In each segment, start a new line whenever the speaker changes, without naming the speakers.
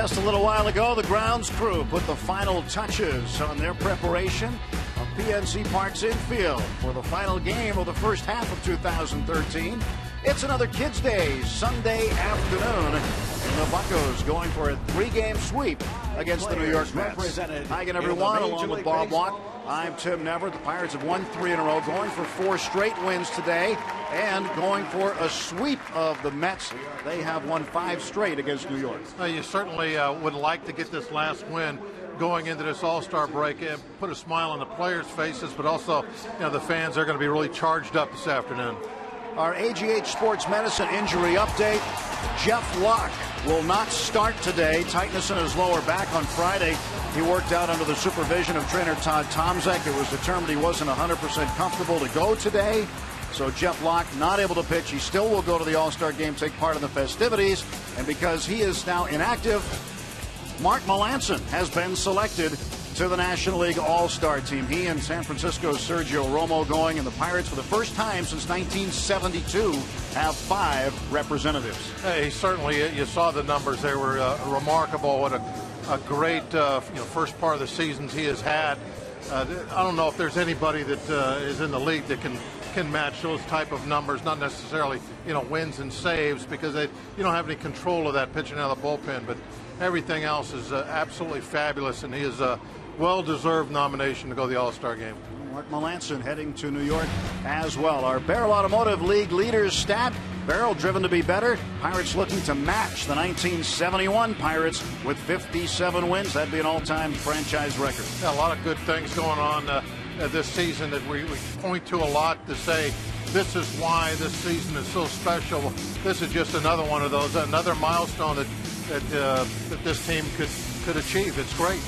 Just a little while ago, the grounds crew put the final touches on their preparation of PNC Park's infield for the final game of the first half of 2013. It's another Kids Day, Sunday afternoon, and the Buccos going for a 3-game sweep against the New York Mets. Hi again, everyone, along with Bob Watt. I'm Tim Neverett. The Pirates have won 3 in a row, going for 4 straight wins today, and going for a sweep of the Mets. They have won 5 straight against New York.
You certainly would like to get this last win going into this All-Star break and put a smile on the players' faces, but also, the fans are going to be really charged up this afternoon.
Our AGH Sports Medicine injury update. Jeff Locke will not start today. Tightness in his lower back on Friday. He worked out under the supervision of trainer Todd Tomczak. It was determined he wasn't 100% comfortable to go today. So Jeff Locke not able to pitch. He still will go to the All-Star game, take part in the festivities. And because he is now inactive, Mark Melancon has been selected to the National League All-Star team. He and San Francisco's Sergio Romo going, and the Pirates, for the first time since 1972, have 5 representatives.
Hey, certainly, you saw the numbers. They were remarkable. What a great first part of the seasons he has had. I don't know if there's anybody that is in the league that can match those type of numbers. Not necessarily wins and saves, because you don't have any control of that pitching out of the bullpen, but everything else is absolutely fabulous, and he is a well-deserved nomination to go to the All-Star game.
Mark Melancon heading to New York as well. Our Barrel Automotive League leaders stat: Barrel driven to be better. Pirates looking to match the 1971 Pirates with 57 wins. That'd be an all-time franchise record.
Yeah, a lot of good things going on this season that we point to a lot to say this is why this season is so special. This is just another one of those, another milestone that this team could achieve. It's great.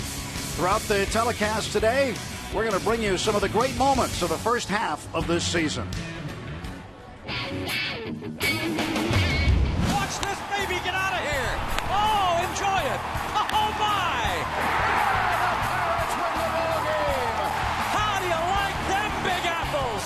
Throughout the telecast today, we're going to bring you some of the great moments of the first half of this season.
Watch this baby get out of here. Oh, enjoy it. Oh, my. The Pirates win the ball game. How do you like them big apples?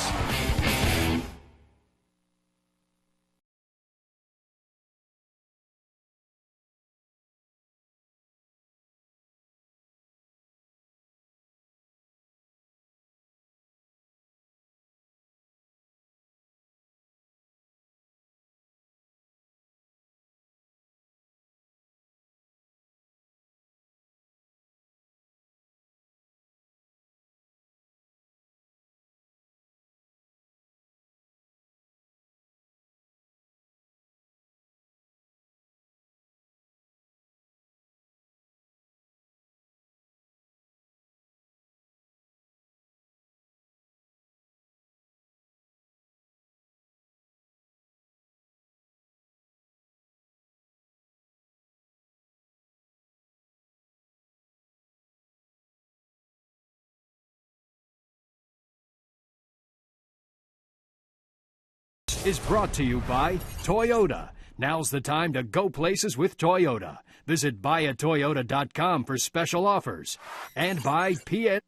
Is brought to you by Toyota. Now's the time to go places with Toyota. Visit buyatoyota.com for special offers. And by PN.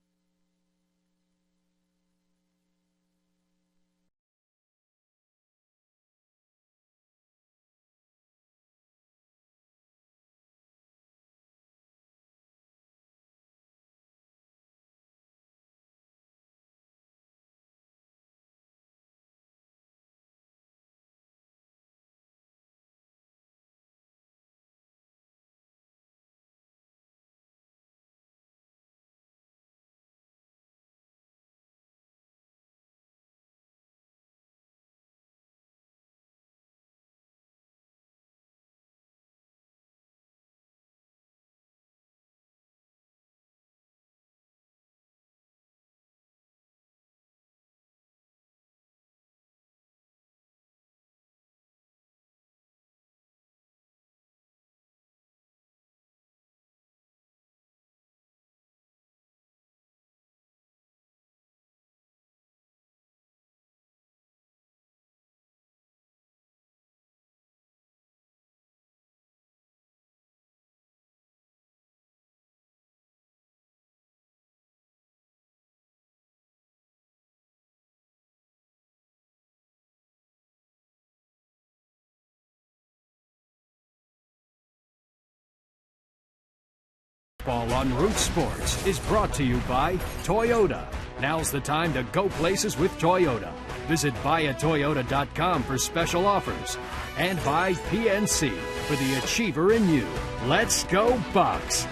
Baseball on Root Sports is brought to you by Toyota. Now's the time to go places with Toyota. Visit buyatoyota.com for special offers. And by PNC for the achiever in you. Let's go Bucks!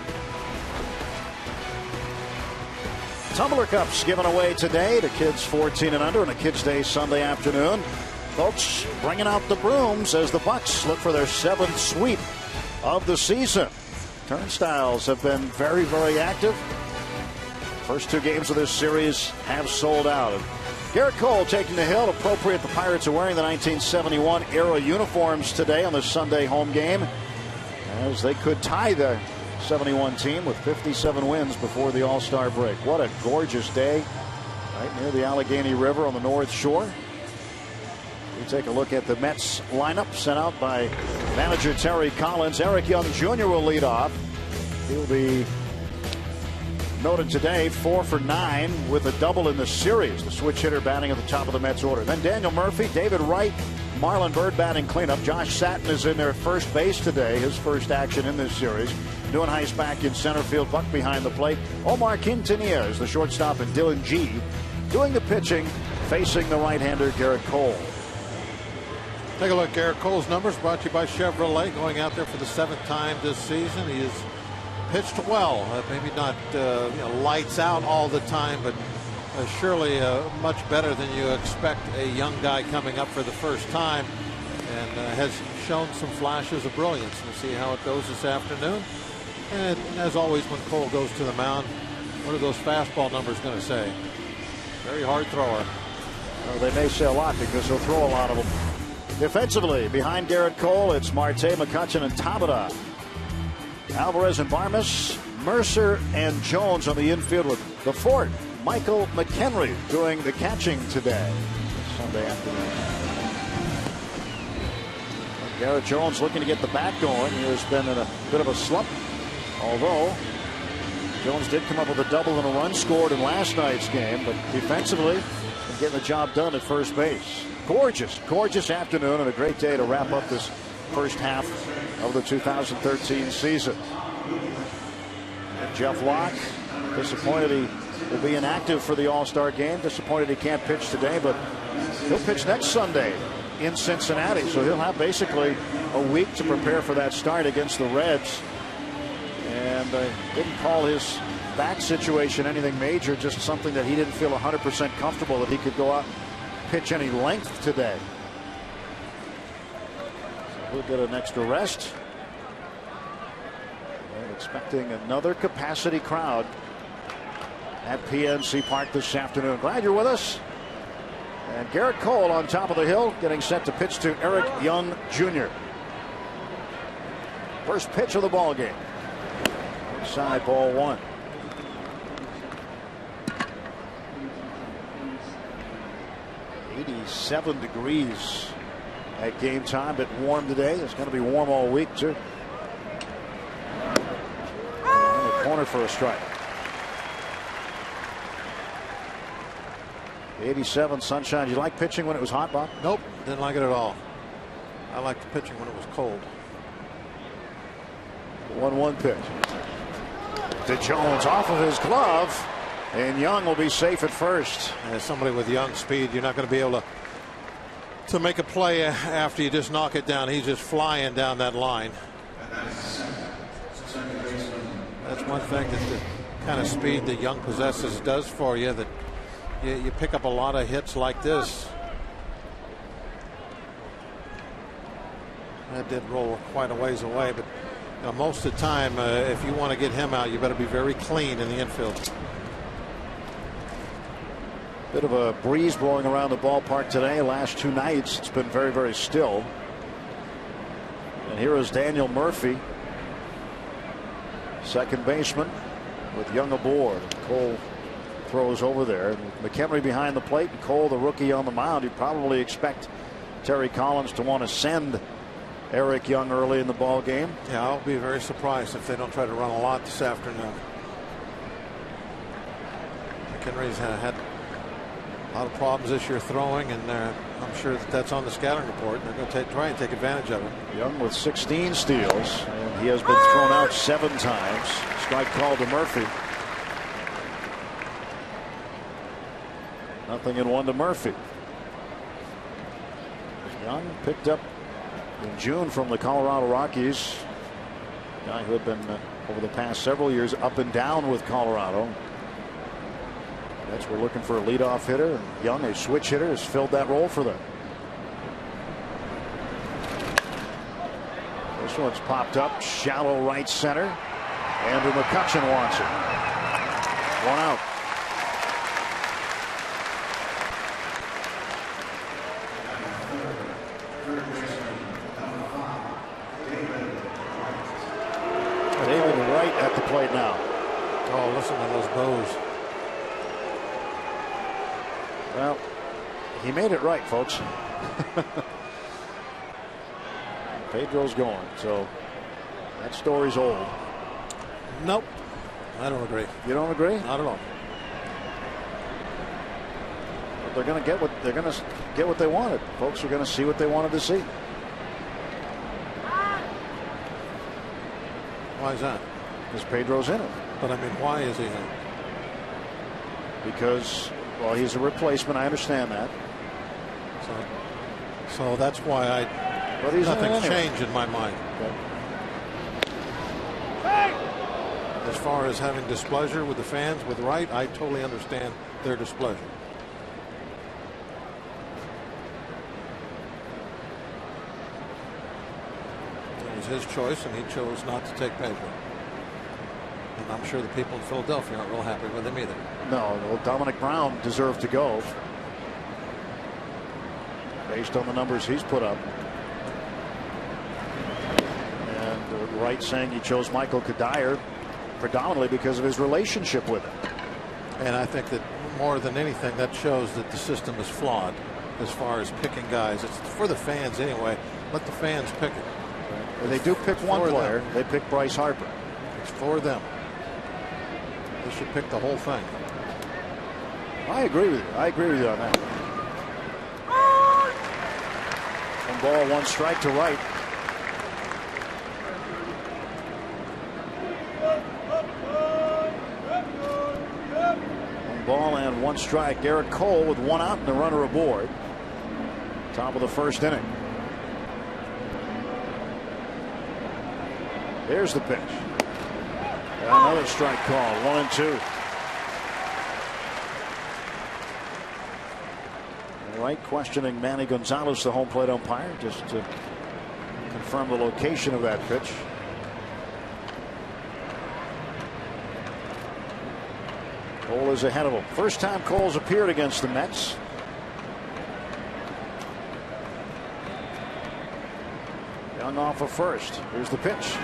Tumbler Cups given away today to kids 14 and under on a Kids Day Sunday afternoon. Folks bringing out the brooms as the Bucks look for their 7th sweep of the season. Turnstiles have been very, very active. First 2 games of this series have sold out. Garrett Cole taking the hill. Appropriate, the Pirates are wearing the 1971 era uniforms today on the Sunday home game, as they could tie the 71 team with 57 wins before the All-Star break. What a gorgeous day right near the Allegheny River on the North Shore. We take a look at the Mets lineup sent out by manager Terry Collins. Eric Young Jr. will lead off. He'll be noted today 4 for 9 with a double in the series. The switch hitter batting at the top of the Mets order. Then Daniel Murphy, David Wright, Marlon Byrd batting cleanup. Josh Satin is in there at first base today, his first action in this series. Neuenhuis back in center field, Buck behind the plate. Omar Quintanilla is the shortstop, and Dylan G doing the pitching, facing the right-hander Garrett Cole.
Take a look at Garrett Cole's numbers, brought to you by Chevrolet, going out there for the 7th time this season. He has pitched well, maybe not lights out all the time, but surely much better than you expect a young guy coming up for the first time, and has shown some flashes of brilliance. We'll see how it goes this afternoon. And as always, when Cole goes to the mound, what are those fastball numbers going to say? Very hard thrower.
Well, they may say a lot because he'll throw a lot of them. Defensively, behind Garrett Cole, it's Marte, McCutchen, and Tabata. Alvarez and Barmes, Mercer and Jones on the infield with the Fort. Michael McHenry doing the catching today, Sunday afternoon. Garrett Jones looking to get the bat going. He has been in a bit of a slump, although Jones did come up with a double and a run scored in last night's game, but defensively getting the job done at first base. Gorgeous afternoon and a great day to wrap up this first half of the 2013 season. And Jeff Locke, disappointed he will be inactive for the All-Star game. Disappointed he can't pitch today, but he'll pitch next Sunday in Cincinnati. So he'll have basically a week to prepare for that start against the Reds. And didn't call his back situation anything major, just something that he didn't feel 100% comfortable that he could go out and pitch any length today. So he'll get an extra rest. And expecting another capacity crowd at PNC Park this afternoon. Glad you're with us. And Garrett Cole on top of the hill, getting set to pitch to Eric Young Jr. First pitch of the ball game. Inside, ball 1. .87 degrees at game time, but warm today. It's going to be warm all week too. In the corner for a strike. 87 sunshine. You like pitching when it was hot, Bob?
Nope, didn't like it at all. I liked the pitching when it was cold.
1-1 pitch to Jones, off of his glove, and Young will be safe at first.
As somebody with Young speed, you're not going to be able to make a play after you just knock it down. He's just flying down that line. That's one thing that the kind of speed that Young possesses does for you, that you pick up a lot of hits like this. That did roll quite a ways away, but most of the time, if you want to get him out, you better be very clean in the infield.
Bit of a breeze blowing around the ballpark today. Last 2 nights, it's been very, very still. And here is Daniel Murphy, second baseman, with Young aboard. Cole throws over there. McHenry behind the plate, and Cole, the rookie, on the mound. You'd probably expect Terry Collins to want to send Eric Young early in the ball game.
Yeah, I'll be very surprised if they don't try to run a lot this afternoon. McHenry's had a lot of problems this year throwing, and I'm sure that's on the scouting report. They're going to try and take advantage of it.
Young with 16 steals, and he has been thrown out 7 times. Strike called to Murphy. 0-1 to Murphy. Young picked up in June from the Colorado Rockies. Guy who had been over the past several years up and down with Colorado. That's we're looking for a leadoff hitter. Young, a switch hitter, has filled that role for them. This one's popped up shallow right center. Andrew McCutchen wants it. 1 out. David Wright at the plate now.
Oh, listen to those bows.
Well, he made it right, folks. Pedro's going, so that story's old.
Nope, I don't agree.
You don't agree?
Not at all.
But they're going to get what they wanted. Folks are going to see what they wanted to see.
Why is that?
Because Pedro's in it.
But I mean, why is he in it?
Because, well, he's a replacement. I understand that.
So that's why nothing's changed in my mind.
Okay.
As far as having displeasure with the fans with Wright, I totally understand their displeasure. It was his choice, and he chose not to take Pedro. And I'm sure the people in Philadelphia aren't real happy with him either.
No, well, Dominic Brown deserved to go based on the numbers he's put up. And Wright saying he chose Michael Kadire predominantly because of his relationship with him.
And I think that more than anything, that shows that the system is flawed as far as picking guys. It's for the fans anyway. Let the fans pick it.
Well, they do pick one player. They pick Bryce Harper.
It's for them. They should pick the whole thing.
I agree with you. I agree with you on that. 1 ball, 1 strike to Wright. Ball and 1 strike. Garrett Cole with 1 out and a runner aboard. Top of the first inning. There's the pitch. Another strike call. 1-2. Wright questioning Manny Gonzalez, the home plate umpire, just to confirm the location of that pitch. Cole is ahead of him. First time Cole's appeared against the Mets. Young off of first. Here's the pitch.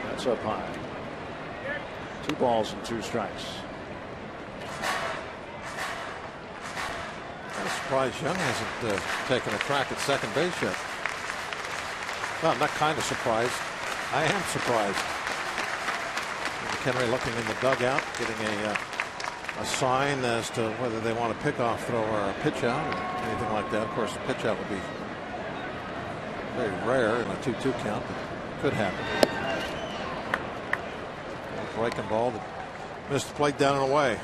That's up high. 2 balls and 2 strikes.
I'm surprised Young hasn't taken a crack at second base yet. Well, I'm not kind of surprised. I am surprised. McHenry looking in the dugout, getting a sign as to whether they want a pickoff throw or a pitch out or anything like that. Of course, a pitch out would be very rare in a 2-2 count, but could happen. Breaking ball that missed the plate down and away.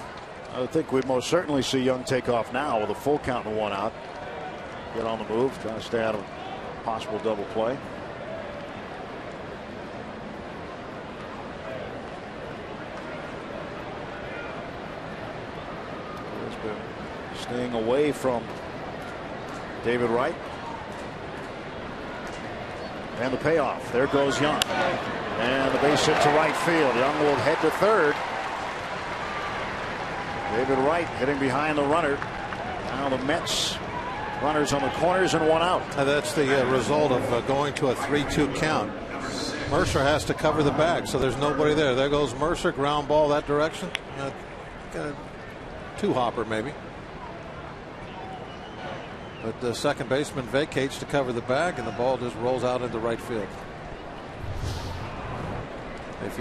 I think we'd most certainly see Young take off now with a full count and 1 out. Get on the move, trying to stay out of possible double play. Staying away from David Wright. And the payoff. There goes Young. And the base hit to right field. Young will head to third. David Wright hitting behind the runner. Now the Mets runners on the corners and 1 out.
That's the result of going to a 3-2 count. Mercer has to cover the bag, so there's nobody there. There goes Mercer, ground ball that direction. Got a 2-hopper maybe. But the second baseman vacates to cover the bag, and the ball just rolls out into right field. If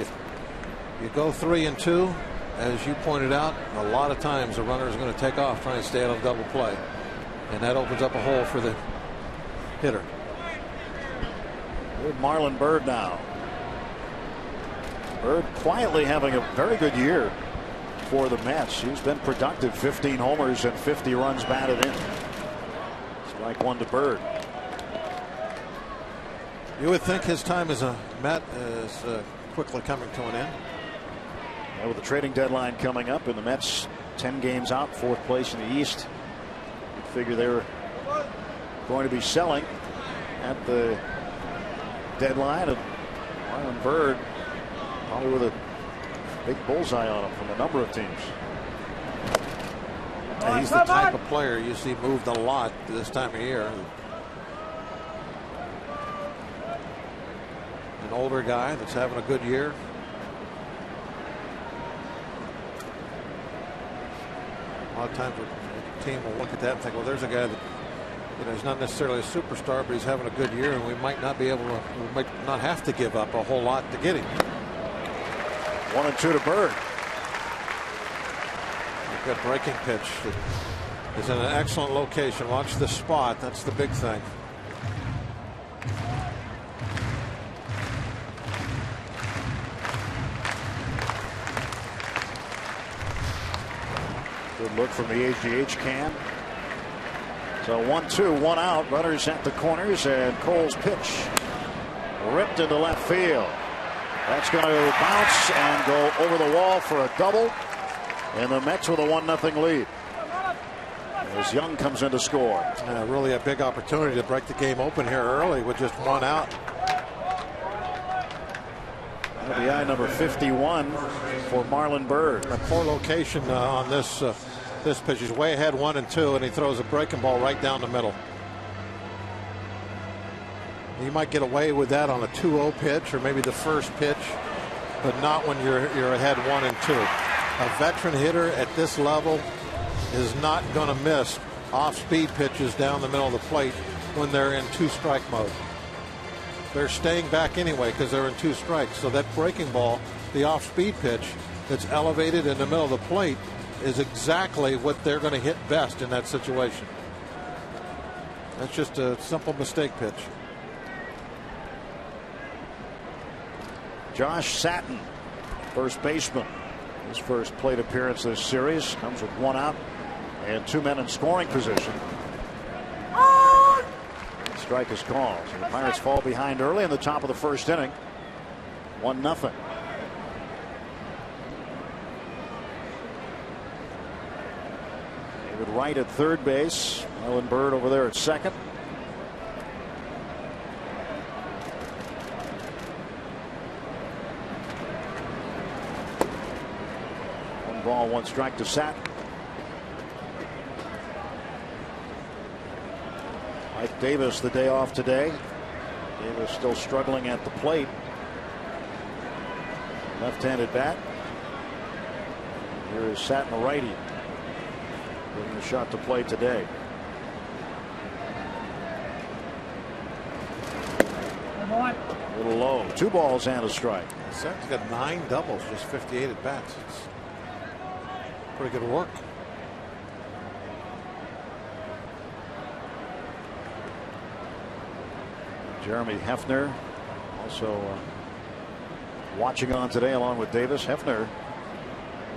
you go 3-2, as you pointed out, a lot of times the runner is going to take off trying to stay out of double play, and that opens up a hole for the hitter.
Marlon Byrd now. Bird quietly having a very good year for the Mets. He's been productive, 15 homers and 50 runs batted in. Strike one to Bird.
You would think his time as a Met is quickly coming to an end.
With the trading deadline coming up and the Mets 10 games out, 4th place in the East, you'd figure they were going to be selling at the deadline. And Marlon Bird probably with a big bullseye on him from a number of teams.
And he's the type of player you see moved a lot this time of year. An older guy that's having a good year. A lot of times a team will look at that and think, well, there's a guy that, you know, he's not necessarily a superstar, but he's having a good year, and we might not be able to, we might not have to give up a whole lot to get him.
1-2 to Bird.
Good breaking pitch. It is in an excellent location. Watch the spot. That's the big thing.
Good look from the AGH can. So 1-2, 1 out. Runners at the corners, and Cole's pitch ripped into left field. That's going to bounce and go over the wall for a double. And the Mets with a 1-0 lead. As Young comes in to score.
Really a big opportunity to break the game open here early with just 1 out.
RBI number 51 for Marlon Bird.
A poor location on this this pitch. He's way ahead 1-2, and he throws a breaking ball right down the middle. You might get away with that on a 2-0 pitch or maybe the first pitch, but not when you're ahead 1-2. A veteran hitter at this level is not going to miss off-speed pitches down the middle of the plate when they're in 2-strike mode. They're staying back anyway because they're in 2 strikes. So that breaking ball, the off-speed pitch that's elevated in the middle of the plate, is exactly what they're going to hit best in that situation. That's just a simple mistake pitch.
Josh Satin, first baseman. His first plate appearance this series, comes with 1 out and 2 men in scoring position. Strike is called. So the Pirates fall behind early in the top of the first inning. 1-0. David Wright at third base. Marlon Bird over there at second. One ball, 1 strike to Satin. Mike Davis the day off today. Davis still struggling at the plate. Left-handed bat. Here is Satin, a righty, getting a shot to play today. A little low. 2 balls and a strike.
Satin's got 9 doubles, just 58 at bats. It's pretty good work.
Jeremy Hefner also watching on today along with Davis. Hefner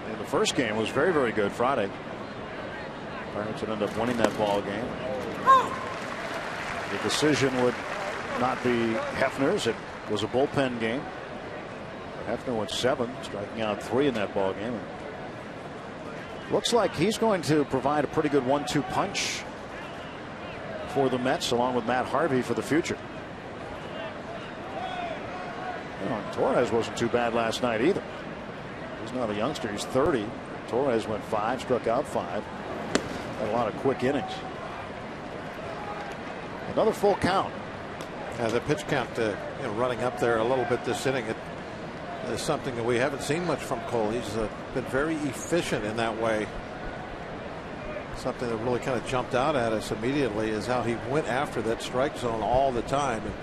in the first game was very, very good Friday. Pirates would end up winning that ball game. The decision would not be Hefner's. It was a bullpen game. Hefner went 7, striking out 3 in that ball game. Looks like he's going to provide a pretty good 1-2 punch for the Mets, along with Matt Harvey for the future. Torres wasn't too bad last night either. He's not a youngster. He's 30. Torres went 5, struck out 5. Had a lot of quick innings. Another full count.
The pitch count running up there a little bit this inning. It is something that we haven't seen much from Cole. He's been very efficient in that way. Something that really kind of jumped out at us immediately is how he went after that strike zone all the time and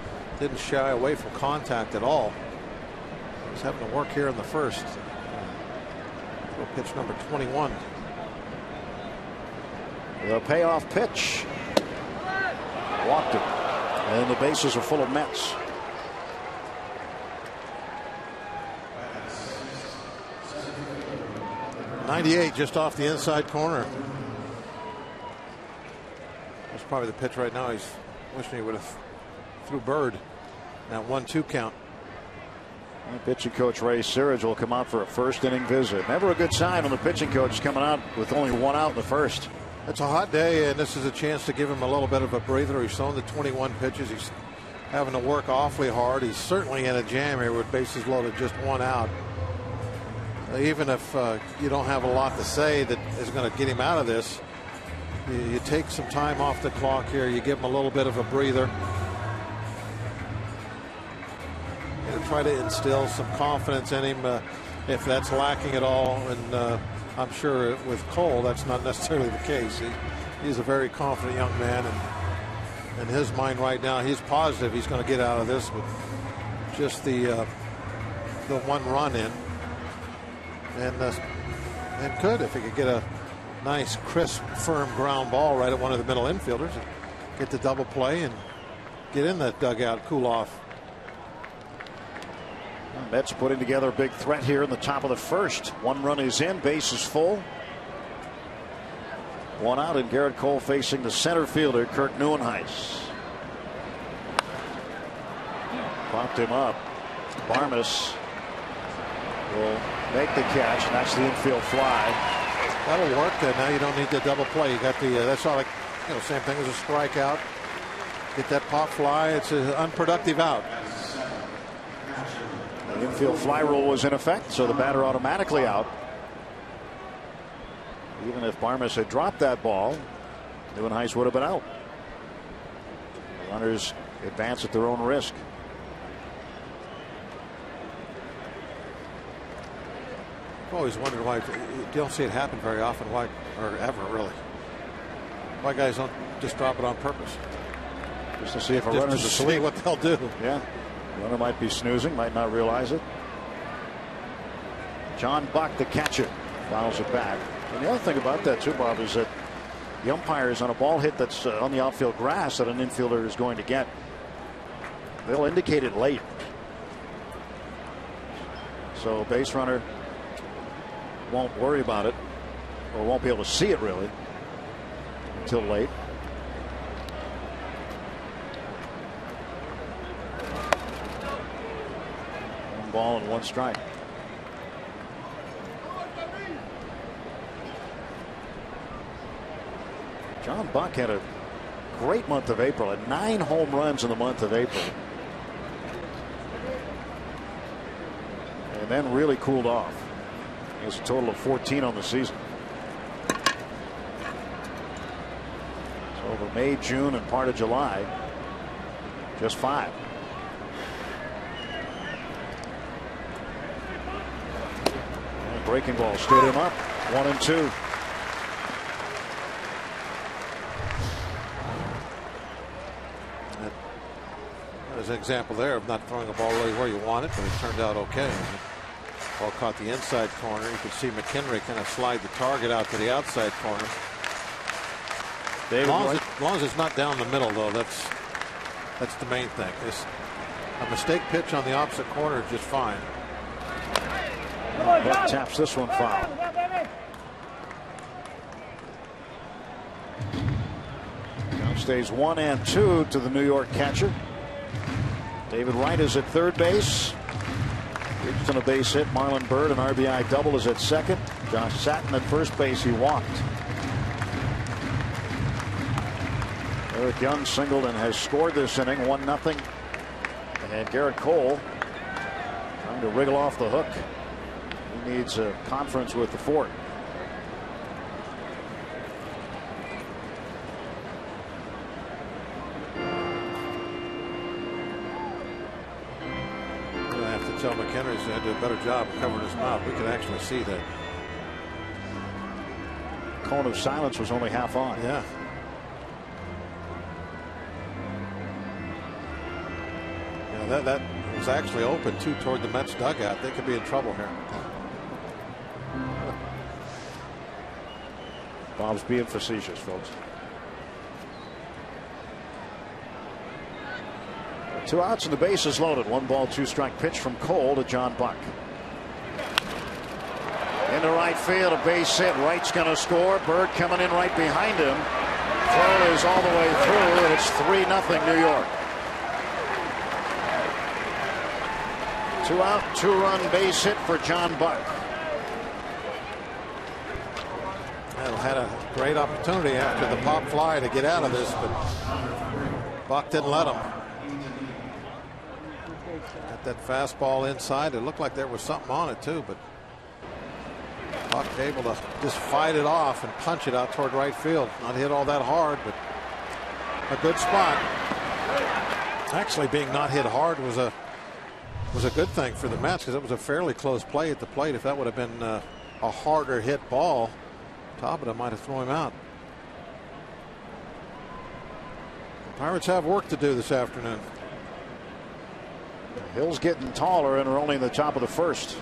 didn't shy away from contact at all. He's having to work here in the first. Pitch number 21.
The payoff pitch. Walked it. And the bases are full of Mets.
98 just off the inside corner. That's probably the pitch right now. He's wishing he would have threw Bird. That 1-2 count.
And pitching coach Ray Searage will come out for a first inning visit. Never a good sign when the pitching coach is coming out with only 1 out in the first.
It's a hot day, and this is a chance to give him a little bit of a breather. He's thrown the 21 pitches. He's having to work awfully hard. He's certainly in a jam here with bases loaded, just 1 out. Even if you don't have a lot to say that is going to get him out of this, you take some time off the clock here. You give him a little bit of a breather. And try to instill some confidence in him if that's lacking at all. And I'm sure with Cole, that's not necessarily the case. He's a very confident young man, and in his mind right now, he's positive he's going to get out of this with just the 1 run in. And could, if he could get a nice, crisp, firm ground ball right at one of the middle infielders, and get the double play and get in that dugout, cool off.
Mets putting together a big threat here in the top of the first. 1 run is in, base is full. 1 out, and Garrett Cole facing the center fielder, Kirk Neuenhuis. Popped him up. Barmes will make the catch, and that's the infield fly.
That'll work. Now you don't need the double play. You got the that's all, like, same thing as a strikeout. Get that pop fly. It's an unproductive out.
The infield fly rule was in effect, so the batter automatically out. Even if Barmes had dropped that ball, Neuenhuis would have been out. The runners advance at their own risk.
I've always wondered why you don't see it happen very often. Why, or ever really? Why guys don't just drop it on purpose?
Just to see if a runner's asleep.
See what they'll do.
Yeah. The runner might be snoozing, might not realize it. John Buck, the catcher, fouls it back. And the other thing about that too, Bob, is that the umpires on a ball hit that's on the outfield grass that an infielder is going to get, they'll indicate it late. So base runner won't worry about it, or won't be able to see it really until late. One ball and 1 strike. John Buck had a great month of April, had 9 home runs in the month of April, and then really cooled off. He has a total of 14 on the season. So over May, June, and part of July, just 5. And breaking ball stood him up. 1-2.
There's an example there of not throwing a ball really where you want it, but it turned out okay. Ball caught the inside corner. You could see McHenry kind of slide the target out to the outside corner. As long as it's not down the middle, though, that's the main thing. A mistake pitch on the opposite corner is just fine.
Buck taps this one foul. Now stays 1-2 to the New York catcher. David Wright is at third base. Richardson a base hit. Marlon Byrd, an RBI double, is at second. Josh Satin at first base. He walked. Eric Young singled and has scored this inning, 1-0. And Garrett Cole trying to wriggle off the hook. He needs a conference with the fort.
Tell McHenry's had to do a better job covering his mouth. We could actually see that.
Cone of silence was only half on.
Yeah. Yeah, that was actually open too toward the Mets dugout. They could be in trouble here.
Bob's being facetious, folks. 2 outs and the base is loaded. 1 ball, 2 strike pitch from Cole to John Buck. Into right field, a base hit. Wright's going to score. Bird coming in right behind him. Throw is all the way through, and it's 3-0 New York. 2 out, 2-run base hit for John Buck.
Had a great opportunity after the pop fly to get out of this, but Buck didn't let him. Got that fastball inside. It looked like there was something on it too, but Buck able to just fight it off and punch it out toward right field. Not hit all that hard, but a good spot. Actually, being not hit hard was a good thing for the Mets, because it was a fairly close play at the plate. If that would have been a harder hit ball, Tabata might have thrown him out. The Pirates have work to do this afternoon.
Hill's getting taller and are only in the top of the first.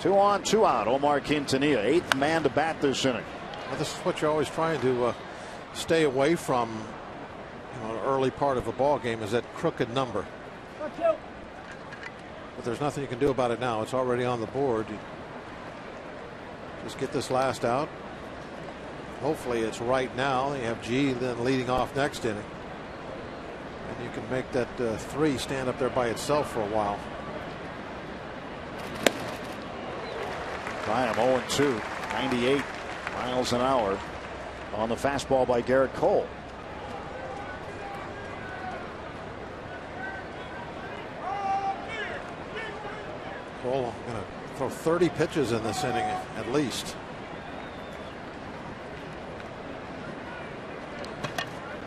2 on, 2 out. Omar Quintanilla, 8th man to bat this inning.
Well, this is what you're always trying to stay away from. The early part of a ball game is that crooked number. But there's nothing you can do about it now. It's already on the board. You just get this last out. Hopefully it's right now. You have G then leading off next inning. And you can make that 3 stand up there by itself for a while.
Triumph 0-2, 98 miles an hour on the fastball by Garrett Cole.
Cole going to throw 30 pitches in this inning at least.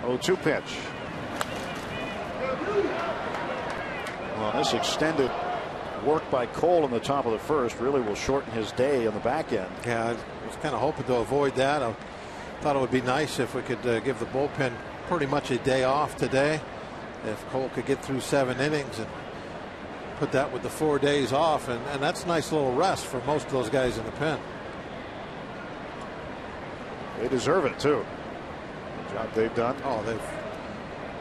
0-2 pitch. Well, this extended work by Cole in the top of the first really will shorten his day on the back end.
Yeah, I was kind of hoping to avoid that. I thought it would be nice if we could give the bullpen pretty much a day off today. If Cole could get through 7 innings and put that with the 4 days off, and that's a nice little rest for most of those guys in the pen.
They deserve it too. The job they've done.
Oh,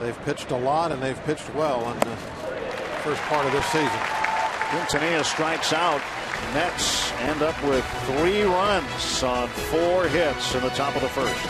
they've pitched a lot, and they've pitched well in the first part of this season.
Quintanilla strikes out. Mets end up with 3 runs on 4 hits in the top of the first.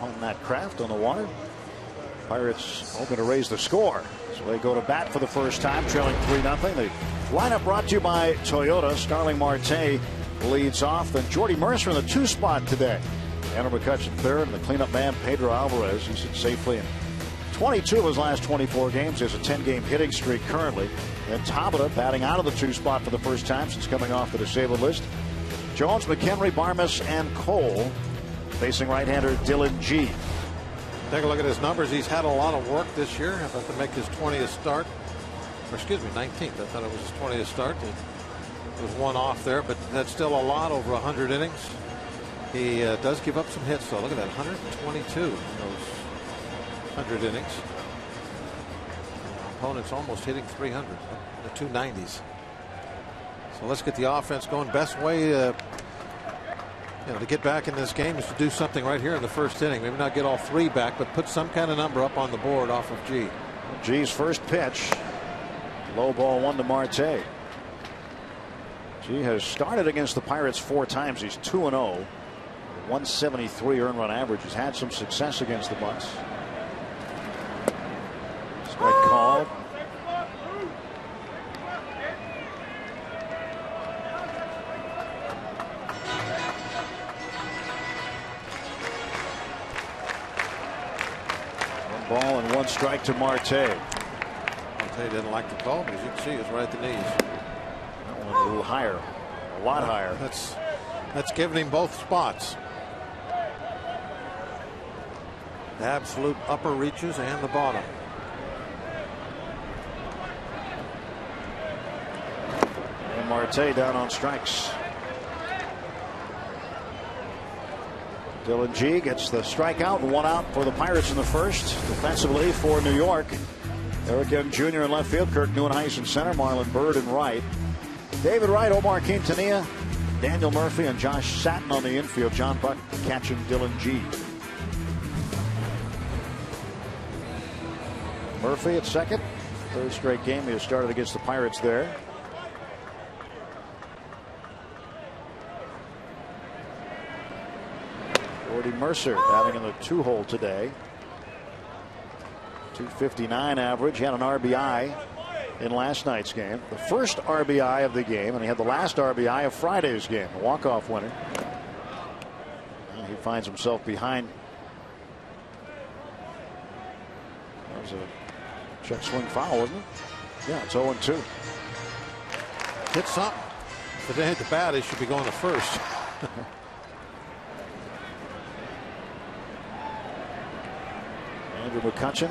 On Matt Kraft on the water. Pirates hoping to raise the score. So they go to bat for the first time, trailing 3-0. The lineup brought to you by Toyota. Starling Marte leads off. Then Jordy Mercer in the 2 spot today. Andrew McCutcheon third, and the cleanup man Pedro Alvarez. He's hit safely in 22 of his last 24 games. There's a 10-game hitting streak currently. Then Tabata batting out of the 2 spot for the first time since coming off the disabled list. Jones, McHenry, Barmes, and Cole facing right-hander Dylan G.
Take a look at his numbers. He's had a lot of work this year. About to make his 20th start. Or excuse me, 19th. I thought it was his 20th start. It was 1 off there, but that's still a lot, over 100 innings. He does give up some hits, though. Look at that, 122 in those 100 innings. opponents almost hitting 300, in the 290s. So let's get the offense going. Best way to get back in this game is to do something right here in the first inning. Maybe not get all 3 back, but put some kind of number up on the board off of G.
G's first pitch. Low ball 1 to Marte. G has started against the Pirates 4 times. He's 2-0. 173 earned run average. He's had some success against the Bucks. Strike called. Ball and 1 strike to Marte.
Marte didn't like the call, but as you can see, it's right at the knees.
That one a little higher, a lot higher.
That's giving him both spots. The absolute upper reaches and the bottom.
And Marte down on strikes. Dylan G gets the strikeout and 1 out for the Pirates in the first. Defensively for New York, Eric M. Jr. in left field, Kirk Neuenhuis in center, Marlon Byrd in right. David Wright, Omar Quintanilla, Daniel Murphy, and Josh Satin on the infield. John Buck catching Dylan G. Murphy at second. 3rd straight game he has started against the Pirates there. Jordy Mercer batting in the 2-hole today. 259 average. He had an RBI in last night's game. The first RBI of the game, and he had the last RBI of Friday's game, the walk-off winner. And he finds himself behind. That was a check swing foul, wasn't it? Yeah, it's 0-2.
Hit something. If they hit the bat, he should be going to first.
Andrew McCutchen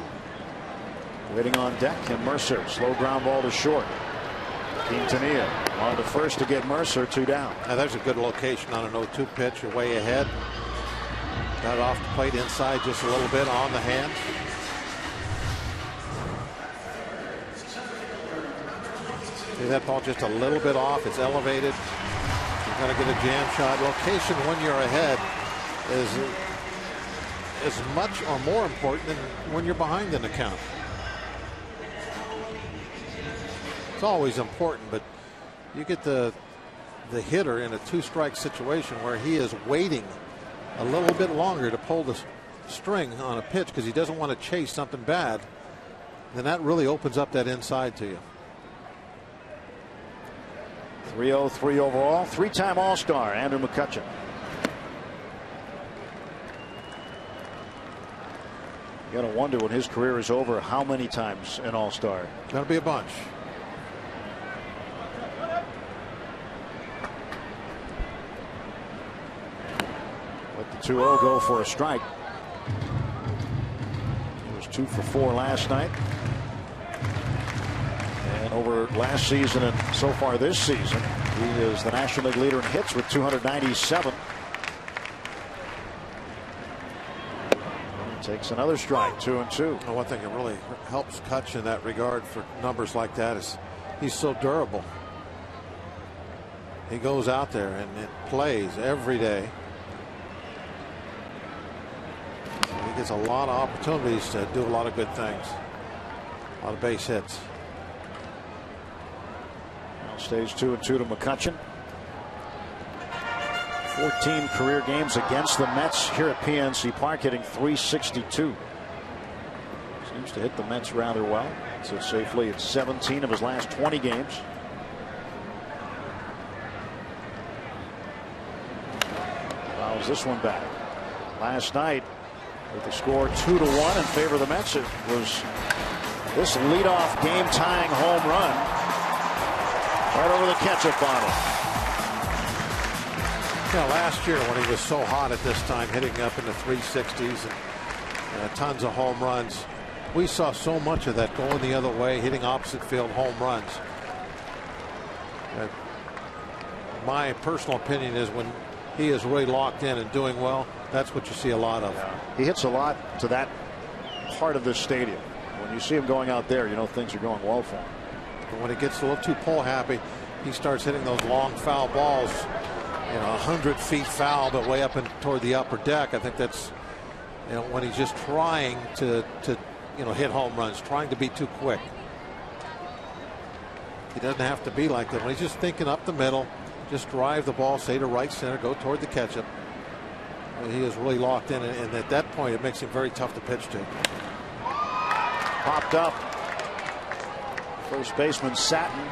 waiting on deck, and Mercer slow ground ball to short. Quintanilla on to first to get Mercer, 2 down.
Now there's a good location on an 0-2 pitch. You're way ahead. Got it off the plate inside just a little bit on the hand. See that ball just a little bit off. It's elevated. You're going to get a jam shot. Location when you're ahead is as much or more important than when you're behind in the count. It's always important, but you get the hitter in a 2-strike situation where he is waiting a little bit longer to pull the string on a pitch because he doesn't want to chase something bad, then that really opens up that inside to you.
303 overall, 3-time All-Star Andrew McCutchen. You got to wonder when his career is over how many times an All-Star.
Going to be a bunch.
Let the 2-0 go for a strike. He was 2 for 4 last night. And over last season and so far this season, he is the National League leader in hits with 297. Takes another strike, 2-2.
Well, one thing that really helps Kutch in that regard for numbers like that is he's so durable. He goes out there and it plays every day. So he gets a lot of opportunities to do a lot of good things. A lot of base hits.
Now stays 2-2 to McCutchen. 14 career games against the Mets here at PNC Park, hitting .362. Seems to hit the Mets rather well. So safely in 17 of his last 20 games. Fouls this one back. Last night, with the score 2-1 in favor of the Mets, it was this leadoff game-tying home run right over the ketchup bottle.
Yeah, last year when he was so hot at this time, hitting up in the 360s and tons of home runs, we saw so much of that going the other way, hitting opposite field home runs. My personal opinion is when he is really locked in and doing well, that's what you see a lot of.
He hits a lot to that part of this stadium. When you see him going out there, you know things are going well for him.
But when he gets a little too pull happy, he starts hitting those long foul balls. 100 feet foul, but way up and toward the upper deck. I think that's when he's just trying to hit home runs, trying to be too quick. He doesn't have to be like that. When he's just thinking up the middle, just drive the ball, say to right center, go toward the catch-up. He is really locked in, and at that point, it makes him very tough to pitch to.
Popped up. First baseman Satin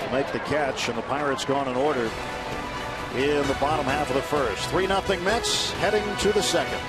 to make the catch, and the Pirates gone in order in the bottom half of the first. 3-0 Mets heading to the second.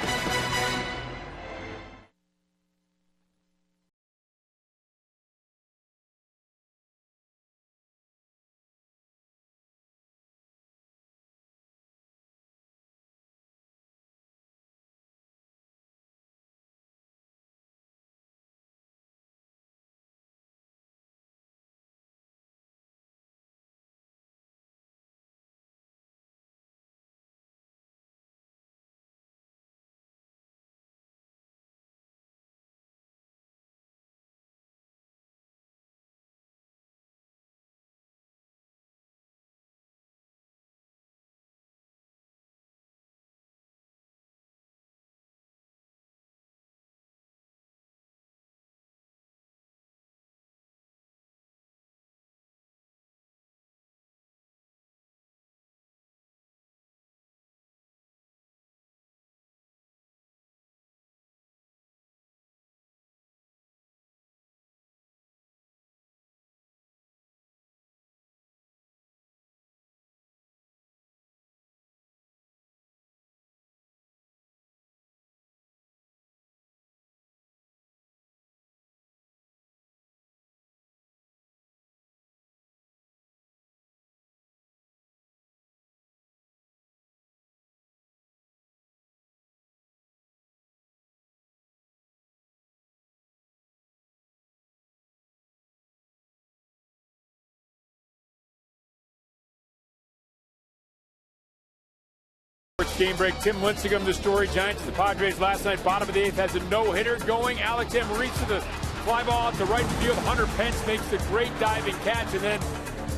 Game break. Tim Lincecum, the story. Giants, the Padres last night, bottom of the 8th, has a no-hitter going. Alex Emery to the fly ball out to right field. Hunter Pence makes the great diving catch, and then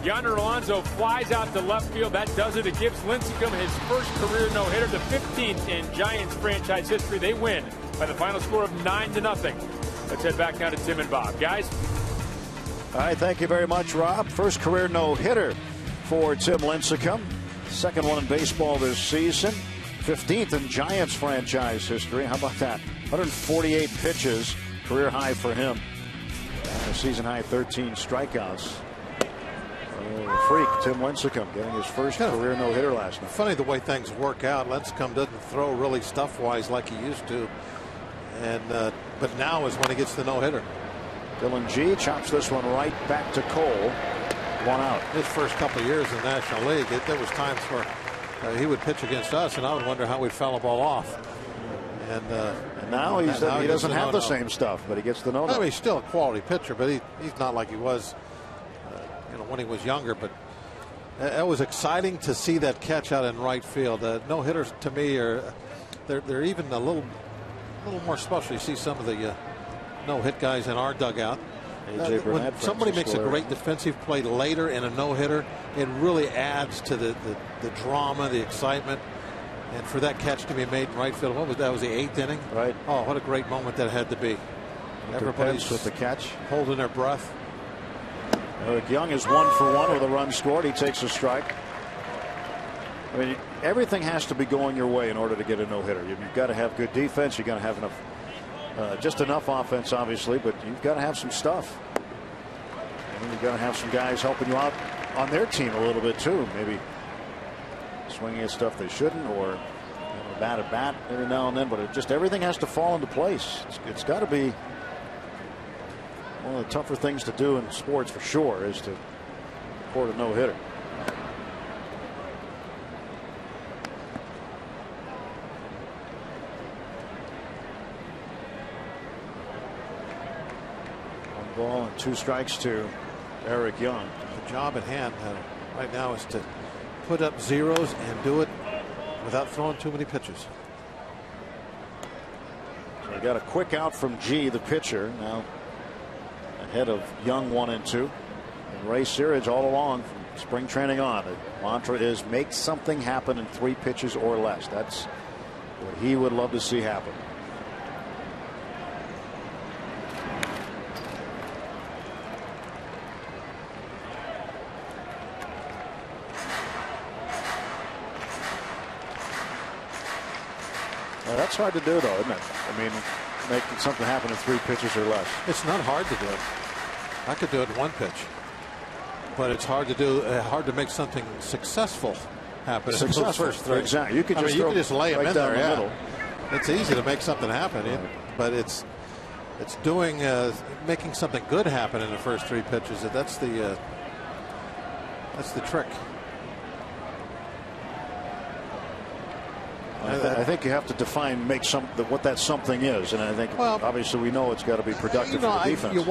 Yonder Alonso flies out to left field. That does it. It gives Lincecum his first career no-hitter, the 15th in Giants franchise history. They win by the final score of 9-0. Let's head back now to Tim and Bob. Guys?
All right, thank you very much, Rob. First career no-hitter for Tim Lincecum. Second one in baseball this season. 15th in Giants franchise history. How about that? 148 pitches, career high for him. And a season high 13 strikeouts. Freak, Tim Lincecum getting his first career no-hitter last night.
Funny the way things work out. Lincecum doesn't throw really stuff-wise like he used to. And but now is when he gets the no-hitter.
Dylan G chops this one right back to Cole. 1 out.
His first couple of years in the National League, there was times where he would pitch against us, and I would wonder how we'd foul a ball off. And
now he doesn't have the same stuff, but he gets the no-no.
I mean, he's still a quality pitcher, but he's not like he was, when he was younger. But it was exciting to see that catch out in right field. No hitters to me they're even a little more special. You see some of the no hit guys in our dugout. When somebody makes a great defensive play later in a no-hitter, it really adds to the drama, the excitement. And for that catch to be made in right field, that was the 8th inning?
Right.
Oh, what a great moment that had to be. Everybody's
with the catch,
holding their breath.
Eric Young is 1 for 1 with a run scored. He takes a strike. I mean, everything has to be going your way in order to get a no-hitter. You've got to have good defense. You've got to have enough. Just enough offense, obviously, but you've got to have some stuff. And you've got to have some guys helping you out on their team a little bit too. Maybe swinging at stuff they shouldn't, or bat at bat every now and then. But just everything has to fall into place. It's got to be one of the tougher things to do in sports for sure, is to record a no-hitter. Ball and 2 strikes to Eric Young.
The job at hand right now is to put up zeros and do it without throwing too many pitches.
We got a quick out from G, the pitcher, now ahead of Young 1-2. And Ray Searage all along from spring training on. The mantra is make something happen in 3 pitches or less. That's what he would love to see happen. Well, that's hard to do, though, isn't it? I mean, making something happen in 3 pitches or less.
It's not hard to do it. I could do it in 1 pitch, but it's hard to do. Hard to make something successful happen.
Successful,
in those first 3.
Exactly. You could just,
lay them
right
in
down
there.
the middle.
It's easy to make something happen, but it's doing making something good happen in the first 3 pitches. That's the trick.
I think you have to define what that something is, and I think obviously we know it's got to be productive for the defense.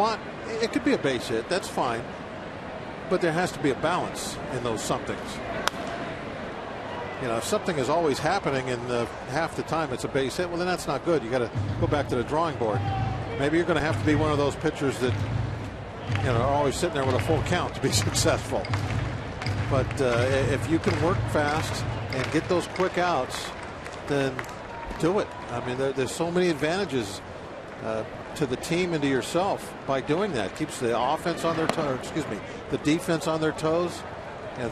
It could be a base hit, that's fine, but there has to be a balance in those somethings. If something is always happening and half the time it's a base hit, well, then that's not good. You got to go back to the drawing board. Maybe you're going to have to be one of those pitchers that are always sitting there with a full count to be successful. But if you can work fast and get those quick outs, then do it. I mean, there's so many advantages to the team and to yourself by doing that. Keeps the offense on their toes. Excuse me, the defense on their toes.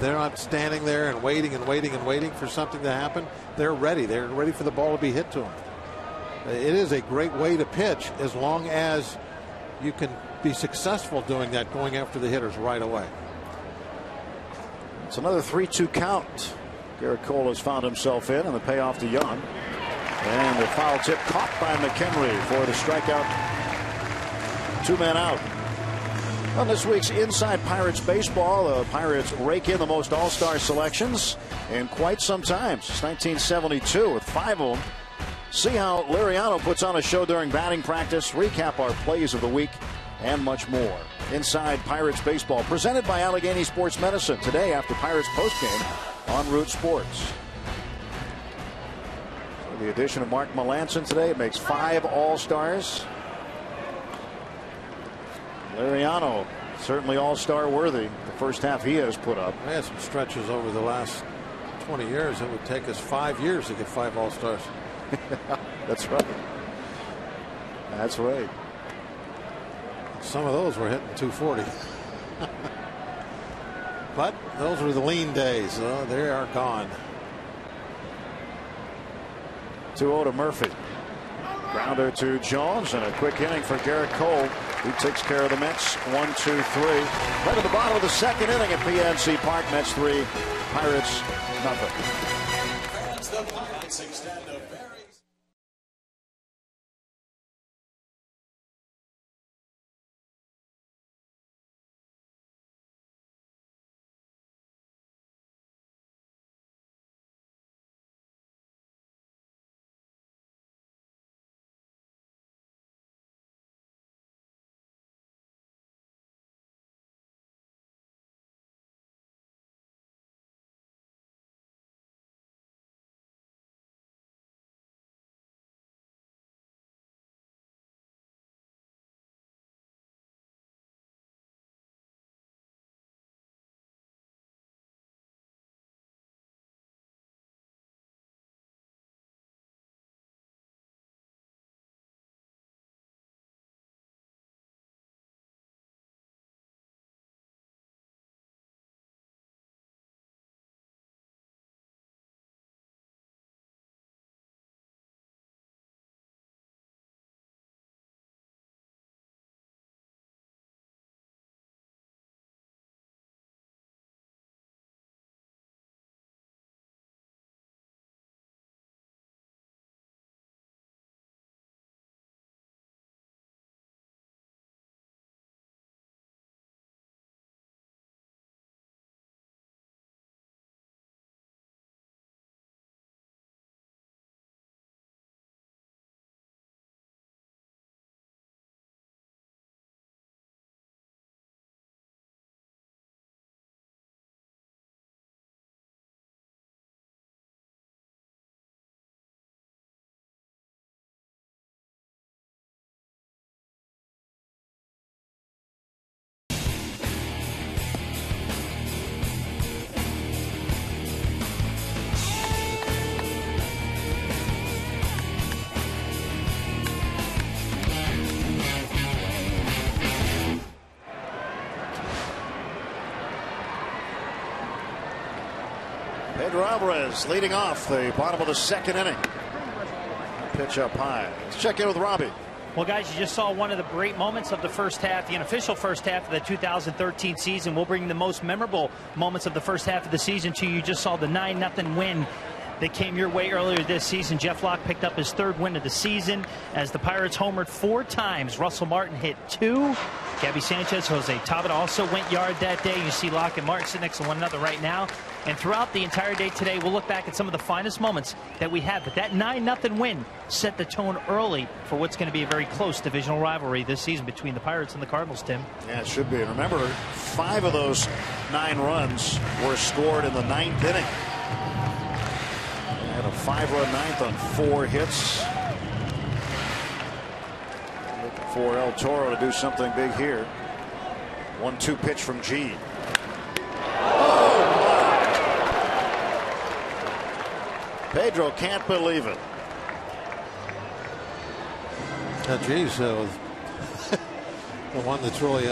They're not standing there and waiting and waiting and waiting for something to happen. They're ready. They're ready for the ball to be hit to them. It is a great way to pitch as long as you can be successful doing that, going after the hitters right away.
It's another 3-2 count. Garrett Cole has found himself in, and the payoff to Young. And the foul tip caught by McHenry for the strikeout. 2 men out. On this week's Inside Pirates Baseball, the Pirates rake in the most all-star selections in quite some time, since 1972, with 5 of them. See how Liriano puts on a show during batting practice, recap our plays of the week, and much more. Inside Pirates Baseball, presented by Allegheny Sports Medicine, today after Pirates postgame on Root Sports. So the addition of Mark Melancon today, it makes 5 all-stars. Liriano, certainly all-star worthy. The first half he has put up.
I had some stretches over the last 20 years. It would take us 5 years to get 5 all-stars.
That's right. That's right.
Some of those were hitting 240. But those were the lean days. They are gone.
2-0 to Murphy. Grounder to Jones, and a quick inning for Garrett Cole. He takes care of the Mets. 1-2-3. Right at the bottom of the 2nd inning at PNC Park. Mets 3, Pirates nothing. Pedro Alvarez leading off the bottom of the second inning. Pitch up high. Let's check in with Robbie.
Well, guys, you just saw one of the great moments of the first half, the unofficial first half of the 2013 season. We'll bring the most memorable moments of the first half of the season to you. You just saw the 9-0 win that came your way earlier this season. Jeff Locke picked up his third win of the season as the Pirates homered 4 times. Russell Martin hit 2. Gabby Sanchez, Jose Tabata also went yard that day. You see Locke and Martin sitting next to one another right now. And throughout the entire day today, we'll look back at some of the finest moments that we had. But that 9-0 win set the tone early for what's going to be a very close divisional rivalry this season between the Pirates and the Cardinals, Tim.
Yeah, it should be. And remember, 5 of those 9 runs were scored in the 9th inning. And a 5-run ninth on 4 hits. Looking for El Toro to do something big here. 1-2 pitch from G. Pedro can't believe it.
Geez, the one that's really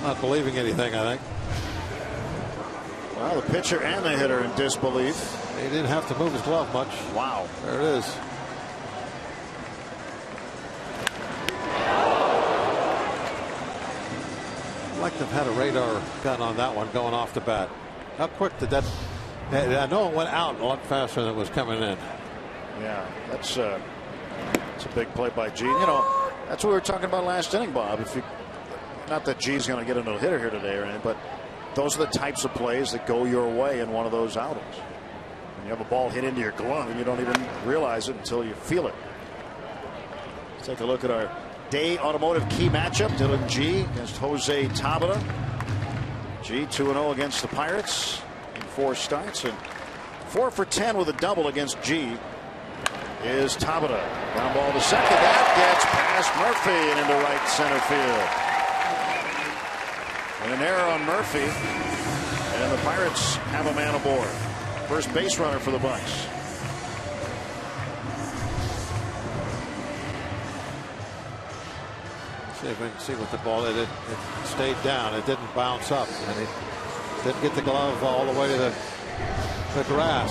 not believing anything, I think.
Well, the pitcher and the hitter in disbelief.
He didn't have to move his glove much.
Wow.
There it is. I'd like to have had a radar gun on that one going off the bat. How quick did that? I know it went out a lot faster than it was coming in.
Yeah, that's a big play by G. You know, that's what we were talking about last inning, Bob. Not that G's going to get a no-hitter here today or anything, but those are the types of plays that go your way in one of those outings. When you have a ball hit into your glove and you don't even realize it until you feel it. Let's take a look at our day automotive key matchup. Dylan G against Jose Tabata. G 2-0 against the Pirates in 4 starts, and 4 for 10 with a double against G is Tabata. Ground ball to second. That gets past Murphy and into right center field. And an error on Murphy, and the Pirates have a man aboard. First base runner for the Bucks.
See if we can see what the ball did. It stayed down. It didn't bounce up, and it didn't get the glove all the way to the grass.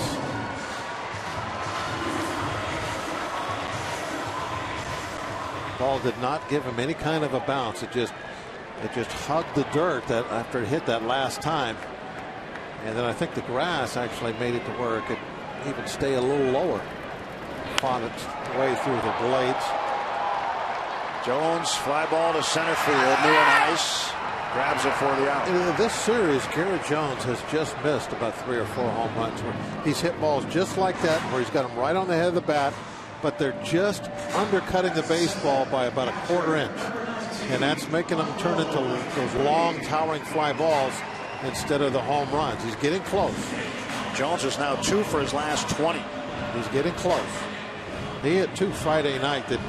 Ball did not give him any kind of a bounce. It just hugged the dirt that after it hit that last time, and then I think the grass actually made it to where it could even stay a little lower. Fought its way through the blades.
Jones, fly ball to center field. New and ice. Grabs it for the out.
In this series, Garrett Jones has just missed about 3 or 4 home runs where he's hit balls just like that, where he's got them right on the head of the bat, but they're just undercutting the baseball by about a 1/4 inch. And that's making them turn into those long, towering fly balls instead of the home runs. He's getting close.
Jones is now 2 for his last 20.
He's getting close. He hit 2 Friday night that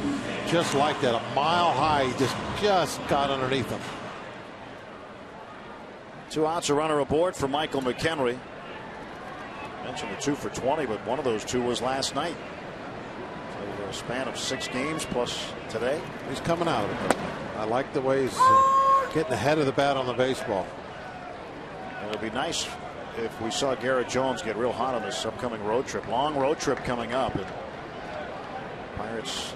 just like that, a mile high. He just got underneath him.
2 outs, a runner aboard for Michael McHenry. I mentioned the 2 for 20, but one of those 2 was last night. So a span of 6 games plus today.
He's coming out of it. I like the way he's getting ahead of the bat on the baseball.
It would be nice if we saw Garrett Jones get real hot on this upcoming road trip. Long road trip coming up. And Pirates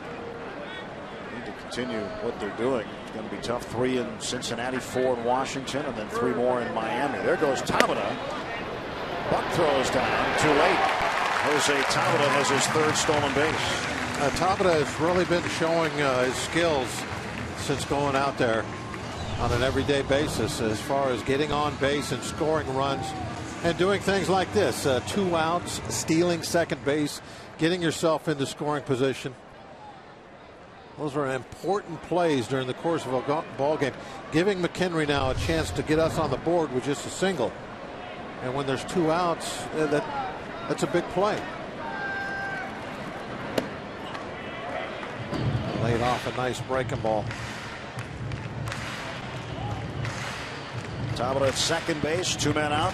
need to continue what they're doing. It's going to be tough. 3 in Cincinnati, 4 in Washington, and then 3 more in Miami. There goes Tabata. Buck throws down. Too late. Jose Tabata has his 3rd stolen base.
Tabata has really been showing his skills since going out there on an everyday basis as far as getting on base and scoring runs and doing things like this. 2 outs, stealing second base, getting yourself into scoring position. Those are important plays during the course of a ball game. Giving McHenry now a chance to get us on the board with just a single. And when there's 2 outs, that's a big play. Laid off a nice breaking ball.
Tabata at second base, 2 men out.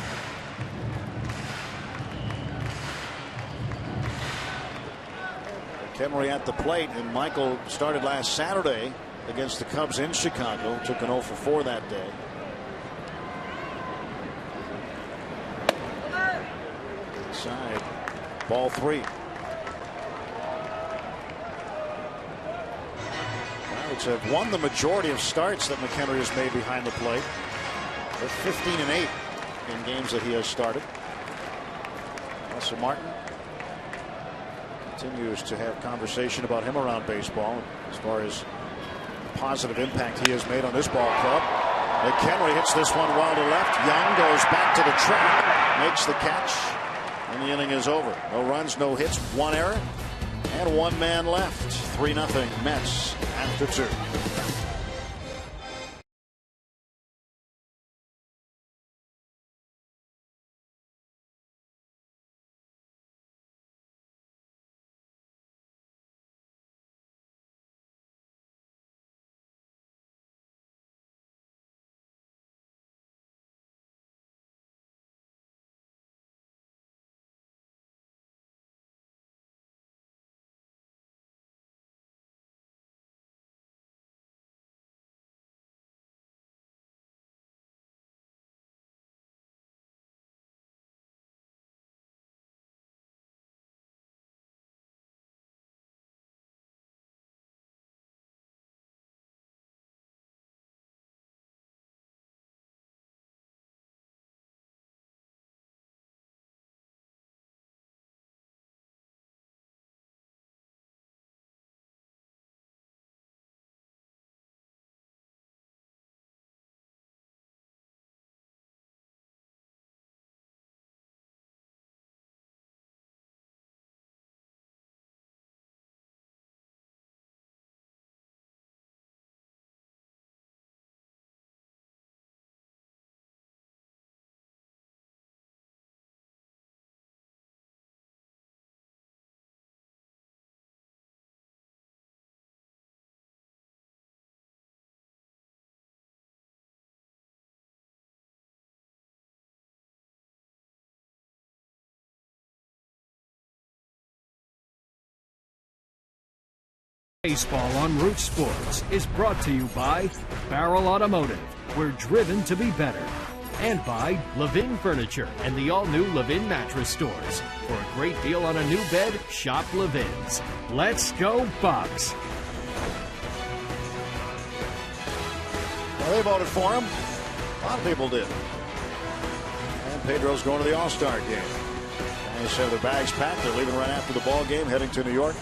McHenry at the plate, and Michael started last Saturday against the Cubs in Chicago. Took an 0 for 4 that day. Inside. Ball 3. Pirates have won the majority of starts that McHenry has made behind the plate. They're 15-8 in games that he has started. Russell Martin continues to have conversation about him around baseball as far as the positive impact he has made on this ball club. McHenry hits this one well to left. Young goes back to the track, makes the catch, and the inning is over. No runs, no hits, 1 error, and 1 man left. 3-0 Mets after 2.
Baseball on Root Sports is brought to you by Barrel Automotive. We're driven to be better. And by Levin Furniture and the all-new Levin Mattress Stores. For a great deal on a new bed, shop Levin's. Let's go Bucks!
Well, they voted for him. A lot of people did. And Pedro's going to the All-Star game. They have their bags packed. They're leaving right after the ball game, heading to New York.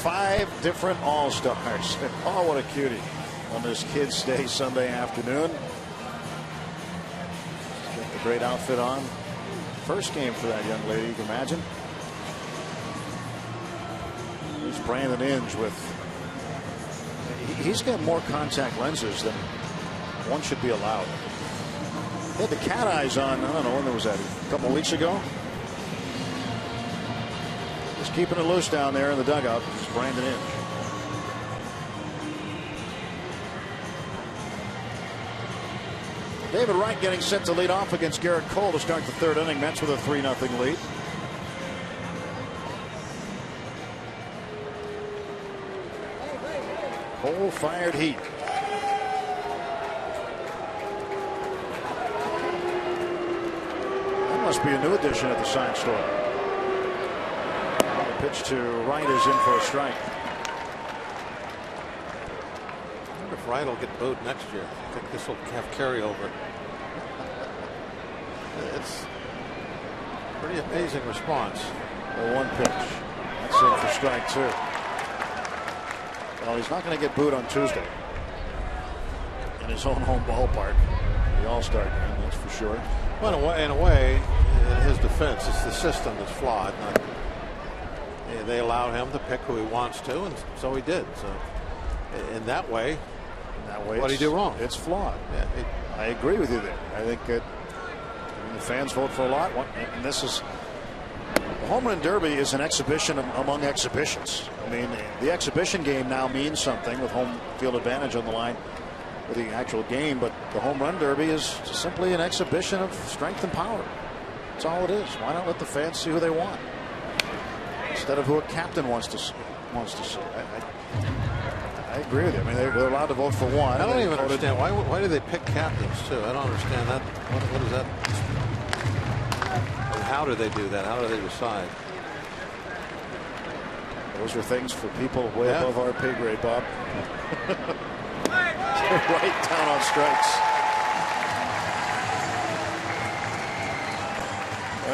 5 different All-Stars. Oh, what a cutie on this Kids' Day Sunday afternoon. Got the great outfit on. First game for that young lady, you can imagine. Here's Brandon Inge with. He's got more contact lenses than one should be allowed. He had the cat eyes on, I don't know when was that, a couple of weeks ago? Just keeping it loose down there in the dugout. It's Brandon Inge. David Wright getting set to lead off against Garrett Cole to start the 3rd inning. Mets with a 3-0 lead. Cole fired heat. That must be a new addition at the sign store. The pitch to Wright is in for a strike.
I wonder if Wright will get booed next year. I think this will have carryover. It's a pretty amazing response.
The 1 pitch. That's in for strike 2. Well, he's not going to get booed on Tuesday in his own home ballpark. The All-Star game, that's for sure.
Well, in a way, in his defense, it's the system that's flawed. They allow him to pick who he wants to, and so he did. So, in that way, what did he do wrong?
It's flawed.
Yeah,
I agree with you there. I think that the fans vote for a lot, and this is the home run derby is an exhibition among exhibitions. I mean, the exhibition game now means something with home field advantage on the line with the actual game, but the home run derby is simply an exhibition of strength and power. That's all it is. Why not let the fans see who they want instead of who a captain wants to see? I agree with you. I mean, they're allowed to vote for one.
I don't even understand why do they pick captains too? I don't understand that. What is that? How do they do that? How do they decide?
Those are things for people way above our pay grade, Bob. Right down on strikes.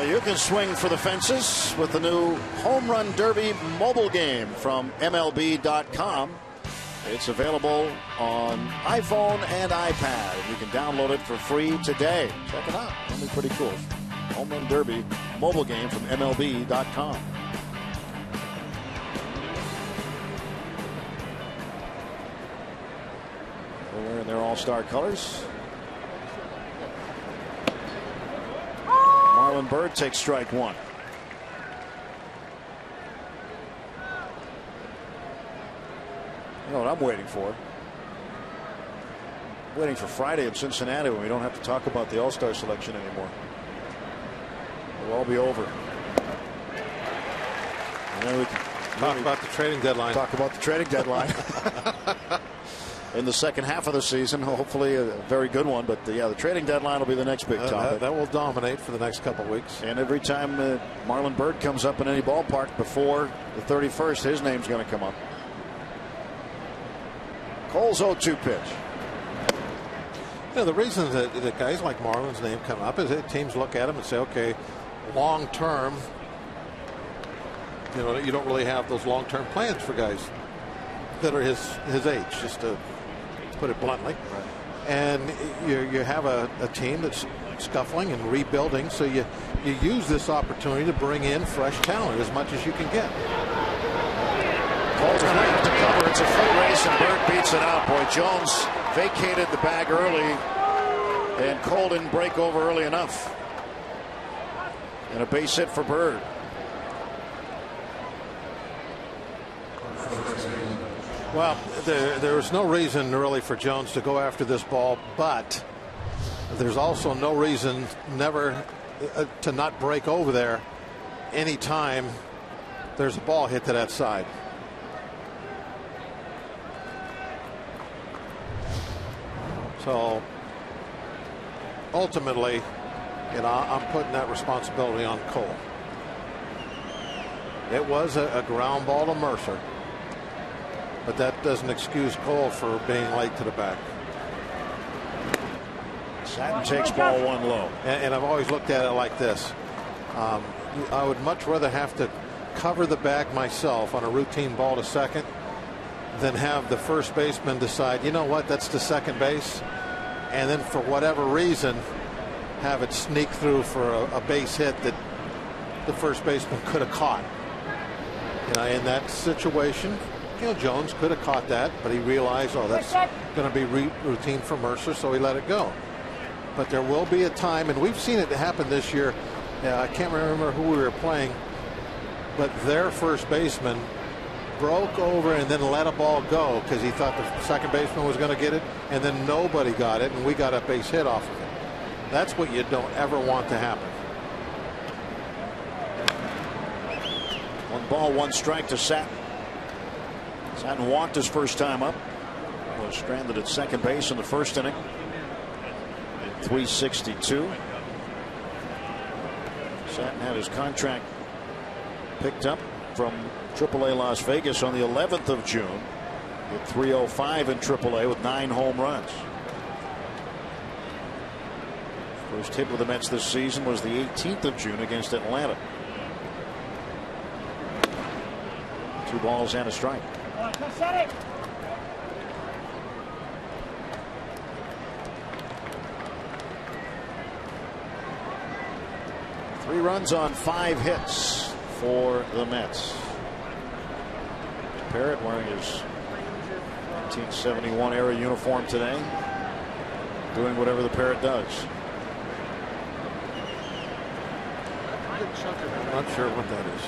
You can swing for the fences with the new Home Run Derby mobile game from MLB.com. It's available on iPhone and iPad. You can download it for free today. Check it out. It'll be pretty cool. Home Run Derby mobile game from MLB.com. They're wearing their all-star colors. Marlon Byrd takes strike one. You know what I'm waiting for? I'm waiting for Friday in Cincinnati when we don't have to talk about the All-Star selection anymore. It'll all be over. And then we can
talk about the trading deadline.
Talk about the trading deadline. In the second half of the season, hopefully a very good one. But yeah, the trading deadline will be the next big topic.
That will dominate for the next couple of weeks.
And every time Marlon Byrd comes up in any ballpark before the 31st, his name's going to come up. Cole's 0-2 pitch.
You know, the reason that guys like Marlon's name come up is that teams look at him and say, okay, long term, you know, you don't really have those long term plans for guys that are his age, just to put it bluntly.
Right.
And you have a team that's scuffling and rebuilding, so you use this opportunity to bring in fresh talent as much as you can get.
Cole's going to have to cover. It's a foot race, and Byrd beats it out. Boy, Jones vacated the bag early, and Cole didn't break over early enough. And a base hit for Byrd.
Well, there was no reason really for Jones to go after this ball, but there's also no reason never to not break over there anytime there's a ball hit to that side. So ultimately, you know, I'm putting that responsibility on Cole. It was a ground ball to Mercer, but that doesn't excuse Cole for being late to the back.
Satin takes ball one low.
And I've always looked at it like this. I would much rather have to cover the bag myself on a routine ball to second than have the first baseman decide, you know what, that's the second base, and then for whatever reason have it sneak through for a base hit that the first baseman could have caught. You know, in that situation, you know, Jones could have caught that, but he realized, oh, that's going to be routine for Mercer, so he let it go. But there will be a time, and we've seen it happen this year. I can't remember who we were playing, but their first baseman broke over and then let a ball go because he thought the second baseman was going to get it, and then nobody got it, and we got a base hit off of it. That's what you don't ever want to happen.
1 ball, 1 strike to Satin. Satin walked his first time up. Was stranded at second base in the first inning. At 362. Satin had his contract picked up from AAA Las Vegas on the 11th of June. Hit .305 in AAA with 9 home runs. First hit with the Mets this season was the 18th of June against Atlanta. 2 balls and a strike. 3 runs on 5 hits for the Mets. Parrott wearing his 1971 era uniform today, doing whatever the Parrott does.
I'm not sure what that is.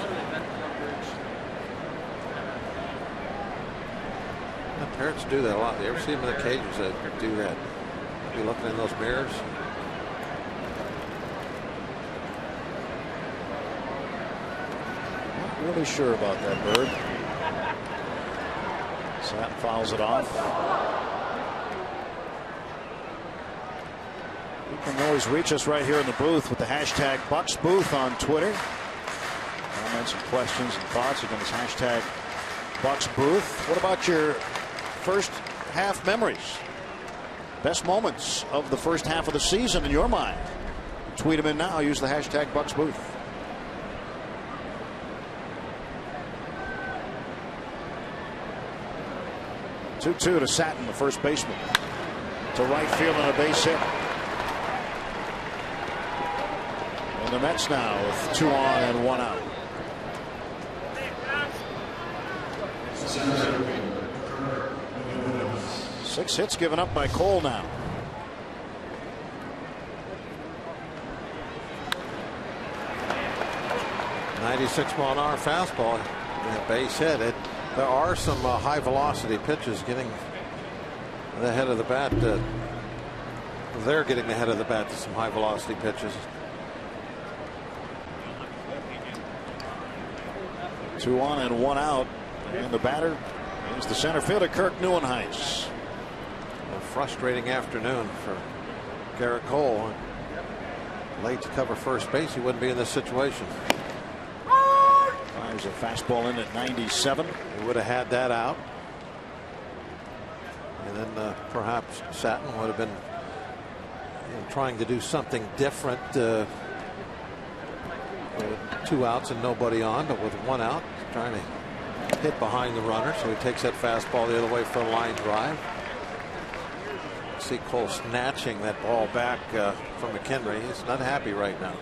The Parrots do that a lot. You ever see them in the cages that do that? You looking in those mirrors?
Not really sure about that, Bird. Satin fouls it off. You can always reach us right here in the booth with the hashtag BucksBooth on Twitter. Comments and questions and thoughts. Again, this hashtag BucksBooth. What about your first half memories? Best moments of the first half of the season in your mind? Tweet them in now. Use the hashtag BucksBooth. 2-2 to Satin, the first baseman. To right field on a base hit. And the Mets now with 2 on and 1 out. Six hits given up by Cole now.
.96-mile-an-hour fastball, base hit. There are some high velocity pitches getting the head of the bat. They're getting the head of the bat to some high velocity pitches.
2 on and 1 out. And the batter is the center fielder, Kirk Neuenhuis.
A frustrating afternoon for Garrett Cole. Late to cover first base, he wouldn't be in this situation.
Fires a fastball in at 97.
He would have had that out. And then perhaps Satin would have been trying to do something different. With 2 outs and nobody on, but with 1 out, trying to hit behind the runner, so he takes that fastball the other way for a line drive. See Cole snatching that ball back from McHenry. He's not happy right now.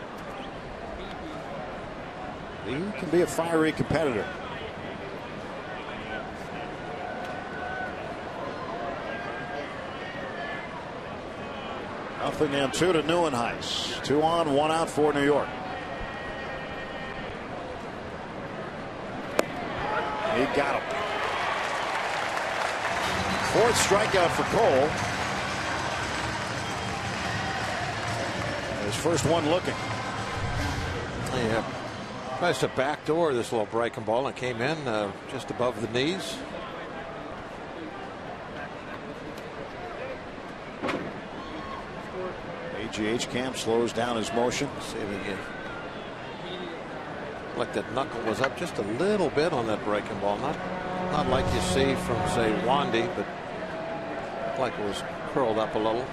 He can be a fiery competitor. Nothing and 2 to Neuenhuis. 2 on, 1 out for New York. He got him. 4th strikeout for Cole. His first one looking.
Yeah. Tries to backdoor this little breaking ball and came in just above the knees.
AGH Camp slows down his motion.
See if he can. Like that knuckle was up just a little bit on that breaking ball. Not like you see from, say, Wandy, but like it was curled up a little.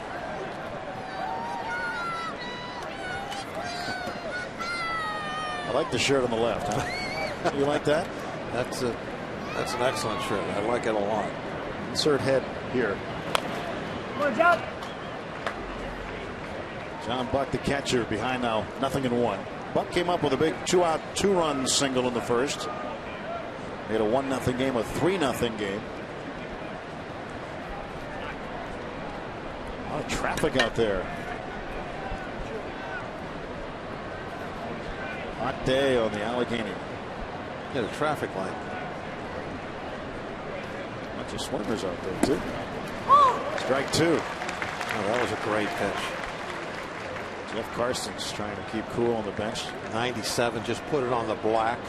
I like the shirt on the left. Huh? You like that?
That's an excellent shirt. I like it a lot.
Insert head here.
Come on, John.
John Buck, the catcher, behind now, 0-1. Buck came up with a big 2-out, 2-run single in the first. Made a 1-0 game, a 3-0 game. A lot of traffic out there. Hot day on the Allegheny.
Get a traffic light.
Bunch of swimmers out there too. Strike 2.
Oh, that was a great pitch.
Jeff Carson's trying to keep cool on the bench.
97, just put it on the black.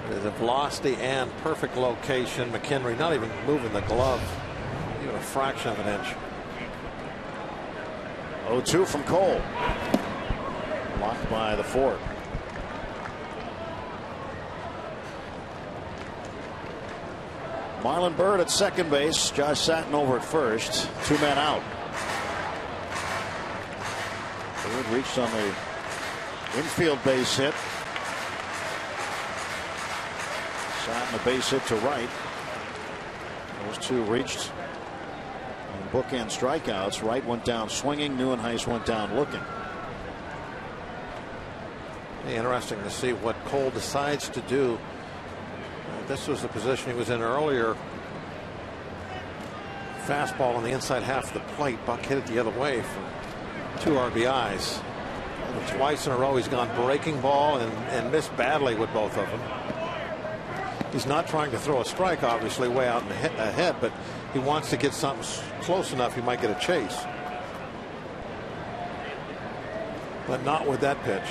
There's a velocity and perfect location. McHenry not even moving the glove, even a fraction of an inch.
0-2 from Cole. Blocked by the 4. Marlon Byrd at second base. Josh Satin over at first. 2 men out. Byrd reached on the infield base hit. Satin a base hit to right. Those 2 reached on bookend strikeouts. Wright went down swinging. Neuenhuis went down looking.
Interesting to see what Cole decides to do. This was the position he was in earlier. Fastball on the inside half of the plate. Buck hit it the other way for 2 RBIs. Twice in a row he's gone breaking ball and missed badly with both of them. He's not trying to throw a strike, obviously, way out ahead, but he wants to get something close enough he might get a chase. But not with that pitch.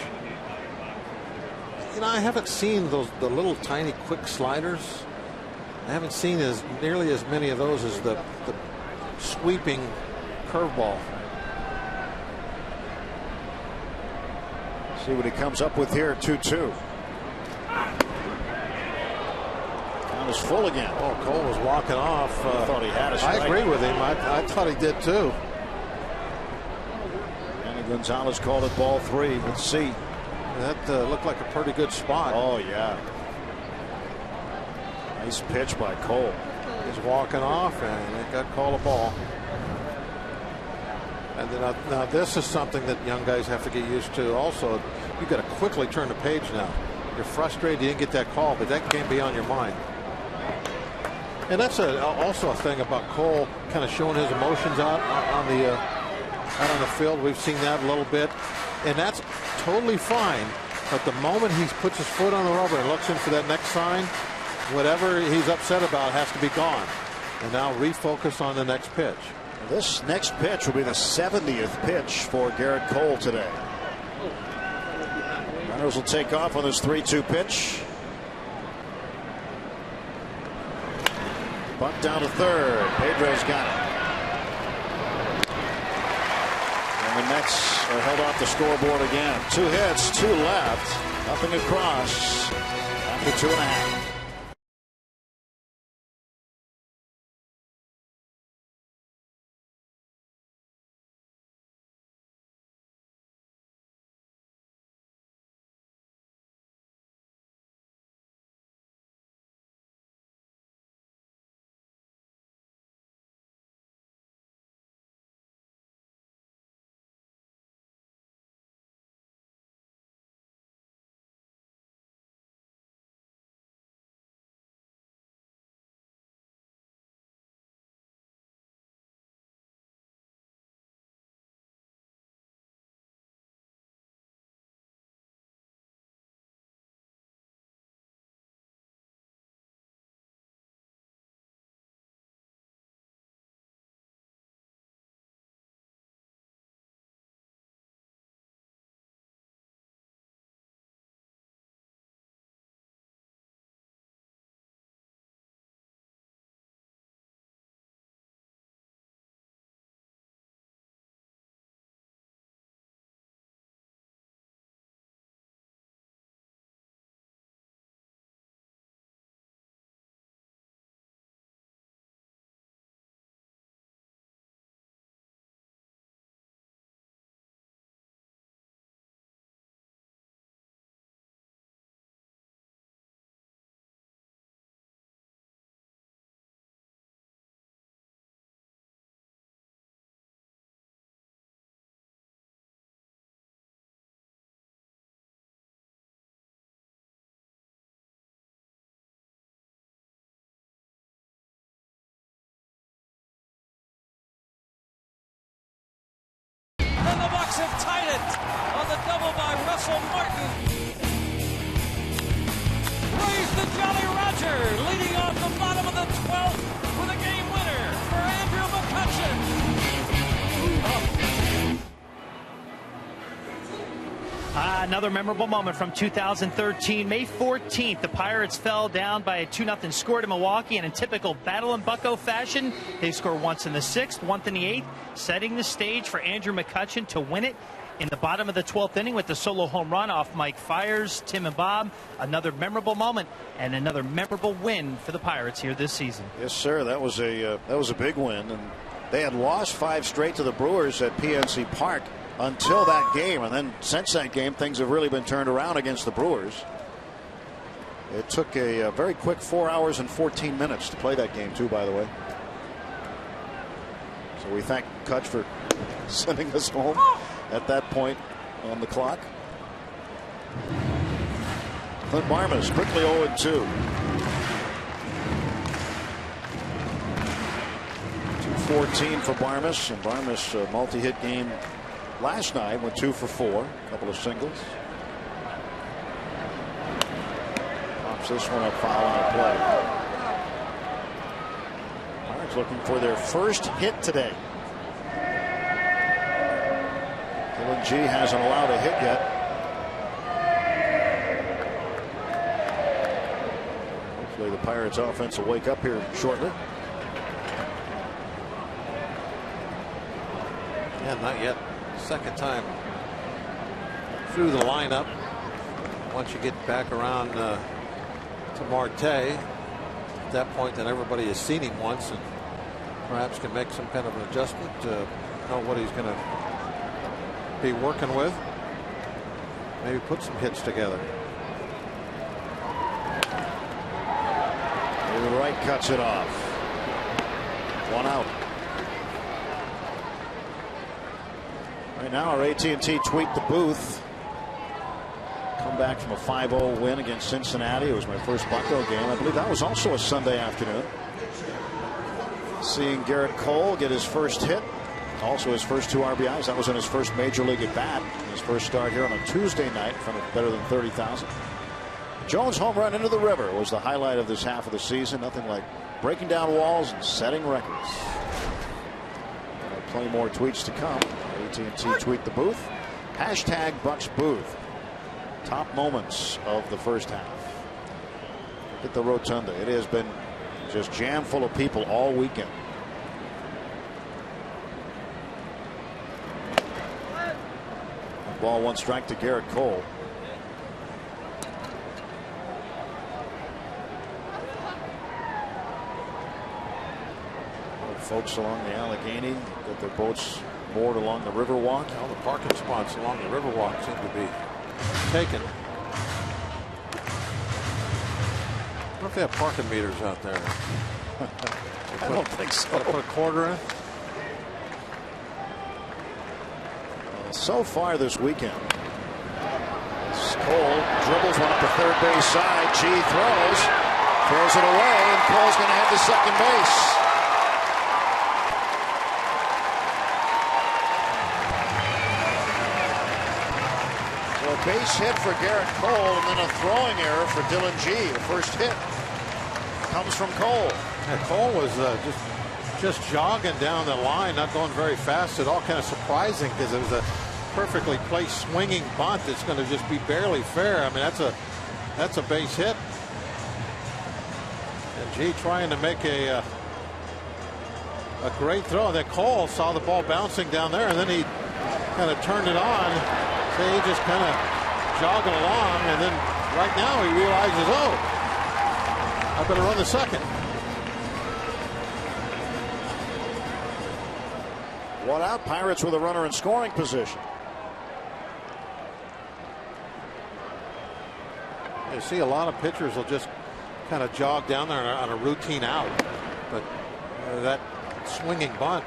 You know, I haven't seen the little tiny quick sliders. I haven't seen nearly as many of those as the sweeping curveball.
See what he comes up with here. 2-2. Count is full again.
Oh, Cole was walking off.
I thought he had a strike.
I agree with him. I thought he did too.
And Gonzalez called it ball 3. Let's see.
That looked like a pretty good spot.
Oh yeah. Nice pitch by Cole.
He's walking off, and it got called a ball. And then now this is something that young guys have to get used to. Also, you've got to quickly turn the page now. You're frustrated you didn't get that call, but that can't be on your mind. And that's also a thing about Cole kind of showing his emotions out on the field. We've seen that a little bit, and that's totally fine. But the moment he puts his foot on the rubber and looks in for that next sign, whatever he's upset about has to be gone. And now refocus on the next pitch.
This next pitch will be the 70th pitch for Garrett Cole today. Runners will take off on this 3-2 pitch. Bunt down to third. Pedro's got it. And the Mets are held off the scoreboard again. 2 hits, 2 left. Nothing across after 2.5.
And the Bucks have tied it on the double by Russell Martin. Raise the Jolly Roger, leading off the bottom of the 12th with a game winner for Andrew McCutchen.
Another memorable moment from 2013. May 14th, the Pirates fell down by a 2-0 score to Milwaukee, and in typical Battle and Bucko fashion, they score once in the 6th, once in the 8th, setting the stage for Andrew McCutchen to win it in the bottom of the 12th inning with the solo home run off Mike Fiers, Tim and Bob. Another memorable moment and another memorable win for the Pirates here this season.
Yes, sir. That was a big win, and they had lost 5 straight to the Brewers at PNC Park until that game, and then since that game things have really been turned around against the Brewers. It took a very quick 4 hours and 14 minutes to play that game too, by the way. So we thank Kutch for sending us home at that point on the clock. Clint Barmas quickly 0-2. 214 for Barmas, and Barmas multi-hit game last night, went 2 for 4, a couple of singles. Pops this one up, foul on the play. Pirates looking for their first hit today. Dylan G hasn't allowed a hit yet. Hopefully the Pirates offense will wake up here shortly.
Yeah, not yet. Second time through the lineup. Once you get back around to Marte, at that point, then everybody has seen him once and perhaps can make some kind of an adjustment to know what he's going to be working with. Maybe put some hits together.
The right cuts it off. 1 out. Right now, our AT&T Tweet the Booth. Come back from a 5-0 win against Cincinnati. It was my first Bucco game. I believe that was also a Sunday afternoon. Seeing Garrett Cole get his first hit. Also his first 2 RBIs. That was in his first major league at bat. His first start here on a Tuesday night in front of better than 30,000. Jones' home run into the river was the highlight of this half of the season. Nothing like breaking down walls and setting records. Plenty more tweets to come. AT&T Tweet the Booth. Hashtag Bucks Booth. Top moments of the first half. Look at the rotunda. It has been just jam full of people all weekend. Ball 1 strike to Garrett Cole. Folks along the Allegheny got their boats moored along the Riverwalk.
All the parking spots along the Riverwalk seem to be taken. I wonder if they have parking meters out there.
I don't think so.
Put a quarter in.
So far this weekend, Cole dribbles one up the third base side. G throws it away, and Cole's going to head to second base. So a base hit for Garrett Cole, and then a throwing error for Dylan G. The first hit comes from Cole.
Yeah, Cole was just jogging down the line, not going very fast at all. Kind of surprising because it was a perfectly placed swinging bunt that's going to just be barely fair. I mean, that's a base hit. And G trying to make a great throw. And then Cole saw the ball bouncing down there, and then he kind of turned it on. So he just kind of jogging along, and then right now he realizes, oh, I better run the second.
1 out. Pirates with a runner in scoring position.
You see a lot of pitchers will just kind of jog down there on a routine out, but that swinging bunt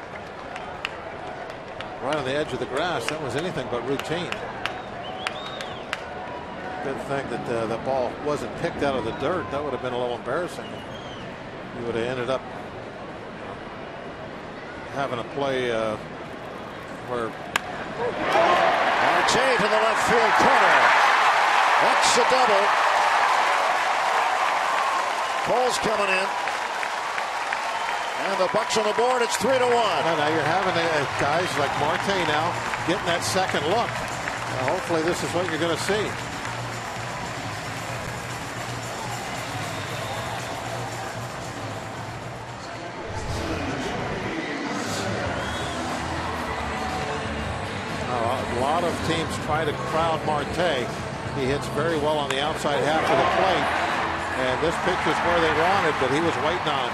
right on the edge of the grass, that was anything but routine. Good thing that the ball wasn't picked out of the dirt. That would have been a little embarrassing. He would have ended up having a play where
Marte to the left field corner. That's a double. Cole's coming in, and the Bucks on the board. It's 3-1.
Now you're having guys like Marte now getting that second look. Hopefully this is what you're going to see. A lot of teams try to crowd Marte. He hits very well on the outside half of the plate. And this pitch was where they wanted, but he was waiting on.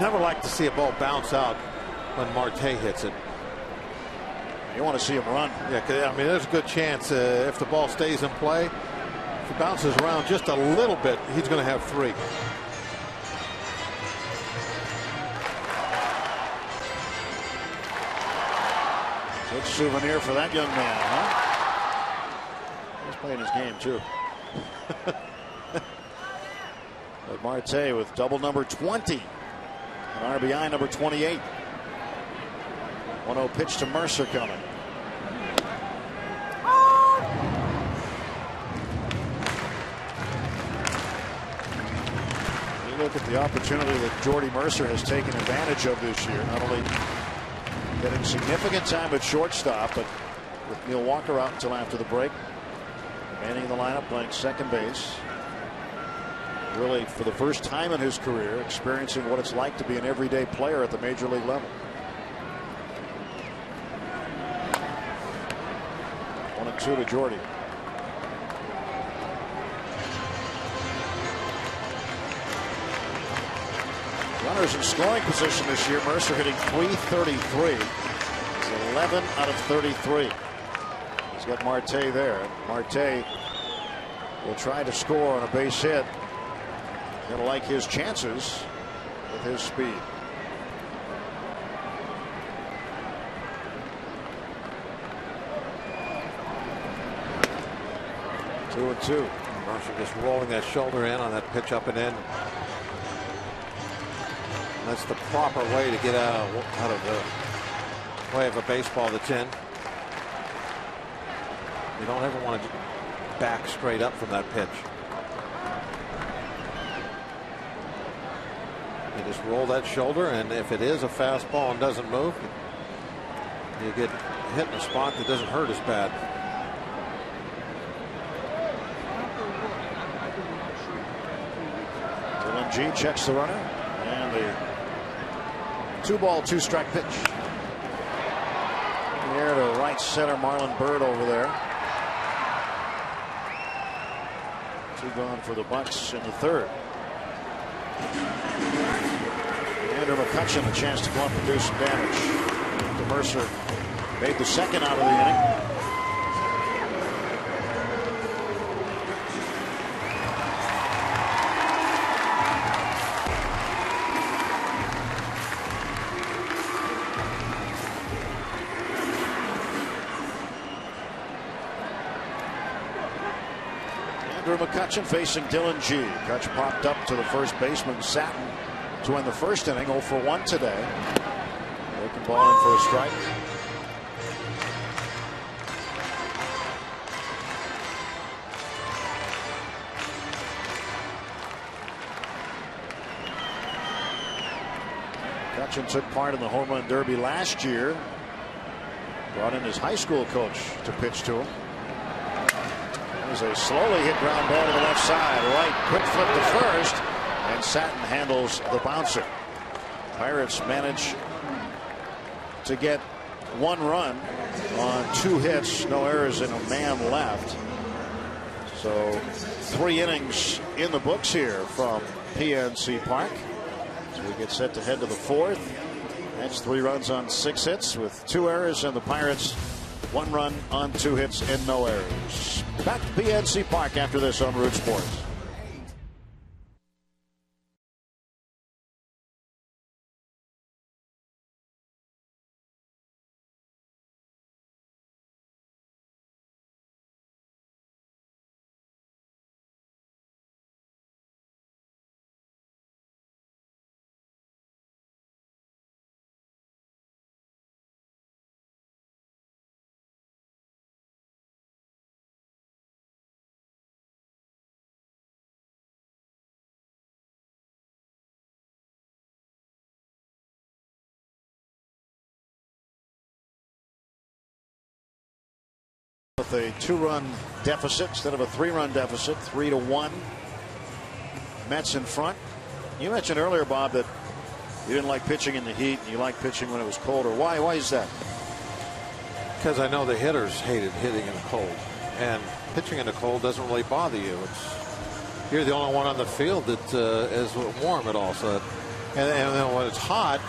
Never like to see a ball bounce out when Marte hits it.
You want to see him run.
Yeah, I mean, there's a good chance if the ball stays in play, if it bounces around just a little bit, he's going to have 3.
Good souvenir for that young man, huh? He's playing his game, too. But Marte with double number 20. And RBI number 28. 1-0 pitch to Mercer coming. You look at the opportunity that Jordy Mercer has taken advantage of this year. Not only getting significant time at shortstop, but with Neil Walker out until after the break. Manning in the lineup playing second base. Really, for the first time in his career, experiencing what it's like to be an everyday player at the major league level. 1-2 to Jordy. Runners in scoring position this year. Mercer hitting .333. He's 11 out of 33. He's got Marte there. Marte will try to score on a base hit. Gonna like his chances with his speed. Two and two.
Mercer just rolling that shoulder in on that pitch up and in. That's the proper way to get out of the way of a baseball that's in. You don't ever want to back straight up from that pitch. You just roll that shoulder, and if it is a fastball and doesn't move, you get hit in a spot that doesn't hurt as bad.
Dylan G checks the runner, and the 2-ball, 2-strike pitch. In the air to right center, Marlon Byrd over there. 2 gone for the Bucks in the third. Andrew McCutchen a chance to go up and do some damage. Mercer made the second out of the inning. Andrew McCutchen facing Dylan G. Kutch popped up to the first baseman Satin to win the first inning. 0 for 1 today. Breaking ball in for a strike. McCutchen took part in the home run derby last year. Brought in his high school coach to pitch to him. There's a slowly hit ground ball to the left side. Right, quick flip to first, and Satin handles the bouncer. Pirates manage to get 1 run on 2 hits, no errors, and a man left. So 3 innings in the books here from PNC Park. So we get set to head to the 4th. That's 3 runs on 6 hits with 2 errors, and the Pirates 1 run on 2 hits and no errors. Back to PNC Park after this on Root Sports. With a 2-run deficit instead of a 3-run deficit, 3-1. Mets in front. You mentioned earlier, Bob, that you didn't like pitching in the heat and you liked pitching when it was colder. Why is that?
Because I know the hitters hated hitting in the cold, and pitching in the cold doesn't really bother you. You're the only one on the field that is warm at all. So, and then when it's hot,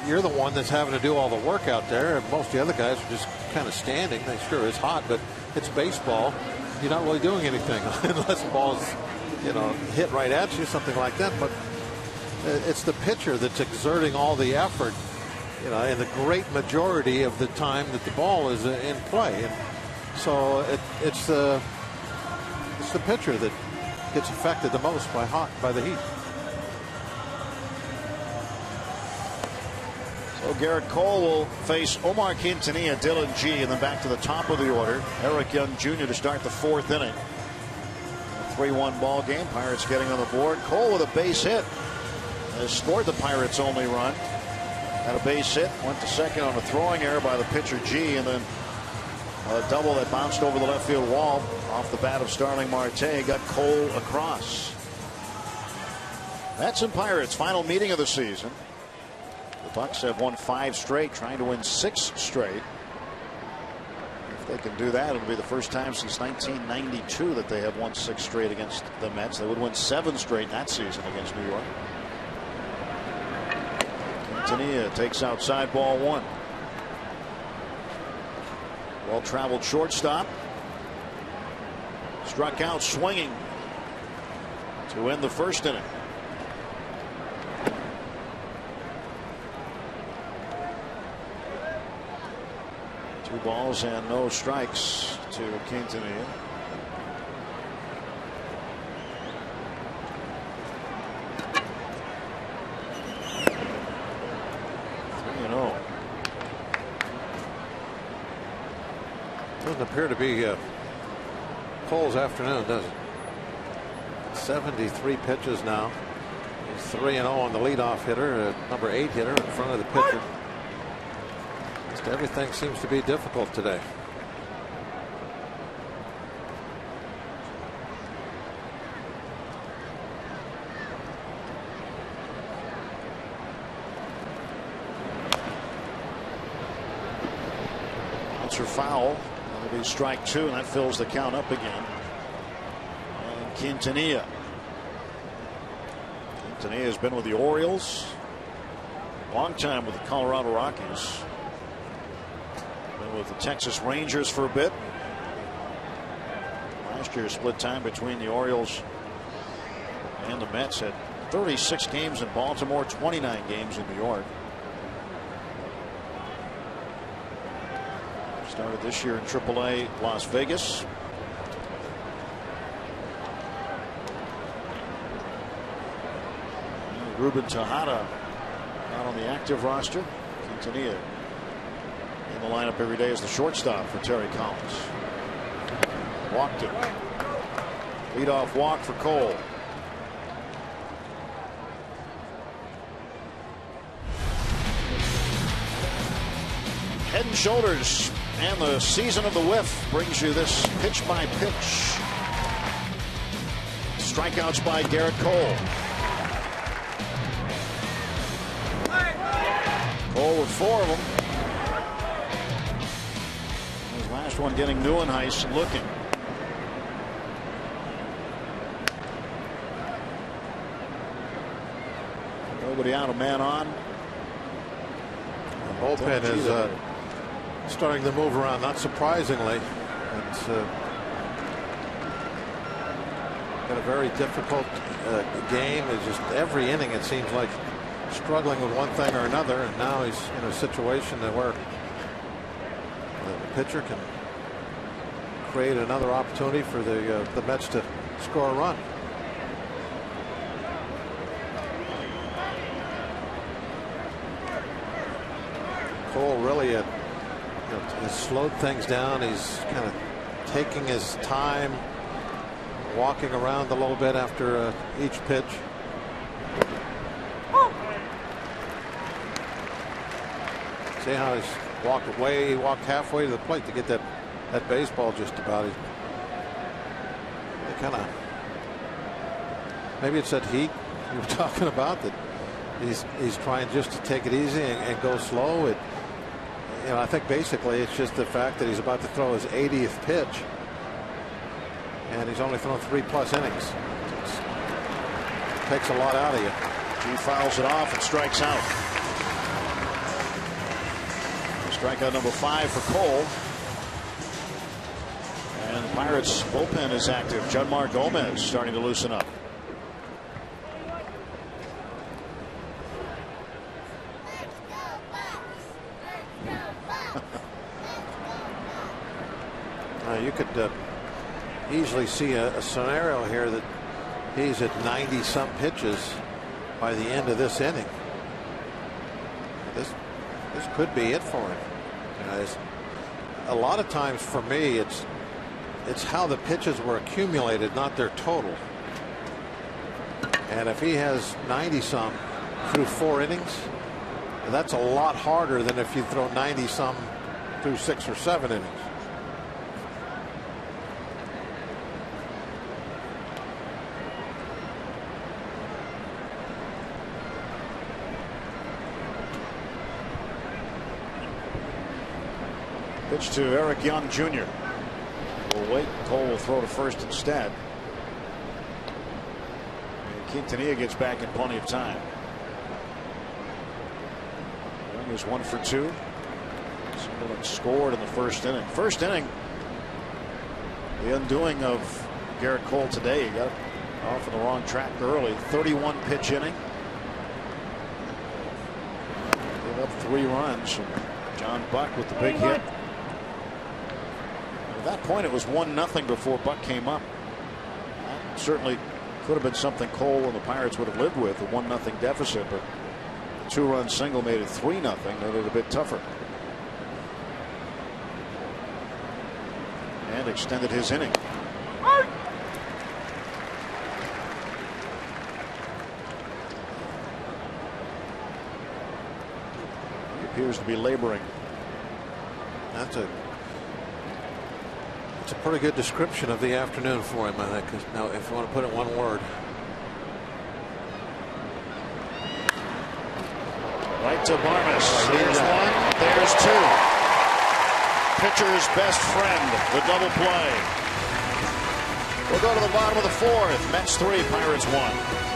you're the one that's having to do all the work out there, and most of the other guys are just kind of standing. Sure, it's hot, but it's baseball. You're not really doing anything unless the ball's, hit right at you, something like that. But it's the pitcher that's exerting all the effort, in the great majority of the time that the ball is in play. And so it's the pitcher that gets affected the most by the heat.
So Garrett Cole will face Omar Quintanilla, Dylan G, and then back to the top of the order. Eric Young Jr. to start the 4th inning. A 3-1 ball game. Pirates getting on the board. Cole with a base hit has scored the Pirates' only run. Had a base hit, went to second on a throwing error by the pitcher G, and then A double that bounced over the left field wall off the bat of Starling Marte, got Cole across. Mets and Pirates, final meeting of the season. The Bucks have won 5 straight, trying to win 6 straight. If they can do that, it'll be the first time since 1992 that they have won 6 straight against the Mets. They would win 7 straight that season against New York. Quintanilla takes outside, ball 1. Well-traveled shortstop. Struck out swinging to end the first inning. Two balls and no strikes to Quintanilla.
Doesn't appear to be Cole's afternoon, does it? 73 pitches now. He's 3-0 on the leadoff hitter, number 8 hitter in front of the pitcher. Just everything seems to be difficult today.
Answer foul. That'll be strike 2, and that fills the count up again. And Quintanilla. Quintanilla has been with the Orioles. Long time with the Colorado Rockies. Been with the Texas Rangers for a bit. Last year split time between the Orioles and the Mets. Had 36 games in Baltimore, 29 games in New York. Started this year in AAA Las Vegas. Ruben Tejada not on the active roster. Quintanilla in the lineup every day as the shortstop for Terry Collins. Walked it. Leadoff walk for Cole. Head and Shoulders and the season of the whiff brings you this pitch by pitch. Strikeouts by Garrett Cole. Cole with 4 of them. His last one getting Neuenhuis looking. Nobody out, a man on.
The bullpen is starting to move around, not surprisingly. It's been a very difficult game. It's just every inning it seems like struggling with one thing or another, and now he's in a situation where the pitcher can create another opportunity for the Mets to score a run. Cole really has slowed things down. He's kind of taking his time, walking around a little bit after each pitch. See how he's walked away. He walked halfway to the plate to get that baseball just about. He kind of, maybe it's that heat you were talking about, that he's trying just to take it easy and go slow. I think basically it's just the fact that he's about to throw his 80th pitch, and he's only thrown 3+ innings. It takes a lot out of you.
He fouls it off and strikes out. Strikeout number 5 for Cole. And the Pirates bullpen is active. Judmar Gomez starting to loosen up.
You could easily see a scenario here that he's at 90-some pitches by the end of this inning. This could be it for him. A lot of times for me, it's how the pitches were accumulated, not their total. And if he has 90-some through 4 innings, that's a lot harder than if you throw 90-some through 6 or 7 innings.
Pitch to Eric Young Jr. We'll wait. Cole will throw to first instead. And Quintanilla gets back in plenty of time. Young is 1 for 2. Someone scored in the first inning. First inning, the undoing of Garrett Cole today. He got off on the wrong track early. 31 pitch inning. Gave up 3 runs. John Buck with the big hit. At that point, it was 1-0 before Buck came up. That certainly could have been something Cole and the Pirates would have lived with, a 1-0 deficit, but the 2-run single made it 3-0, made it a bit tougher. And extended his inning. He appears to be laboring.
That's a pretty good description of the afternoon for him, I think. Now, if you want to put it in one word.
Right to Barnes. There's 1, there's 2. Pitcher's best friend, the double play. We'll go to the bottom of the 4th. Mets 3, Pirates 1.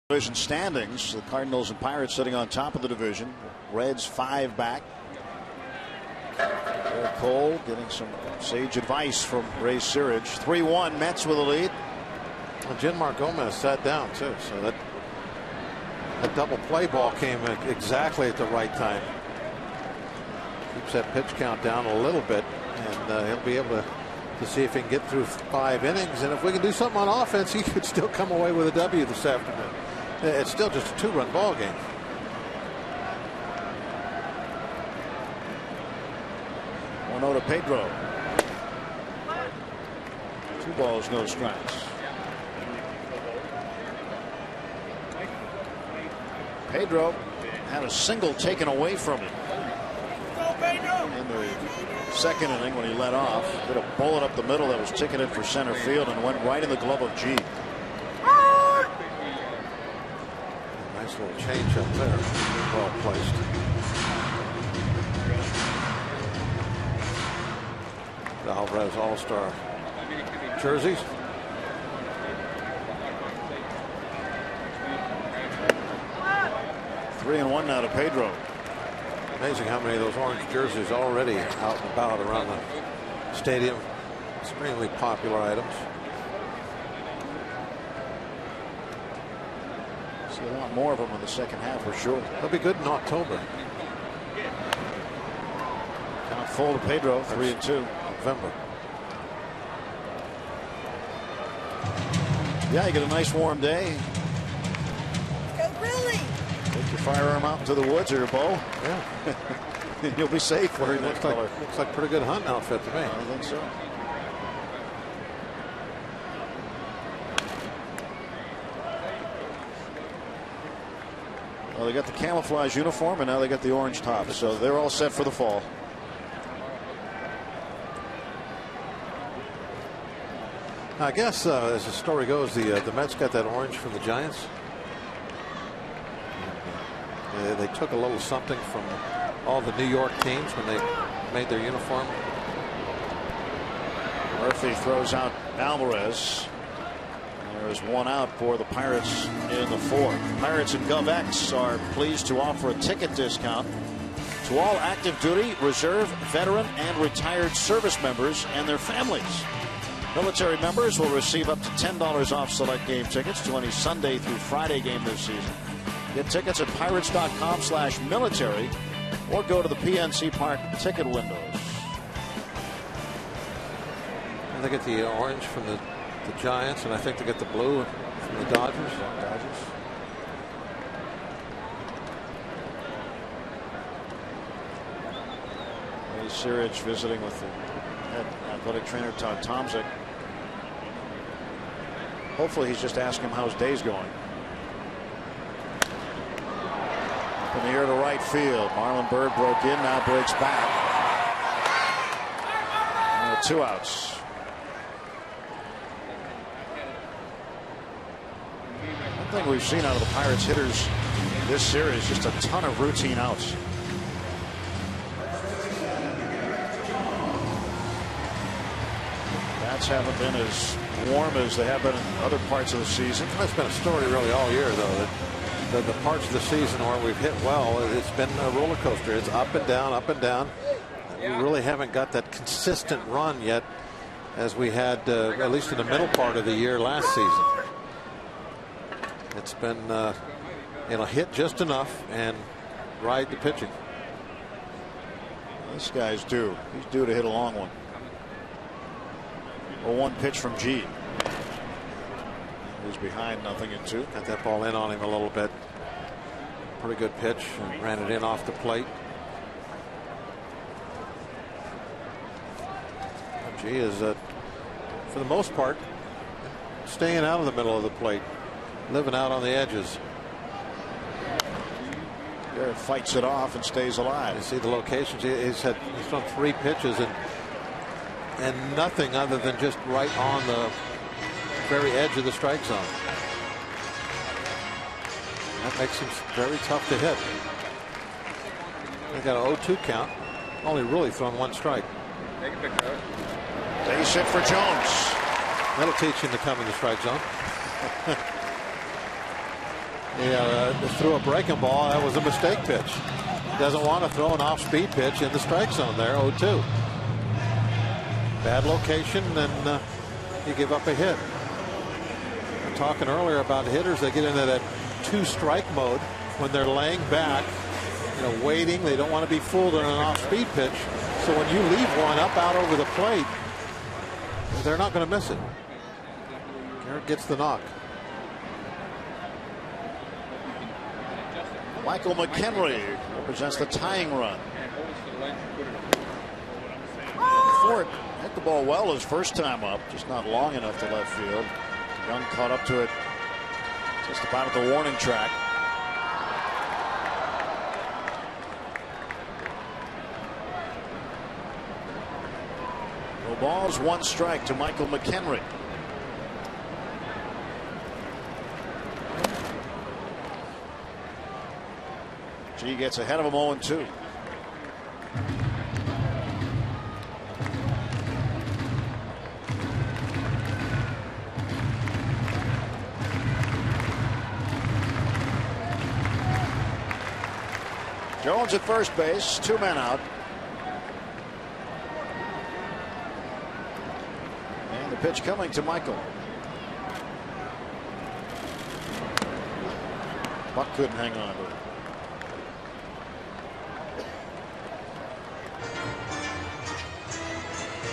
Division standings, the Cardinals and Pirates sitting on top of the division. Reds 5 back. Garrett Cole getting some sage advice from Ray Searage. 3-1 Mets with a lead.
Well, Jenmar Gomez sat down too, so that double play ball came exactly at the right time. Keeps that pitch count down a little bit, and he'll be able to see if he can get through 5 innings. And if we can do something on offense, he could still come away with a W this afternoon. It's still just a 2-run ball game.
To Pedro. 2 balls, no strikes. Pedro had a single taken away from him in the second inning when he led off. Did a bullet up the middle that was ticketed for center field and went right in the glove of G.
Nice little change up there. Well placed. The Alvarez All-Star jerseys.
Three and one now to Pedro.
Amazing how many of those orange jerseys already out and about around the stadium. Extremely popular items.
See a lot more of them in the second half for sure.
They'll be good in October.
Count full to Pedro, 3-2.
November.
Yeah, you get a nice warm day.
Go Billy!
Take your firearm out into the woods or your bow.
Yeah.
And you'll be safe wearing that color.
Looks like a pretty good hunting outfit to me.
I think so. Well, they got the camouflage uniform and now they got the orange top, so they're all set for the fall.
I guess as the story goes, the Mets got that orange from the Giants. They took a little something from all the New York teams when they made their uniform.
Murphy throws out Alvarez. There's one out for the Pirates in the fourth. Pirates and GovX are pleased to offer a ticket discount to all active duty, reserve, veteran, and retired service members and their families. Military members will receive up to $10 off select game tickets to any Sunday through Friday game this season. Get tickets at pirates.com/military or go to the PNC Park ticket windows.
They get the orange from the Giants, and I think they get the blue from the Dodgers.
Sirich visiting with the head athletic trainer Todd Tomczyk. Hopefully he's just asking him how his day's going. Up in the air to right field. Marlon Byrd broke in, now breaks back. And 2 outs. One thing we've seen out of the Pirates hitters this series, just a ton of routine outs. Bats haven't been as warm as they have been in other parts of the season.
That's been a story really all year, though. That the parts of the season where we've hit well, it's been a roller coaster. It's up and down, up and down. We really haven't got that consistent run yet as we had at least in the middle part of the year last season. It's been hit just enough and ride the pitching.
This guy's due. He's due to hit a long one. A 1 pitch from G. He's behind 0-2.
Got that ball in on him a little bit. Pretty good pitch. And ran it in off the plate. G is for the most part staying out of the middle of the plate, living out on the edges.
Garrett fights it off and stays alive.
You see the locations. He's thrown 3 pitches and nothing other than just right on the very edge of the strike zone. That makes him very tough to hit. They got an 0-2 count. Only really thrown 1 strike.
Base hit for Jones.
That'll teach him to come in the strike zone. Threw a breaking ball. That was a mistake pitch. Doesn't want to throw an off-speed pitch in the strike zone there. 0-2. Bad location, and you give up a hit. We were talking earlier about hitters. They get into that 2-strike mode when they're laying back, waiting. They don't want to be fooled on an off-speed pitch. So when you leave one up out over the plate, they're not going to miss it. Garrett gets the knock.
Michael McHenry represents the tying run. Ford hit the ball well his first time up, just not long enough to left field. Young caught up to it just about at the warning track. No balls, 1 strike to Michael McHenry. G gets ahead of him 0-2. Jones at first base, 2 men out. The pitch coming to Michael. Buck couldn't hang on to it.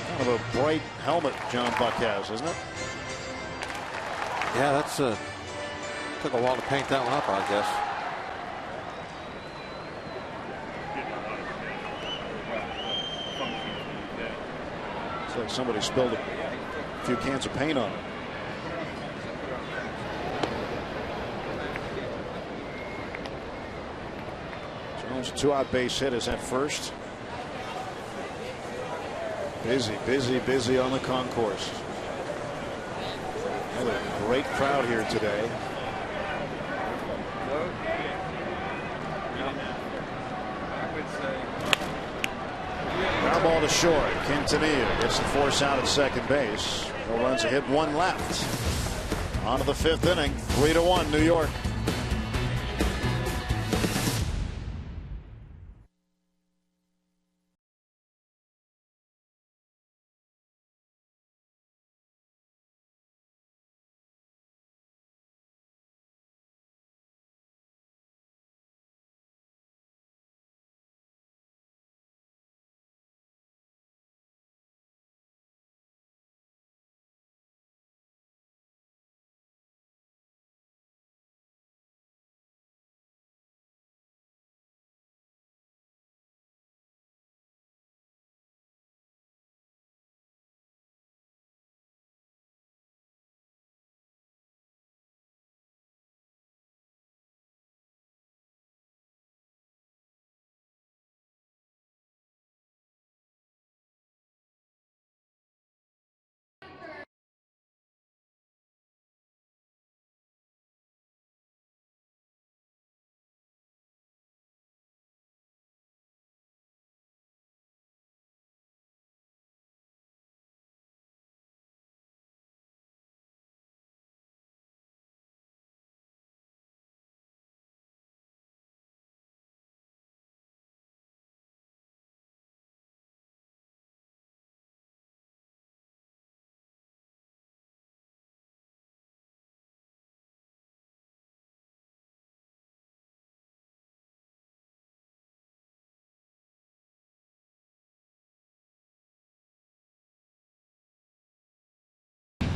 Kind of a bright helmet John Buck has, isn't it?
Yeah, that's took a while to paint that one up, I guess.
It's like somebody spilled a few cans of paint on it. Jones, a 2-out base hit is at first. Busy on the concourse. Another great crowd here today. Ground ball to short. Quintanilla gets the force out at second base. No runs, a hit, one left. On to the 5th inning. 3-1 New York.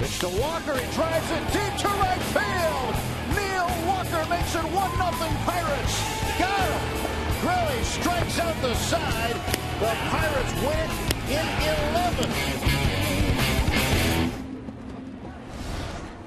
Pitch to Walker. He drives it deep to right field. Neil Walker makes it 1-0 Pirates. Got him. Grilly strikes out the side. The Pirates win in 11.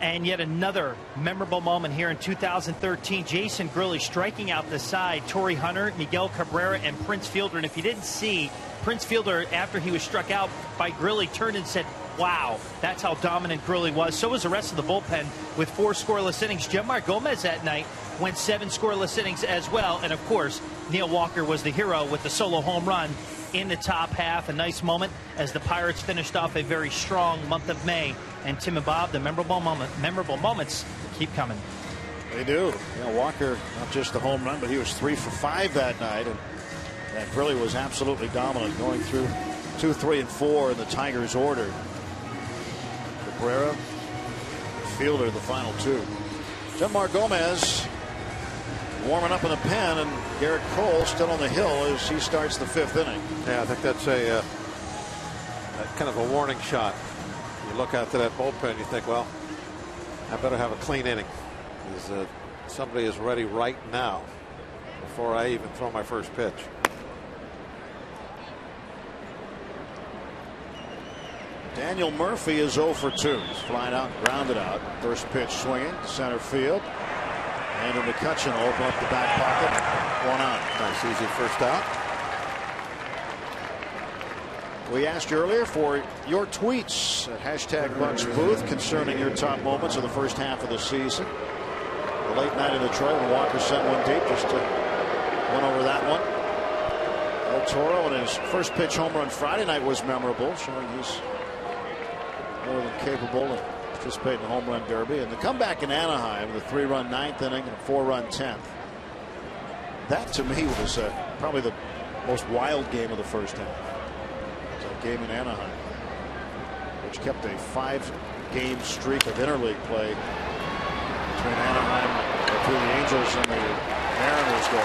And yet another memorable moment here in 2013. Jason Grilly striking out the side. Torrey Hunter, Miguel Cabrera, and Prince Fielder. And if you didn't see, Prince Fielder, after he was struck out by Grilly, turned and said, wow, that's how dominant Grilly was. So was the rest of the bullpen with 4 scoreless innings. Jemar Gomez that night went 7 scoreless innings as well. And, of course, Neil Walker was the hero with the solo home run in the top half. A nice moment as the Pirates finished off a very strong month of May. And Tim and Bob, the memorable moments keep coming.
They do. You know, Walker, not just the home run, but he was 3 for 5 that night. And Grilly was absolutely dominant, going through 2, 3, and 4 in the Tigers' order. Cabrera, Fielder, the final 2. Jemar Gomez warming up in the pen, and Garrett Cole still on the hill as he starts the 5th inning.
Yeah, I think that's a kind of a warning shot. You look out to that bullpen, you think, well, I better have a clean inning, because somebody is ready right now before I even throw my first pitch.
Daniel Murphy is 0 for 2. He's flying out, grounded out. First pitch swinging to center field. And McCutcheon will open up the back pocket. 1 out.
Nice, easy first out.
We asked you earlier for your tweets at #BucksBooth concerning your top moments of the first half of the season. The late night in Detroit when Walker sent one deep, just went over that one. El Toro and his first pitch home run Friday night was memorable, showing he's more than capable of participating in the home run derby. And the comeback in Anaheim, the 3-run 9th inning and a 4-run 10th. That to me was probably the most wild game of the first half. It was a game in Anaheim. which kept a 5-game streak of interleague play between between the Angels and the Mariners going.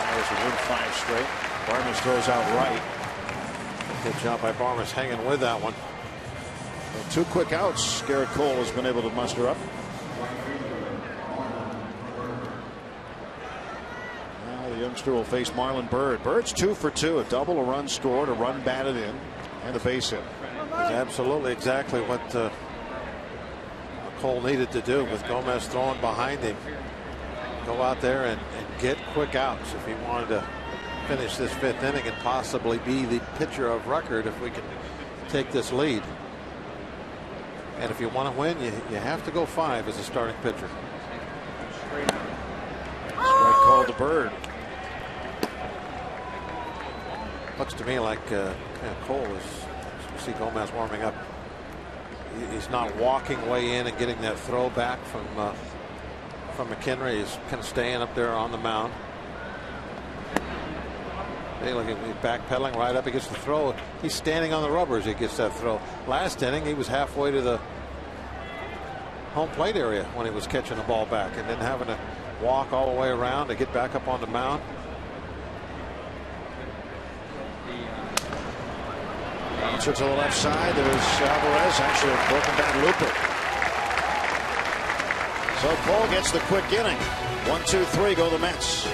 Mariners will win 5 straight. Barnes throws out right.
Good job by Barnes hanging with that one.
And 2 quick outs Garrett Cole has been able to muster up. Now the youngster will face Marlon Byrd. Bird's 2 for 2, a double, a run scored, a run batted in, and a base hit.
That's absolutely exactly what Cole needed to do with Gomez throwing behind him. Go out there and get quick outs if he wanted to finish this 5th inning and possibly be the pitcher of record if we can take this lead. And if you want to win, you have to go 5 as a starting pitcher.
Strike called to Bird.
Looks to me like Cole is. You see Gomez warming up. He's not walking way in and getting that throw back from McHenry. He's kind of staying up there on the mound. Hey, look, he's backpedaling right up. He gets the throw. He's standing on the rubber as he gets that throw. Last inning, he was halfway to the home plate area when he was catching the ball back and then having to walk all the way around to get back up on the mound.
Bouncer to the left side. There's Alvarez, actually a broken down looper. So Cole gets the quick inning. 1, 2, 3 go the Mets.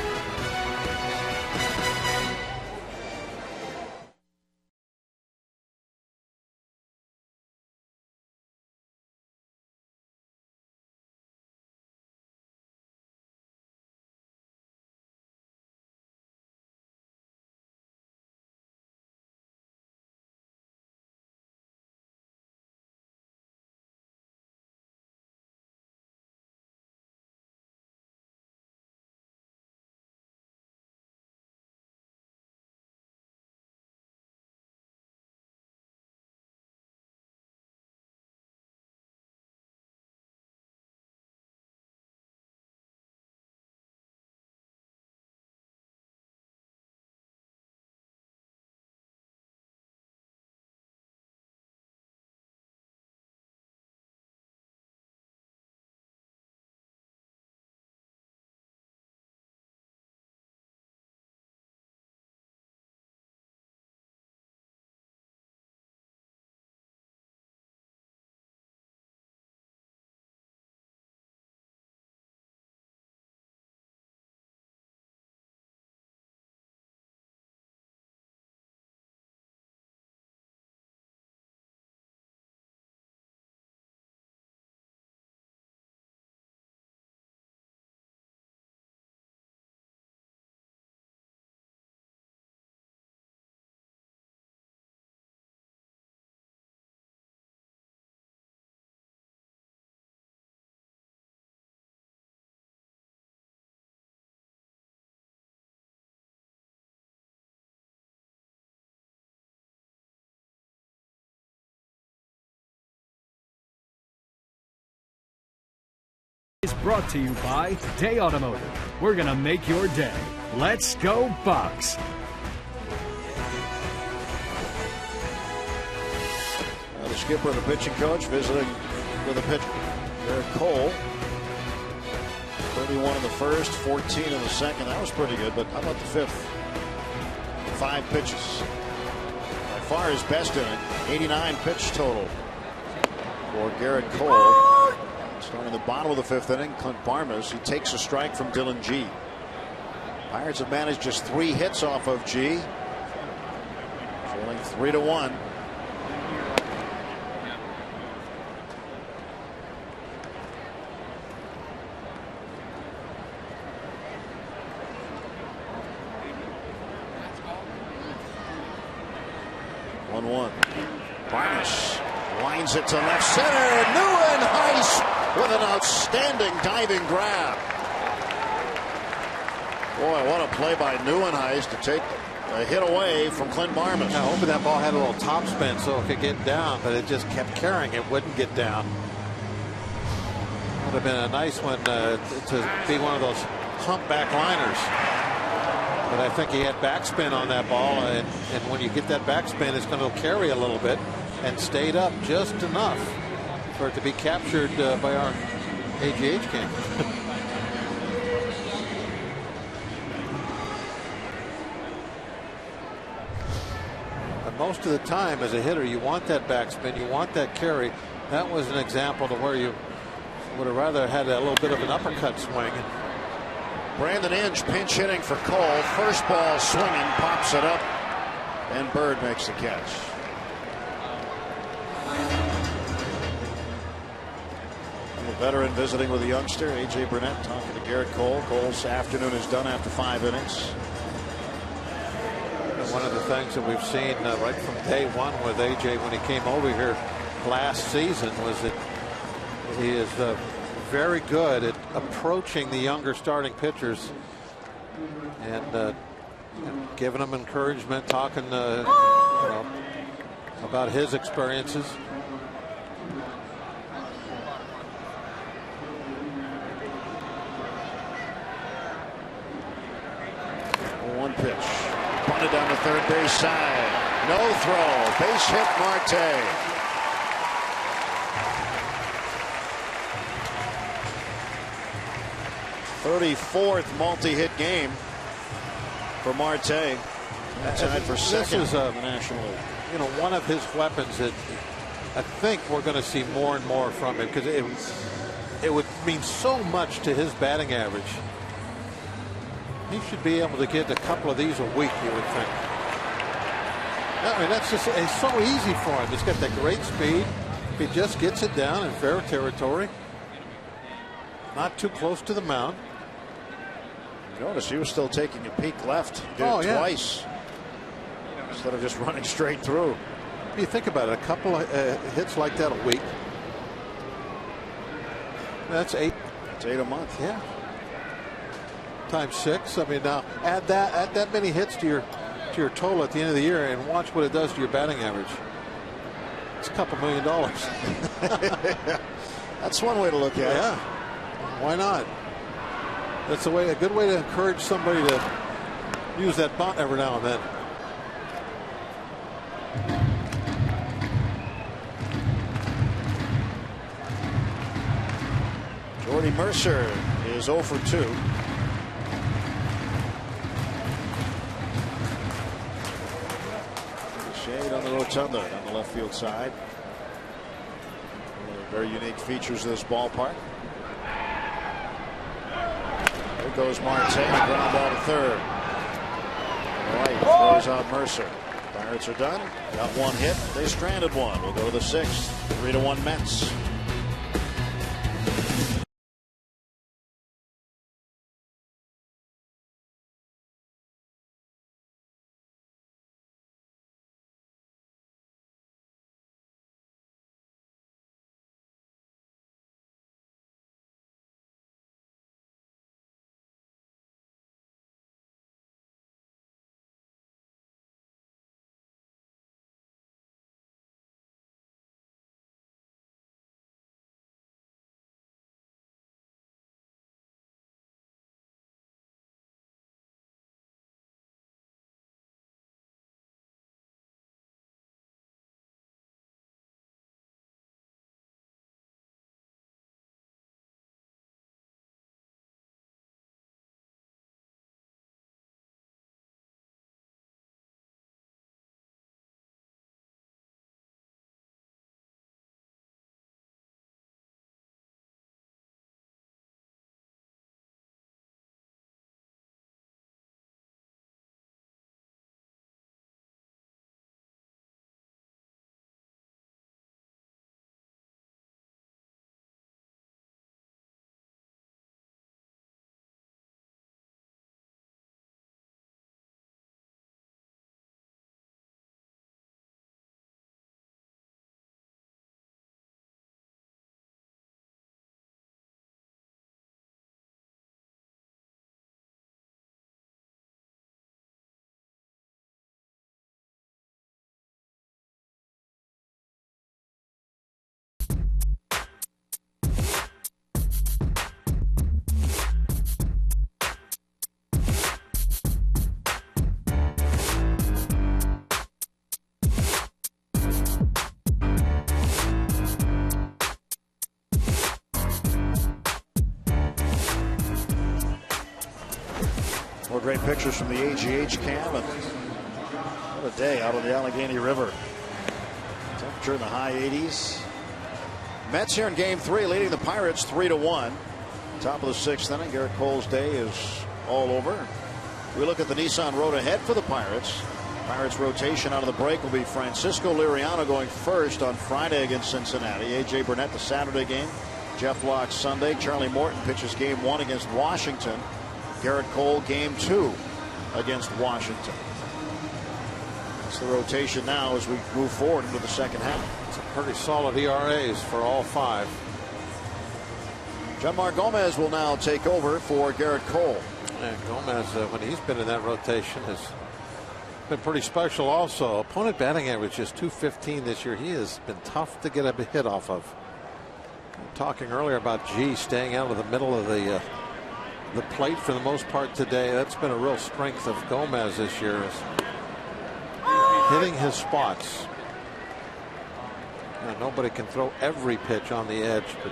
Is brought to you by Day Automotive. We're going to make your day. Let's go Bucks.
The skipper and the pitching coach visiting with a pitcher. Garrett Cole. 31 in the first, 14 in the second. That was pretty good, but how about the 5th? 5 pitches. By far his best inning. 89 pitch total for Garrett Cole. Starting the bottom of the 5th inning, Clint Barmes. He takes a strike from Dylan G. Pirates have managed just 3 hits off of G. Trailing 3-1. Barnes lines it to left center. NYN AT PIT with an outstanding diving grab. Boy, what a play by NYN AT PIT to take a hit away from Clint Barmes.
I hope that ball had a little top spin so it could get down, but it just kept carrying. It wouldn't get down. Would have been a nice one to be one of those humpback liners. But I think he had backspin on that ball, and when you get that backspin, it's going to carry a little bit, and stayed up just enough for it to be captured by our AGH king. But most of the time, as a hitter, you want that backspin, you want that carry. That was an example to where you would have rather had a little bit of an uppercut swing.
Brandon Inge pinch hitting for Cole. First ball swinging, pops it up, and Bird makes the catch. The veteran visiting with a youngster, A.J. Burnett talking to Garrett Cole. Cole's afternoon is done after 5 innings.
And one of the things that we've seen right from day one with A.J. when he came over here last season was that he is very good at approaching the younger starting pitchers and giving them encouragement, talking about his experiences.
One pitch. Bunted down the third base side. No throw. Base hit Marte. .34th multi-hit game for Marte. Tied for second
this is
in the National League.
One of his weapons that I think we're going to see more and more from him, because it would mean so much to his batting average. He should be able to get a couple of these a week, you would think. I mean, that's just, it's so easy for him. He's got that great speed. He just gets it down in fair territory. Not too close to the mound.
Notice he was still taking a peek left. Did it twice. Instead of just running straight through.
You think about it, a couple of hits like that a week. That's 8.
That's 8 a month.
Yeah. Times 6. I mean, now add that many hits to your total at the end of the year, and watch what it does to your batting average. It's a couple $1 million.
That's one way to look at it.
Yeah. Why not? That's a good way to encourage somebody to use that bunt every now and then.
Jordy Mercer is 0 for 2. Shade on the rotunda down the left field side. Very unique features of this ballpark. There goes Marte, ground ball to third. Right, throws out Mercer. Pirates are done. Got one hit. They stranded one. We'll go to the 6th. 3-1 Mets. great pictures from the AGH cam. And what a day out on the Allegheny River. Temperature in the high 80s. Mets here in game 3 leading the Pirates 3-1. Top of the 6th inning. Garrett Cole's day is all over. We look at the Nissan road ahead for the Pirates. Pirates rotation out of the break will be Francisco Liriano going first on Friday against Cincinnati. A.J. Burnett the Saturday game. Jeff Locke Sunday. Charlie Morton pitches game 1 against Washington. Garrett Cole game 2 against Washington. That's the rotation now as we move forward into the second half.
It's a pretty solid ERAs for all 5.
Janmar Gomez will now take over for Garrett Cole.
And Gomez, when he's been in that rotation, has been pretty special also. Opponent batting average is .215 this year. He has been tough to get a hit off of. Talking earlier about G staying out of the middle of the plate for the most part today. That's been a real strength of Gomez this year, is hitting his spots. Nobody can throw every pitch on the edge, but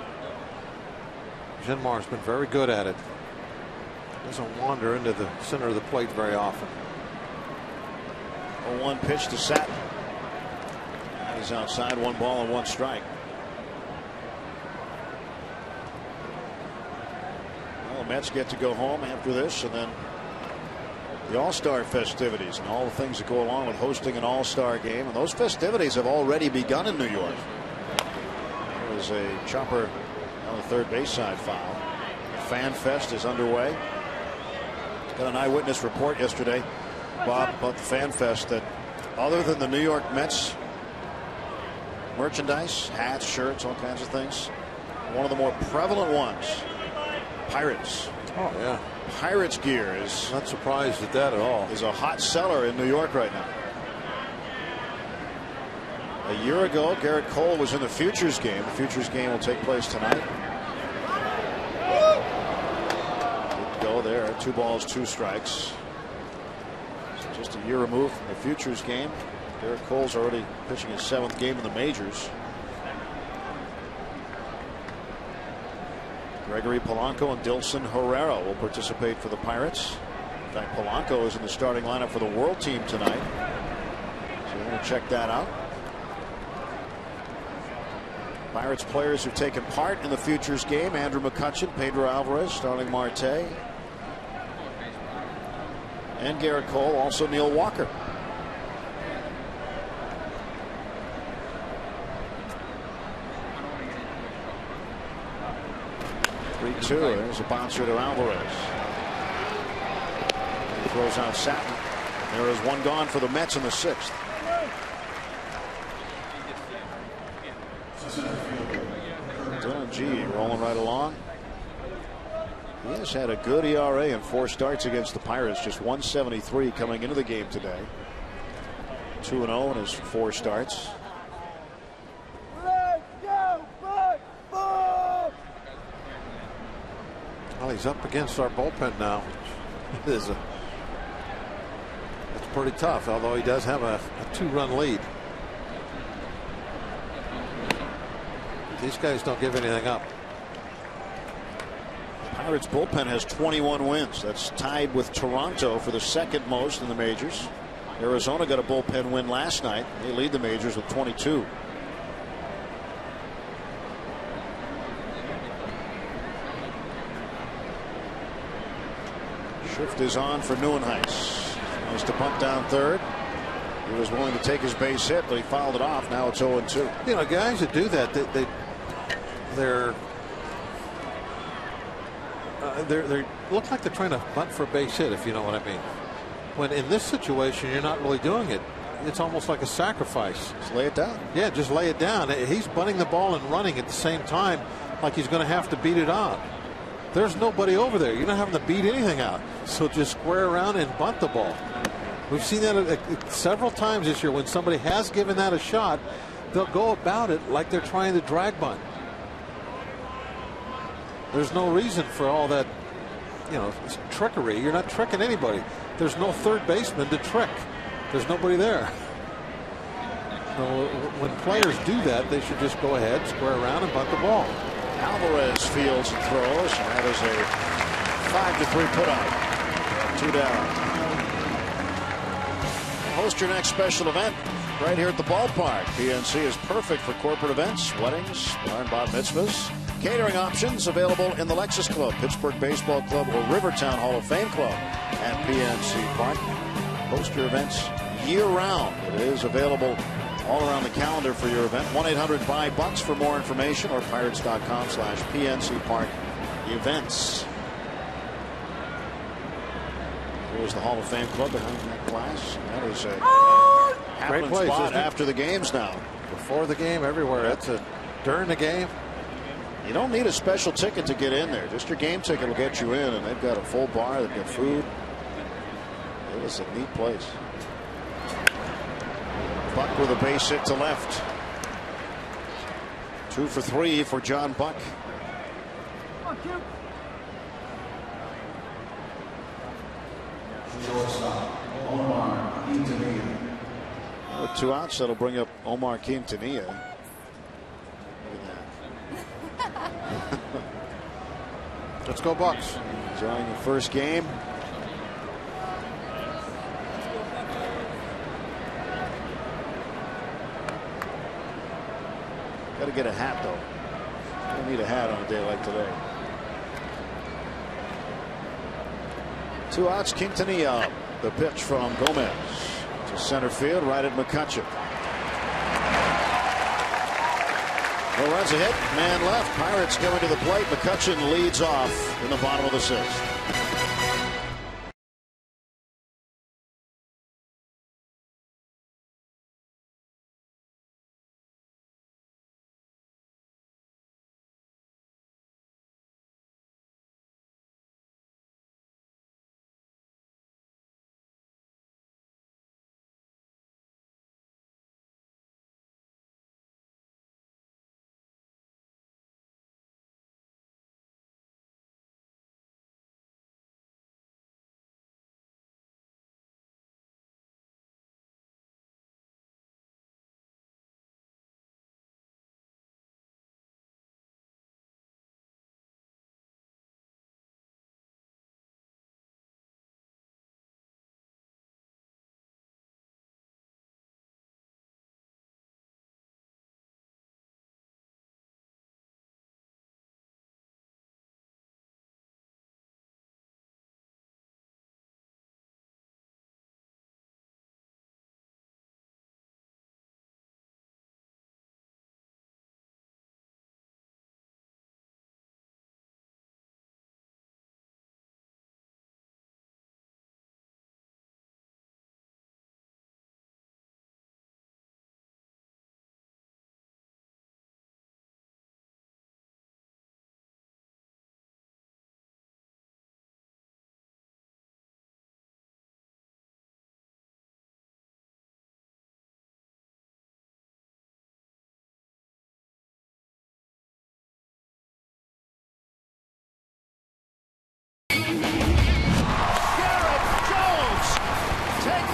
Janmar's been very good at it. Doesn't wander into the center of the plate very often.
0-1 pitch to Satin. He's outside, 1 ball and 1 strike. Well, the Mets get to go home after this, and then the All-Star festivities and all the things that go along with hosting an All-Star game. And those festivities have already begun in New York. There was a chopper on the third base side foul. Fan Fest is underway. Got an eyewitness report yesterday, Bob, about the Fan Fest, that other than the New York Mets merchandise, hats, shirts, all kinds of things, one of the more prevalent ones, Pirates.
Oh yeah,
Pirates gear is
not surprised at that at all.
Is a hot seller in New York right now. A year ago, Garrett Cole was in the Futures game. The Futures game will take place tonight. Good go there. 2 balls, 2 strikes. So just a year removed from the Futures game. Garrett Cole's already pitching his 7th game in the majors. Gregory Polanco and Dilson Herrera will participate for the Pirates. In fact, Polanco is in the starting lineup for the World Team tonight. So we're going to check that out. Pirates players who've taken part in the Futures game: Andrew McCutchen, Pedro Alvarez, Starling Marte, and Garrett Cole, also Neil Walker. There's a bouncer to Alvarez. He throws out Satin. There is 1 gone for the Mets in the 6th. Dylan G rolling right along. He has had a good ERA in 4 starts against the Pirates. Just 173 coming into the game today. 2-0 in his 4 starts.
Well, he's up against our bullpen now. It's pretty tough, although he does have a 2-run lead. These guys don't give anything up.
Pirates bullpen has 21 wins. That's tied with Toronto for the 2nd most in the majors. Arizona got a bullpen win last night. They lead the majors with 22. Shift is on for Neuenhuis. Nice to bunt down third. He was willing to take his base hit, but he fouled it off. Now it's 0-2.
You know, guys that do that, they look like they're trying to bunt for a base hit, if you know what I mean. When in this situation, you're not really doing it. It's almost like a sacrifice.
Just lay it down.
Yeah, just lay it down. He's bunting the ball and running at the same time, like he's going to have to beat it out. There's nobody over there. You're not having to beat anything out. So just square around and bunt the ball. We've seen that several times this year. When somebody has given that a shot, they'll go about it like they're trying to drag bunt. There's no reason for all that, you know, trickery. You're not tricking anybody. There's no third baseman to trick. There's nobody there. So when players do that, they should just go ahead, square around, and bunt the ball.
Alvarez fields and throws, and that is a 5-3 putout. 2 down. Host your next special event right here at the ballpark. PNC is perfect for corporate events, weddings, bar and bat mitzvahs. Catering options available in the Lexus Club, Pittsburgh Baseball Club, or Rivertown Hall of Fame Club at PNC Park. Host your events year-round. It is available all around the calendar for your event. 1-800-BUY-BUCKS for more information, or pirates.com/PNC Park events. There's the Hall of Fame Club behind that glass. That is a
great place
spot after the games now.
Before the game, everywhere. That's during the game.
You don't need a special ticket to get in there. Just your game ticket will get you in, and they've got a full bar. They've got food. It is a neat place. Buck with a base hit to left. 2 for 3 for John Buck. With 2 outs, that'll bring up Omar Quintanilla.
Let's go Bucks.
Enjoying the first game. Got to get a hat, though. Don't need a hat on a day like today. 2 outs, Quintanilla. The pitch from Gomez to center field, right at McCutcheon. No runs ahead, man left. Pirates going to the plate. McCutcheon leads off in the bottom of the 6th.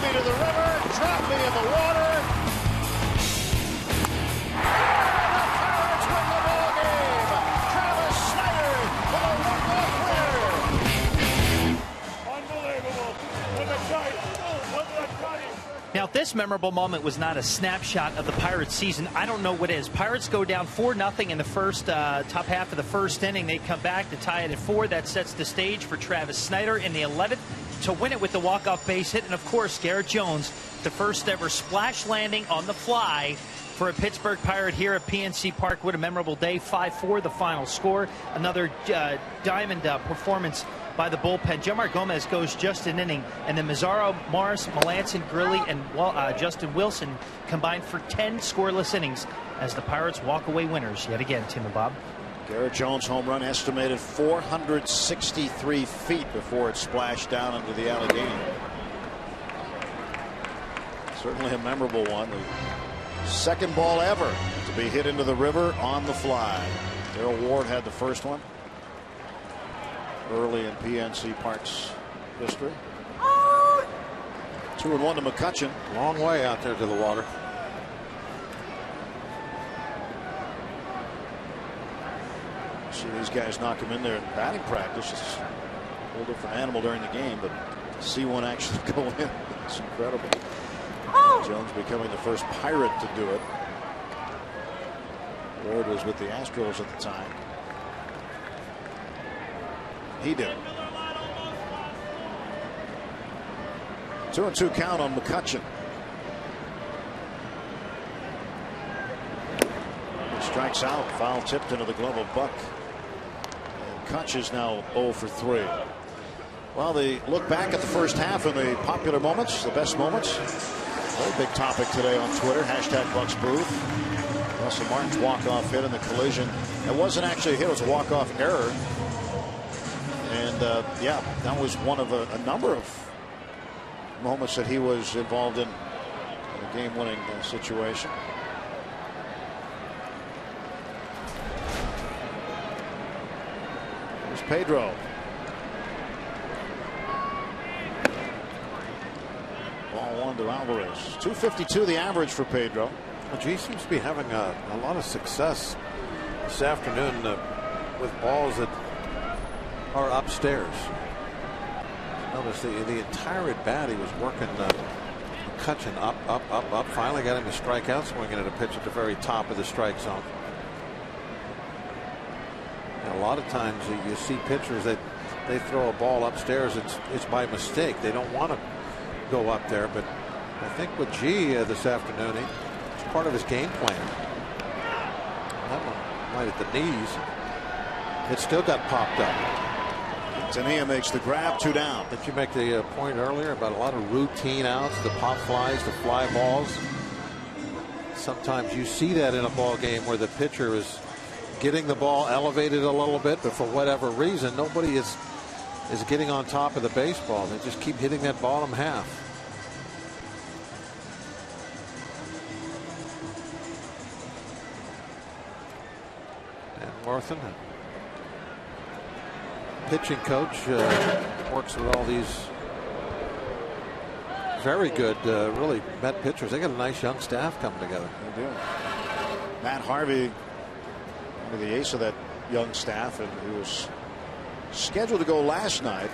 To the river, drop me in the water. The Pirates win the ball game. Travis Snyder with a walk-off winner.
Unbelievable. What a kite. What a kite.
Now, if this memorable moment was not a snapshot of the Pirates season, I don't know what is. Pirates go down 4-0 in the first top half of the first inning. They come back to tie it at 4. That sets the stage for Travis Snyder in the 11th to win it with the walk-off base hit. And, of course, Garrett Jones, the first ever splash landing on the fly for a Pittsburgh Pirate here at PNC Park. What a memorable day. 5-4 the final score. Another diamond performance by the bullpen. Jomar Gomez goes just an inning, and then Mazzaro, Morris, Melanson, Grilli, and Justin Wilson combined for 10 scoreless innings as the Pirates walk away winners yet again. Tim and Bob.
Garrett Jones home run estimated 463 feet before it splashed down into the Allegheny. Certainly a memorable one. The second ball ever to be hit into the river on the fly. Darrell Ward had the first one early in PNC Park's history. 2-1 to McCutcheon.
Long way out there to the water.
See these guys knock him in there in batting practice. It's a whole different animal during the game, but See one actually go in. It's incredible. Jones becoming the first Pirate to do it. Ward was with the Astros at the time. He did it. 2-2 count on McCutchen. He strikes out. Foul tipped into the glove of Buck. And Kutch is now 0 for 3. Well, they look back at the first half and the popular moments, the best moments. Very big topic today on Twitter. Hashtag Bucks Booth. Russell Martin's walk-off hit in the collision. It wasn't actually a hit. It was a walk-off error. And, yeah, that was one of a number of moments that he was involved in a game-winning situation. There's Pedro. Ball one to Alvarez. 252 the average for Pedro.
Well, G seems to be having a lot of success this afternoon with balls that are upstairs. Notice the entire at bat he was working McCutchen up. Finally got him to strike out, swinging at a pitch at the very top of the strike zone. And a lot of times you see pitchers that they throw a ball upstairs. It's by mistake. They don't want to go up there. But I think with G this afternoon, it's part of his game plan. That one right at the knees. It still got popped up.
Tania makes the grab, 2 down.
Did you make the point earlier about a lot of routine outs, the pop flies, the fly balls? Sometimes you see that in a ball game where the pitcher is getting the ball elevated a little bit, but for whatever reason, nobody is getting on top of the baseball. They just keep hitting that bottom half. And Morrison, pitching coach, works with all these very good, really Met pitchers. They got a nice young staff coming together.
They do. Matt Harvey, the ace of that young staff, and he was scheduled to go last night.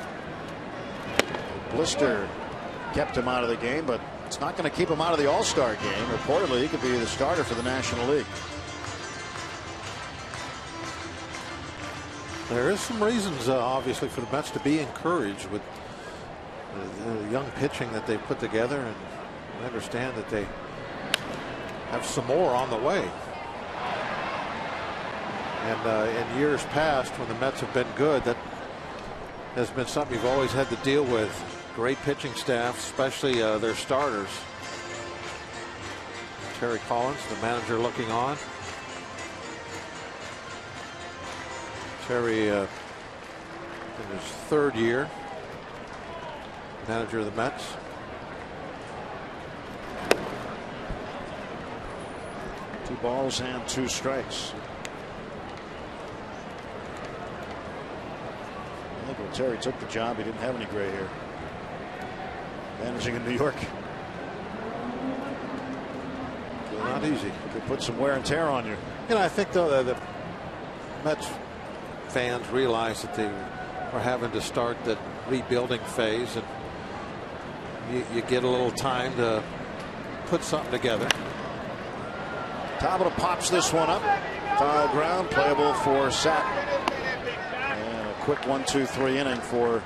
A blister kept him out of the game, but it's not going to keep him out of the All-Star game. Reportedly, he could be the starter for the National League.
There is some reasons, obviously, for the Mets to be encouraged with the young pitching that they put together, and I understand that they have some more on the way. And in years past, when the Mets have been good, that has been something you've always had to deal with. Great pitching staff, especially their starters. Terry Collins, the manager, looking on. Terry in his 3rd year, manager of the Mets.
Two balls and 2 strikes. I think when Terry took the job, he didn't have any gray hair. Managing in New York.
Not easy.
Could put some wear and tear on you.
You know, I think though that the Mets fans realize that they are having to start that rebuilding phase, and you get a little time to put something together.
Tabata pops this one up. Foul ground, playable for Satin. And a quick 1-2-3 inning for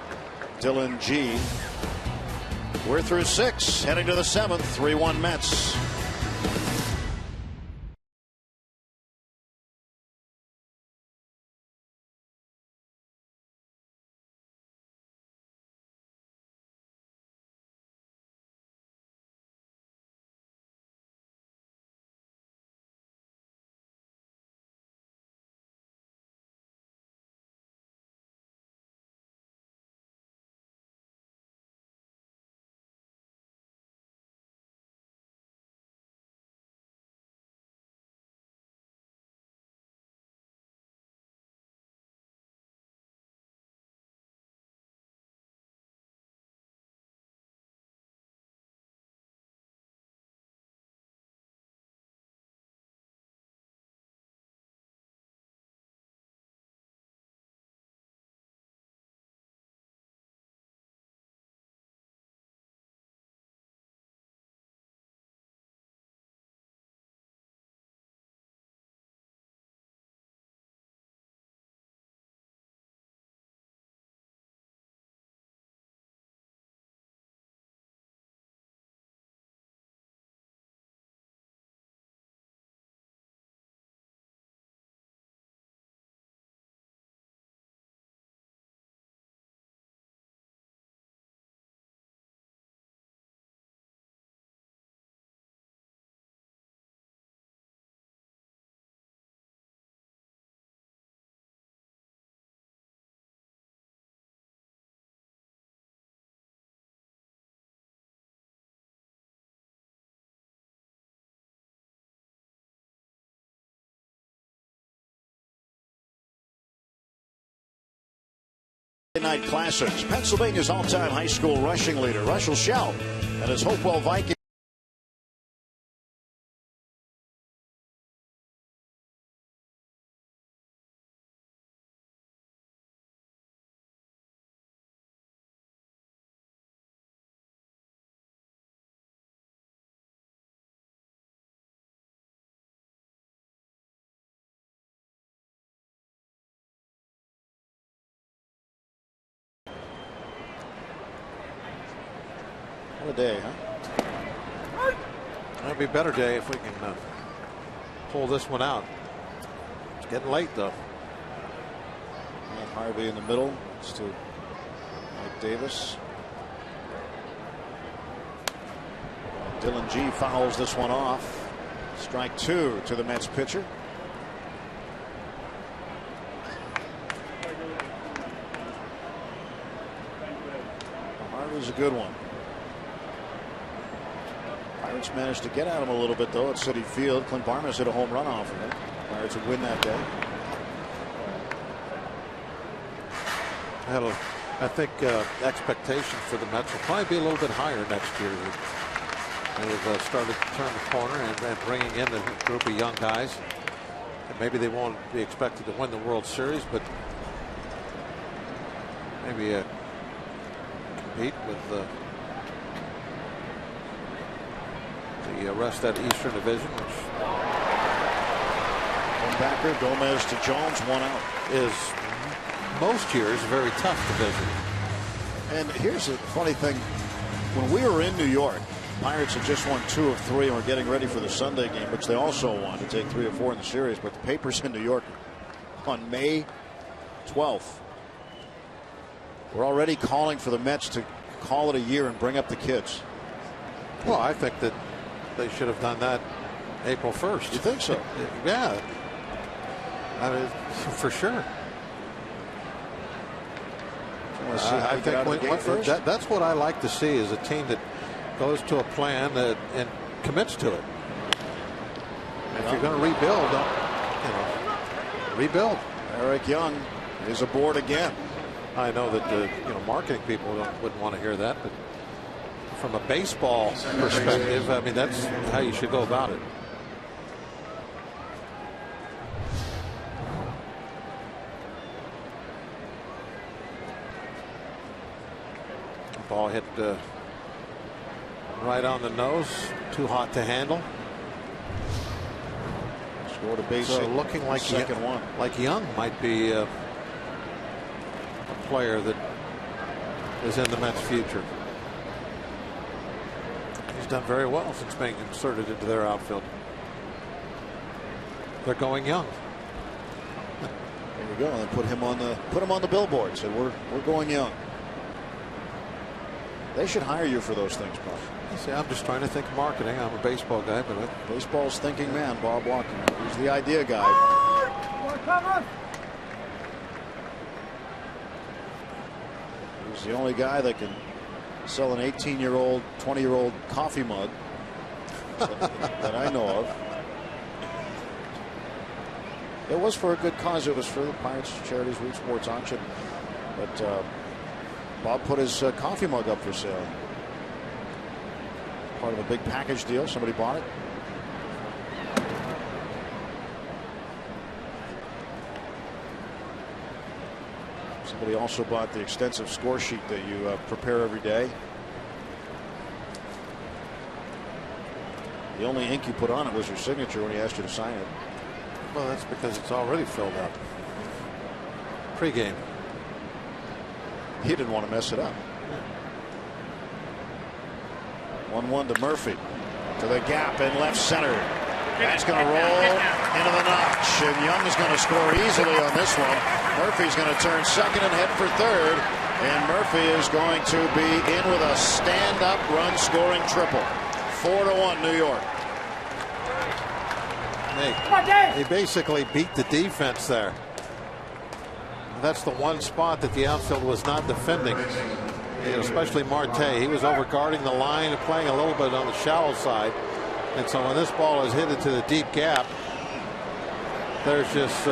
Dylan G. We're through 6, heading to the 7th. 3-1 Mets. Night Classics. Pennsylvania's all-time high school rushing leader, Russell Shell, and his Hopewell Vikings. What a day, huh?
It'll be a better day if we can pull this one out. It's getting late, though.
Matt Harvey in the middle. It's to Mike Davis. Dylan G fouls this one off. Strike 2 to the Mets pitcher. Harvey's a good one. Pirates managed to get at him a little bit, though, at Citi Field. Clint Barnes hit a home run off of him. Pirates would win that day.
I think expectations for the Mets will probably be a little bit higher next year. They've started to turn the corner and bringing in a group of young guys. And maybe they won't be expected to win the World Series, but maybe compete with the rest of that Eastern Division, which
one backer, Gomez to Jones, 1 out.
Is most years a very tough division.
And here's a funny thing. When we were in New York, Pirates had just won 2 of 3 and were getting ready for the Sunday game, which they also won to take 3 of 4 in the series. But the papers in New York on May 12th were already calling for the Mets to call it a year and bring up the kids.
Well, I think that they should have done that April 1st.
You think so?
Yeah. I mean, for sure. I think that's what I like to see, is a team that goes to a plan and commits to it. And if you're going to rebuild, rebuild.
Eric Young is aboard again.
I know that marketing people wouldn't want to hear that, but from a baseball perspective, I mean, that's how you should go about it. Ball hit right on the nose, too hot to handle.
Scored a base
so
hit,
looking like
second one.
Like Young might be a player that is in the Mets' future. He's done very well since being inserted into their outfield. They're going young.
There you go. And put him on the billboard. Said we're going young. They should hire you for those things, Bob.
See, I'm just trying to think of marketing. I'm a baseball guy, but
baseball's thinking man, Bob Walker. He's the idea guy. He's the only guy that can sell an 18-year-old, 20-year-old coffee mug that I know of. It was for a good cause. It was for the Pirates Charities Root Sports Auction. But Bob put his coffee mug up for sale. Part of a big package deal. Somebody bought it. Somebody also bought the extensive score sheet that you prepare every day. The only ink you put on it was your signature when he asked you to sign it.
Well, that's because it's already filled up. Pre-game.
He didn't want to mess it up. 1-1 to Murphy. To the gap in left center. That's going to roll into the notch. And Young is going to score easily on this one. Murphy's going to turn second and head for third. And Murphy is going to be in with a stand-up run-scoring triple. 4-1 New York.
He basically beat the defense there. That's the one spot that the outfield was not defending, especially Marte. He was over guarding the line and playing a little bit on the shallow side. And so when this ball is hit into the deep gap, there's just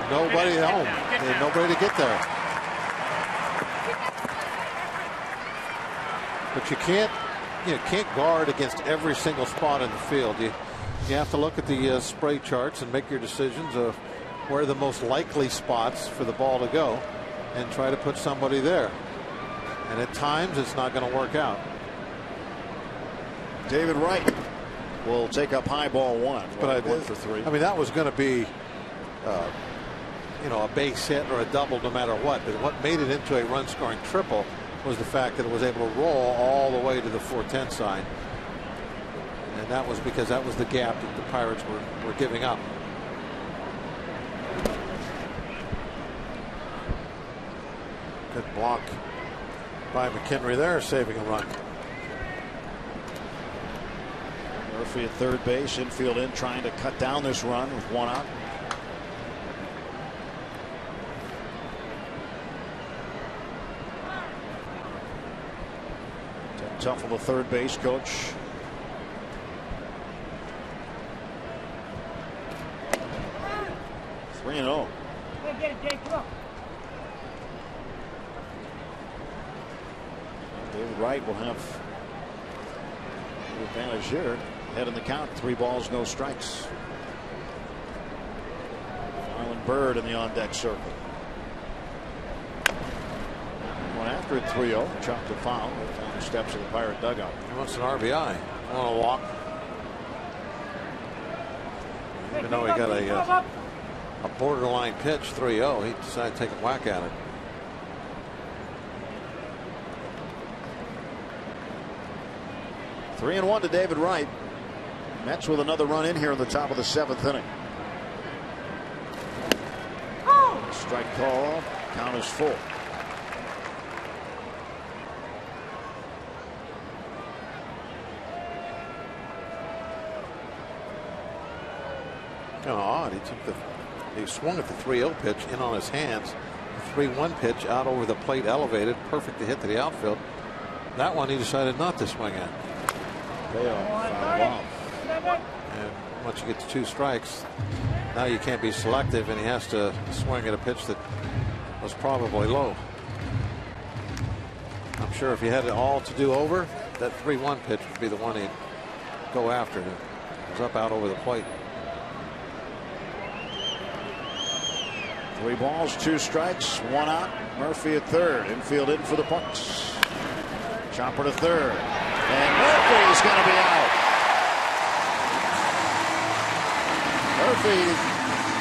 nobody at home. There's nobody to get there. But you can't guard against every single spot in the field. You have to look at the spray charts and make your decisions of where are the most likely spots for the ball to go and try to put somebody there. And at times it's not going to work out.
David Wright will take up high ball 1.
But I
1 for 3.
I mean, that was going to be a base hit or a double no matter what. But what made it into a run scoring triple was the fact that it was able to roll all the way to the 410 side. And that was because that was the gap that the Pirates were giving up. Good block by McHenry there, saving a run.
Murphy at third base, infield in, trying to cut down this run with 1 out. Tough on the third base coach. Three and 0. David Wright will have the advantage here. Head in the count. 3 balls, no strikes. Marlon Byrd in the on-deck circle. One after it, 3-0. Chopped a foul on the steps of the Pirate dugout.
He wants an RBI. On a walk. Even though he got a borderline pitch, 3-0, he decided to take a whack at it.
Three and 1 to David Wright. Mets with another run in here in the top of the 7th inning. Strike call. Count is full.
Kind of odd. He swung at the 3-0 pitch in on his hands. The 3-1 pitch out over the plate elevated. Perfect to hit to the outfield. That one he decided not to swing at. And once you get to 2 strikes, now you can't be selective, and he has to swing at a pitch that was probably low. I'm sure if he had it all to do over, that 3-1 pitch would be the one he'd go after. It was up out over the plate.
3 balls, 2 strikes, 1 out. Murphy at third. Infield in for the Punks. Chopper to third. And Murphy's going to be out. Murphy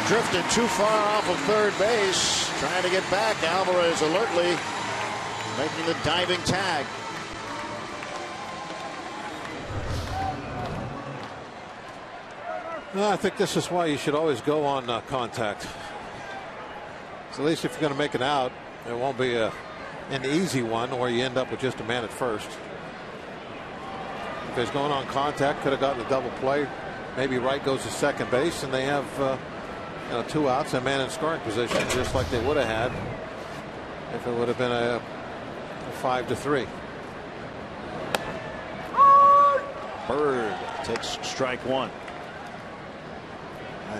drifted too far off of third base. Trying to get back. Alvarez alertly making the diving tag.
Well, I think this is why you should always go on contact. So at least if you're going to make an out, it won't be an easy one, or you end up with just a man at first. If he's going on contact, could have gotten a double play. Maybe Wright goes to second base, and they have 2 outs and a man in scoring position, just like they would have had if it would have been a 5-3.
Bird takes strike 1.
I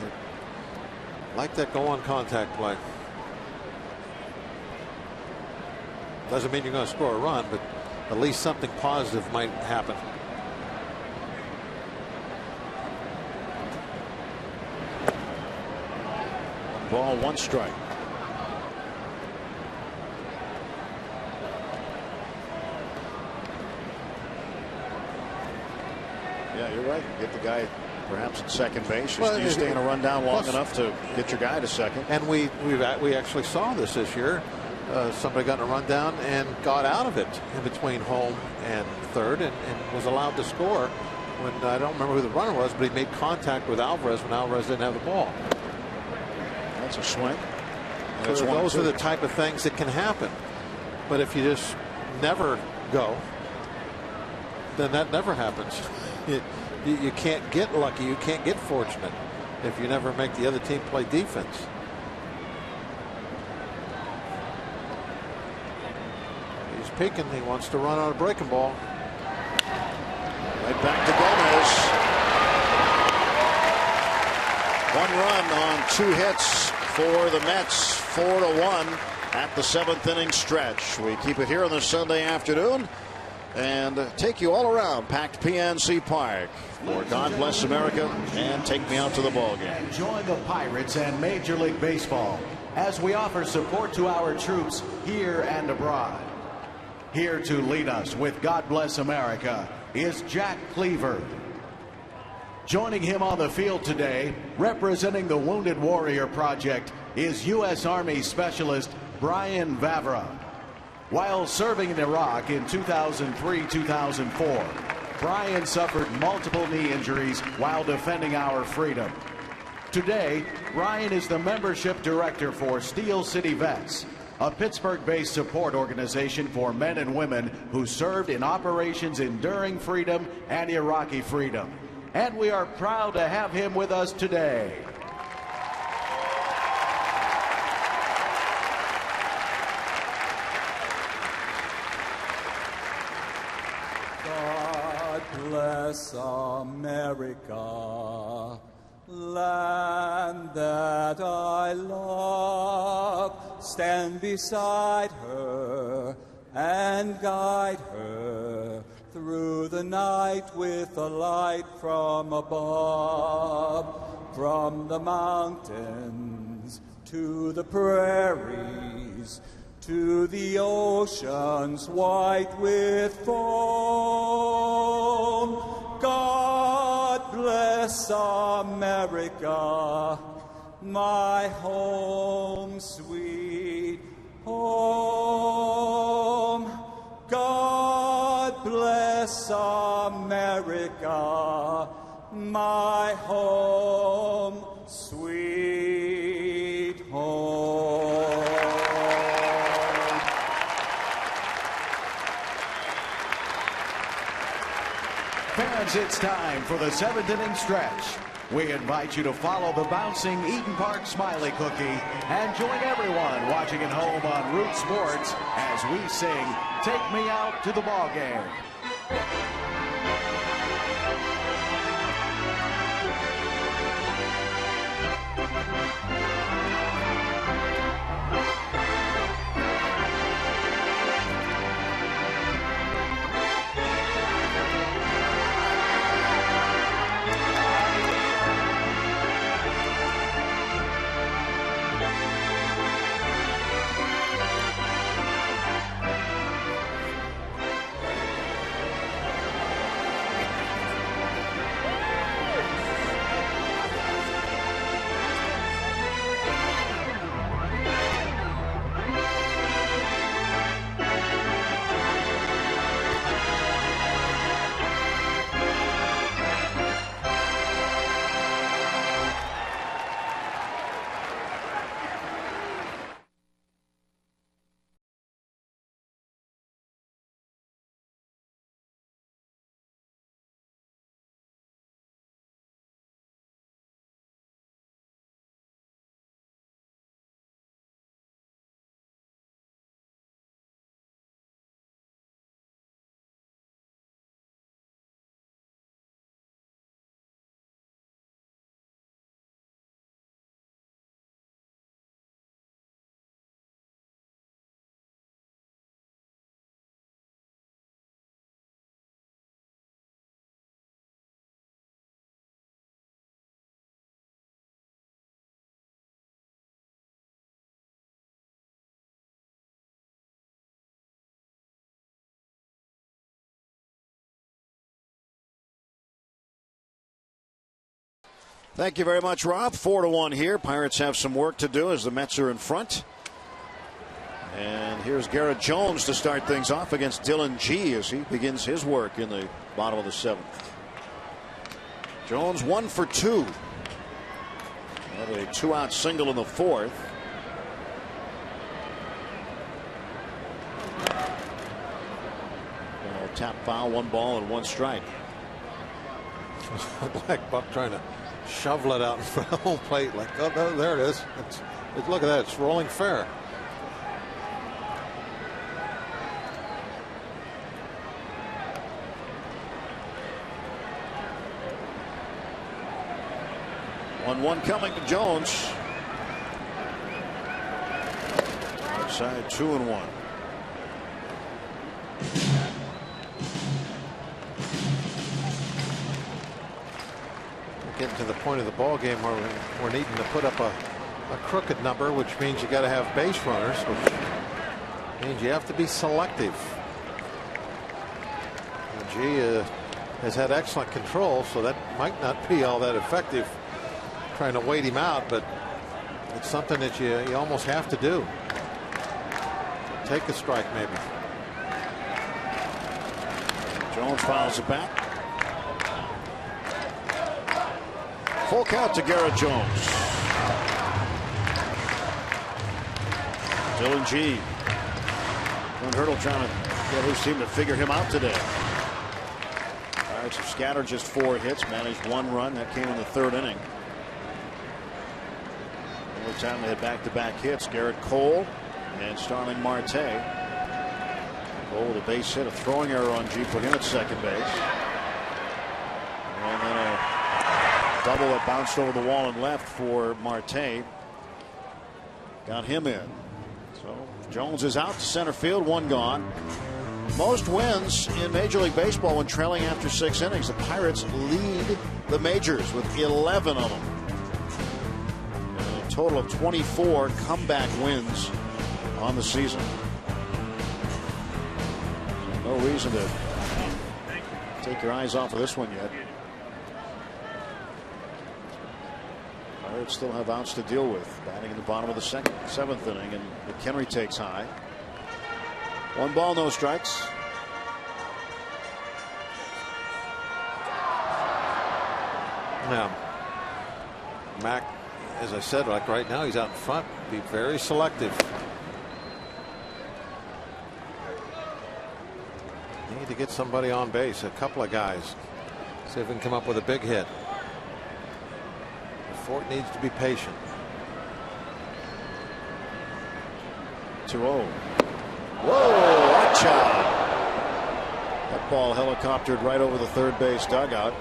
like that go on contact play. Doesn't mean you're going to score a run, but at least something positive might happen.
Ball, 1 strike. Yeah, you're right. Get the guy perhaps at second base. You stay in a run down long enough to get your guy to second.
And we actually saw this year. Somebody got in a rundown and got out of it in between home and third, and was allowed to score when I don't remember who the runner was, but he made contact with Alvarez when Alvarez didn't have the ball.
That's a swing.
So those are the type of things that can happen. But if you just never go, then that never happens. You can't get lucky. You can't get fortunate if you never make the other team play defense. He's peeking. He wants to run on a breaking ball.
Right back to Gomez. 1 run on 2 hits for the Mets. 4-1 at the 7th inning stretch. We keep it here on this Sunday afternoon and take you all around packed PNC Park for God Bless America and Take Me Out to the Ball Game.
Join the Pirates and Major League Baseball as we offer support to our troops here and abroad. Here to lead us with God Bless America is Jack Cleaver. Joining him on the field today, representing the Wounded Warrior Project, is U.S. Army Specialist Brian Vavra. While serving in Iraq in 2003-2004, Brian suffered multiple knee injuries while defending our freedom. Today, Brian is the membership director for Steel City Vets, a Pittsburgh-based support organization for men and women who served in Operations Enduring Freedom and Iraqi Freedom. And we are proud to have him with us today.
God bless America, land that I love. Stand beside her and guide her through the night with a light from above. From the mountains to the prairies, to the oceans white with foam. God bless America, my home, sweet home. God bless America, my home, sweet home.
Fans, it's time for the 7th inning stretch. We invite you to follow the bouncing Eaton Park Smiley Cookie and join everyone watching at home on Root Sports as we sing Take Me Out to the Ball Game.
Thank you very much, Rob. 4-1 here. Pirates have some work to do as the Mets are in front. And here's Garrett Jones to start things off against Dylan G as he begins his work in the bottom of the 7th. Jones 1 for 2. Had a 2-out single in the 4th. Tap foul, 1 ball and 1 strike.
Black Buck trying to shovel it out in front of home plate like, oh, no, there it is. Look at that. It's rolling fair.
One coming to Jones. Outside 2-1.
getting to the point of the ball game where we're needing to put up a crooked number, which means you got to have base runners, which means you have to be selective. And G has had excellent control, so that might not be all that effective trying to wait him out, but it's something that you almost have to do. Take a strike maybe.
Jones fouls it back. Full count to Garrett Jones. Dylan G. Hurdle trying to get his team to figure him out today. Pirates have scattered just 4 hits, managed 1 run. That came in the 3rd inning. The only time they had back-to-back hits, Garrett Cole and Starling Marte. Cole with a base hit, a throwing error on G put him at second base. And then a double that bounced over the wall and left for Marte. Got him in. So Jones is out to center field, 1 gone. Most wins in Major League Baseball when trailing after 6 innings. The Pirates lead the majors with 11 of them. A total of 24 comeback wins on the season. So no reason to take your eyes off of this one yet. Pirates still have outs to deal with. Batting in the bottom of the 7th inning, and McHenry takes high. 1 ball, no strikes.
Now, Mac, as I said, like right now, he's out in front. Be very selective. Need to get somebody on base, a couple of guys. See if we can come up with a big hit. Fort needs to be patient.
2-0. Whoa, watch out. That ball helicoptered right over the third base dugout.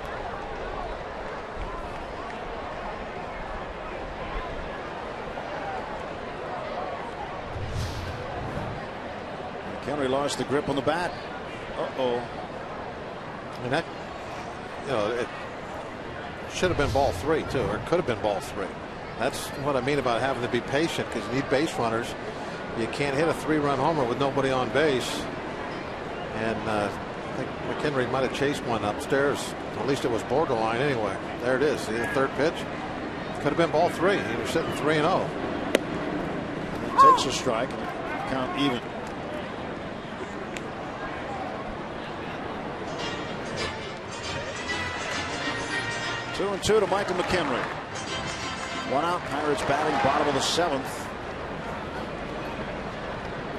McHenry lost the grip on the bat. Uh-oh.
And that, you know, it should have been ball 3 too, or could have been ball 3. That's what I mean about having to be patient, because you need base runners. You can't hit a 3-run homer with nobody on base. And I think McHenry might have chased one upstairs. At least it was borderline anyway. There it is. See the 3rd pitch? Could have been ball 3. He was sitting 3-0.
He takes a strike. Count even. Two and 2 to Michael McHenry. 1 out. Pirates batting bottom of the 7th.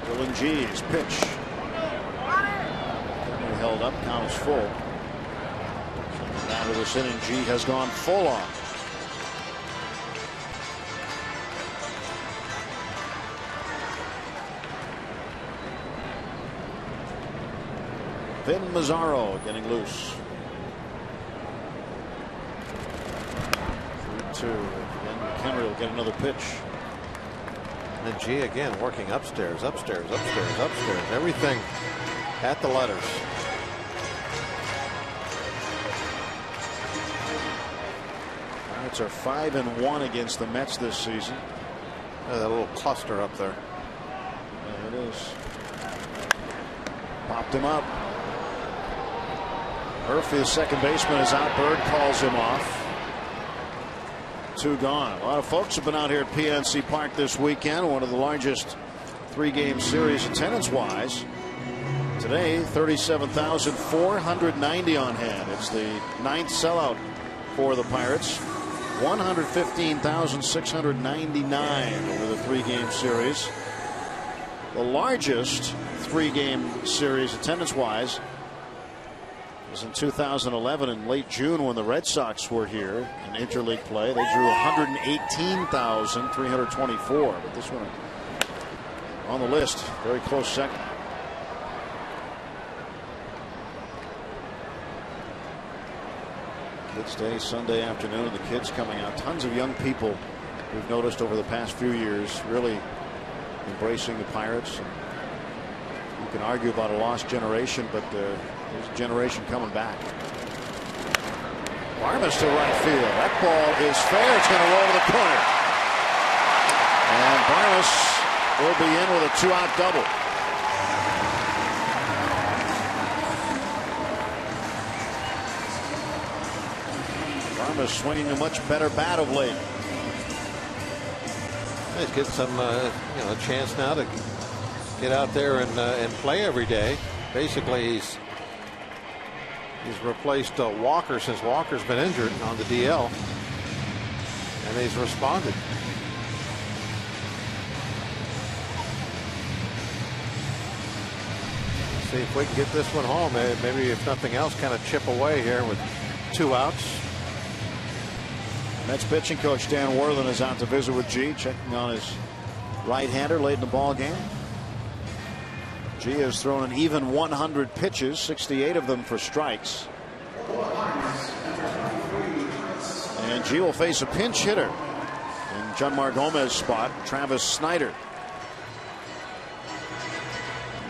Dylan G's pitch. McHenry held up. Count is full. After this inning, G has gone full on. Vin Mazzaro getting loose. 3-2. Then McHenry will get another pitch.
And then G again working upstairs, upstairs, upstairs, upstairs. Everything at the letters.
Pirates are 5-1 against the Mets this season.
That little cluster up there.
There it is. Popped him up. Murphy, the second baseman, is out. Bird calls him off. 2 gone. A lot of folks have been out here at PNC Park this weekend. One of the largest 3-game series attendance wise. Today, 37,490 on hand. It's the 9th sellout for the Pirates. 115,699 over the 3-game series. The largest 3-game series attendance wise was in 2011 in late June when the Red Sox were here in interleague play. They drew 118,324. But this one on the list, very close second. Kids Day Sunday afternoon. The kids coming out. Tons of young people we've noticed over the past few years really embracing the Pirates. And you can argue about a lost generation, but there's a generation coming back. Barmes to right field. That ball is fair. It's going to roll to the corner. And Barmes will be in with a 2-out double. Barmes swinging a much better bat of late.
He's getting some, a chance now to get out there and play every day. Basically, he's replaced Walker since Walker's been injured on the DL, and he's responded. Let's see if we can get this one home. Maybe if nothing else, kind of chip away here with 2 outs.
Mets pitching coach Dan Worthen is out to visit with G, checking on his right-hander late in the ball game. G has thrown an even 100 pitches, 68 of them for strikes. And G will face a pinch hitter in Junmar Gomez's spot, Travis Snyder.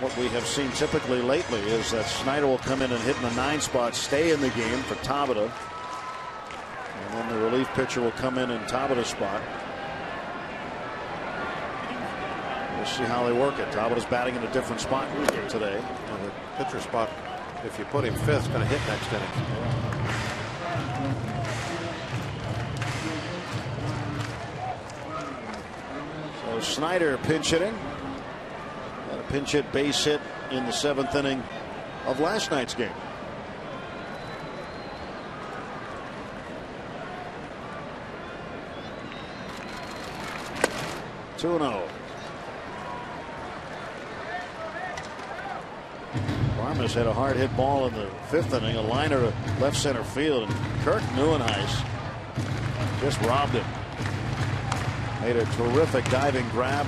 What we have seen typically lately is that Snyder will come in and hit in the 9 spot, stay in the game for Tabata. And then the relief pitcher will come in Tabata's spot. We'll see how they work it. Tabata's batting in a different spot today.
Well, the pitcher spot, if you put him 5th, is going to hit next inning.
So Snyder pinch hitting. Got a pinch hit base hit in the 7th inning of last night's game. 2-0. Barmes had a hard hit ball in the 5th inning, a liner to left center field, and Kirk Neuenhuis just robbed him. Made a terrific diving grab.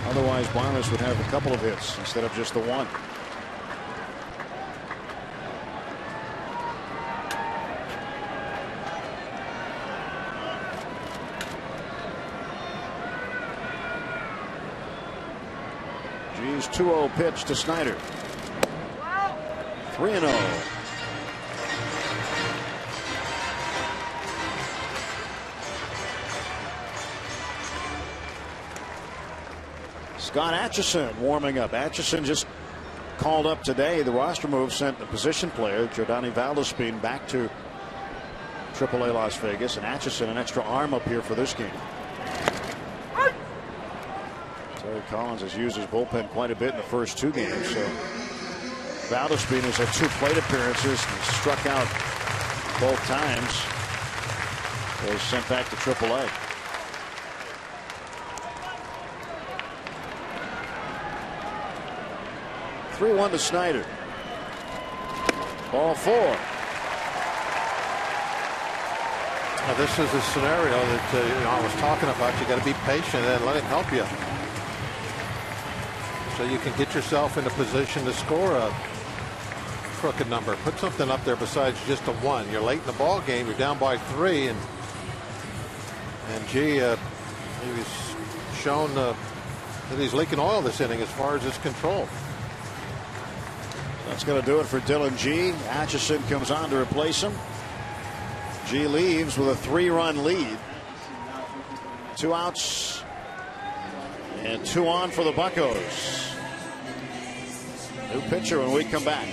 Otherwise, Barmes would have a couple of hits instead of just the one. G's 2-0 pitch to Snyder. 3-0. Scott Atchison warming up. Atchison just called up today. The roster move sent the position player, Jordani Valdespin, back to AAA Las Vegas, and Atchison an extra arm up here for this game. Terry Collins has used his bullpen quite a bit in the first 2 games. So Valdespin has had 2 plate appearances and struck out both times. So he's sent back to AAA. Three-1 to Snyder. Ball 4.
Now this is a scenario that I was talking about. You got to be patient and let it help you, so you can get yourself in a position to score a crooked number. Put something up there besides just a 1. You're late in the ball game. You're down by 3, and G, he's shown that he's leaking oil this inning as far as his control.
That's going to do it for Dylan G. Atchison comes on to replace him. G leaves with a 3-run lead. 2 outs and 2 on for the Buccos. New pitcher when we come back.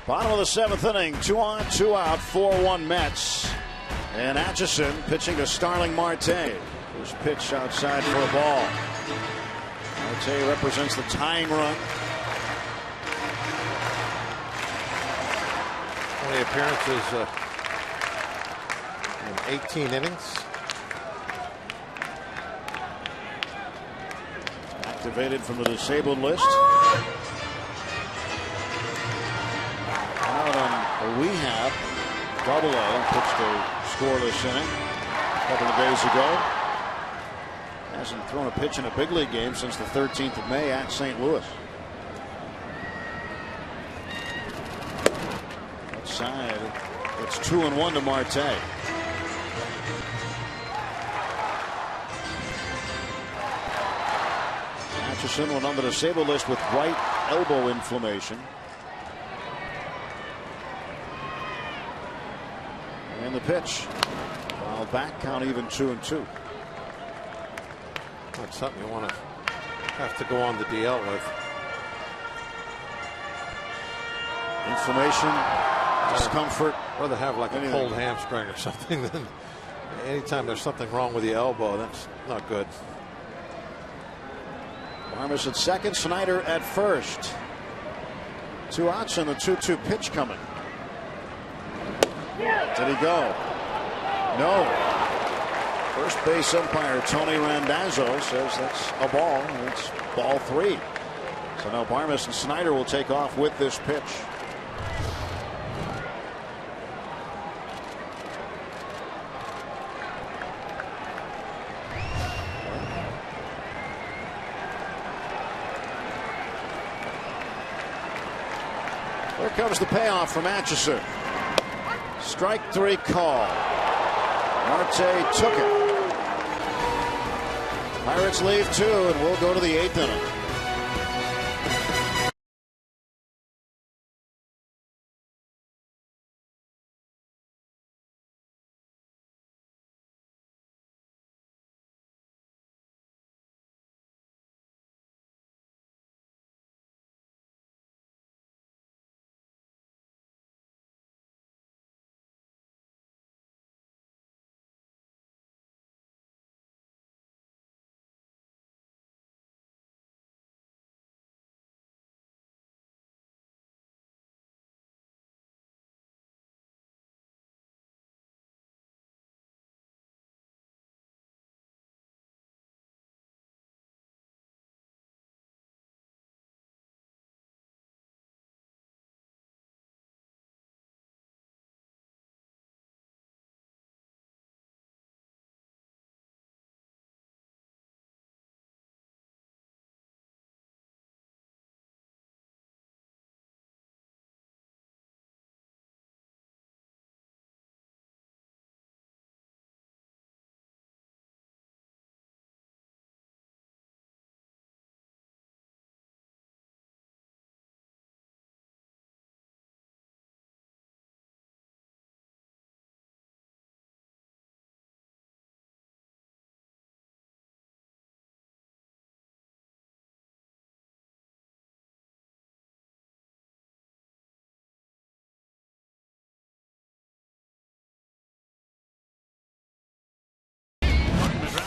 Bottom of the 7th inning, 2 on, 2 out, 4-1 Mets. And Atchison pitching to Starling Marte. First pitch outside for a ball. Marte represents the tying run.
How many appearances in 18 innings?
Activated from the disabled list. Out on a rehab, AA, pitched a scoreless inning a couple of days ago. Hasn't thrown a pitch in a big league game since the 13th of May at St. Louis. Outside, it's 2-1 to Marte. Atchison went on the disabled list with right elbow inflammation. And the pitch. While back, count even 2-2.
That's something you want to have to go on the DL with.
Inflammation, discomfort.
Rather have like a cold hamstring or something than anytime there's something wrong with the elbow. That's not good.
Barmes at second, Snyder at first. 2 outs and the 2-2 pitch coming. Did he go? No. First base umpire Tony Randazzo says that's a ball. It's ball 3. So now Barmes and Snyder will take off with this pitch. Here comes the payoff from Atchison. Strike 3 call. Marte took it. Pirates leave 2 and we'll go to the 8th inning.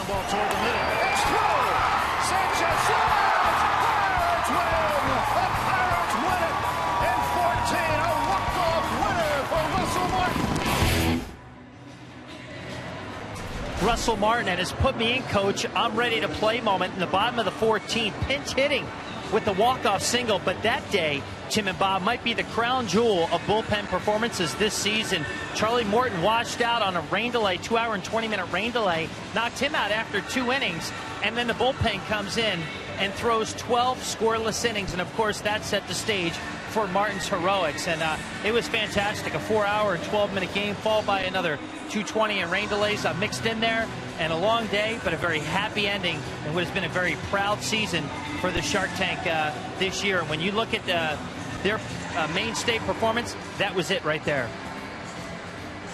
Ball toward the middle. It's through. Sanchez scores. Pirates win. The Pirates win it in 14. A walk-off winner for Russell Martin.
Russell Martin, and has put me in, coach. I'm ready to play moment in the bottom of the 14th. Pinch hitting with the walk-off single, but that day, Tim and Bob, might be the crown jewel of bullpen performances this season. Charlie Morton washed out on a rain delay, 2-hour and 20-minute rain delay, knocked him out after 2 innings, and then the bullpen comes in and throws 12 scoreless innings, and of course that set the stage for Martin's heroics, and it was fantastic. A 4-hour and 12-minute game, followed by another 220 and rain delays mixed in there, and a long day, but a very happy ending, and what has been a very proud season for the Shark Tank this year. And when you look at their mainstay performance, that was it right there.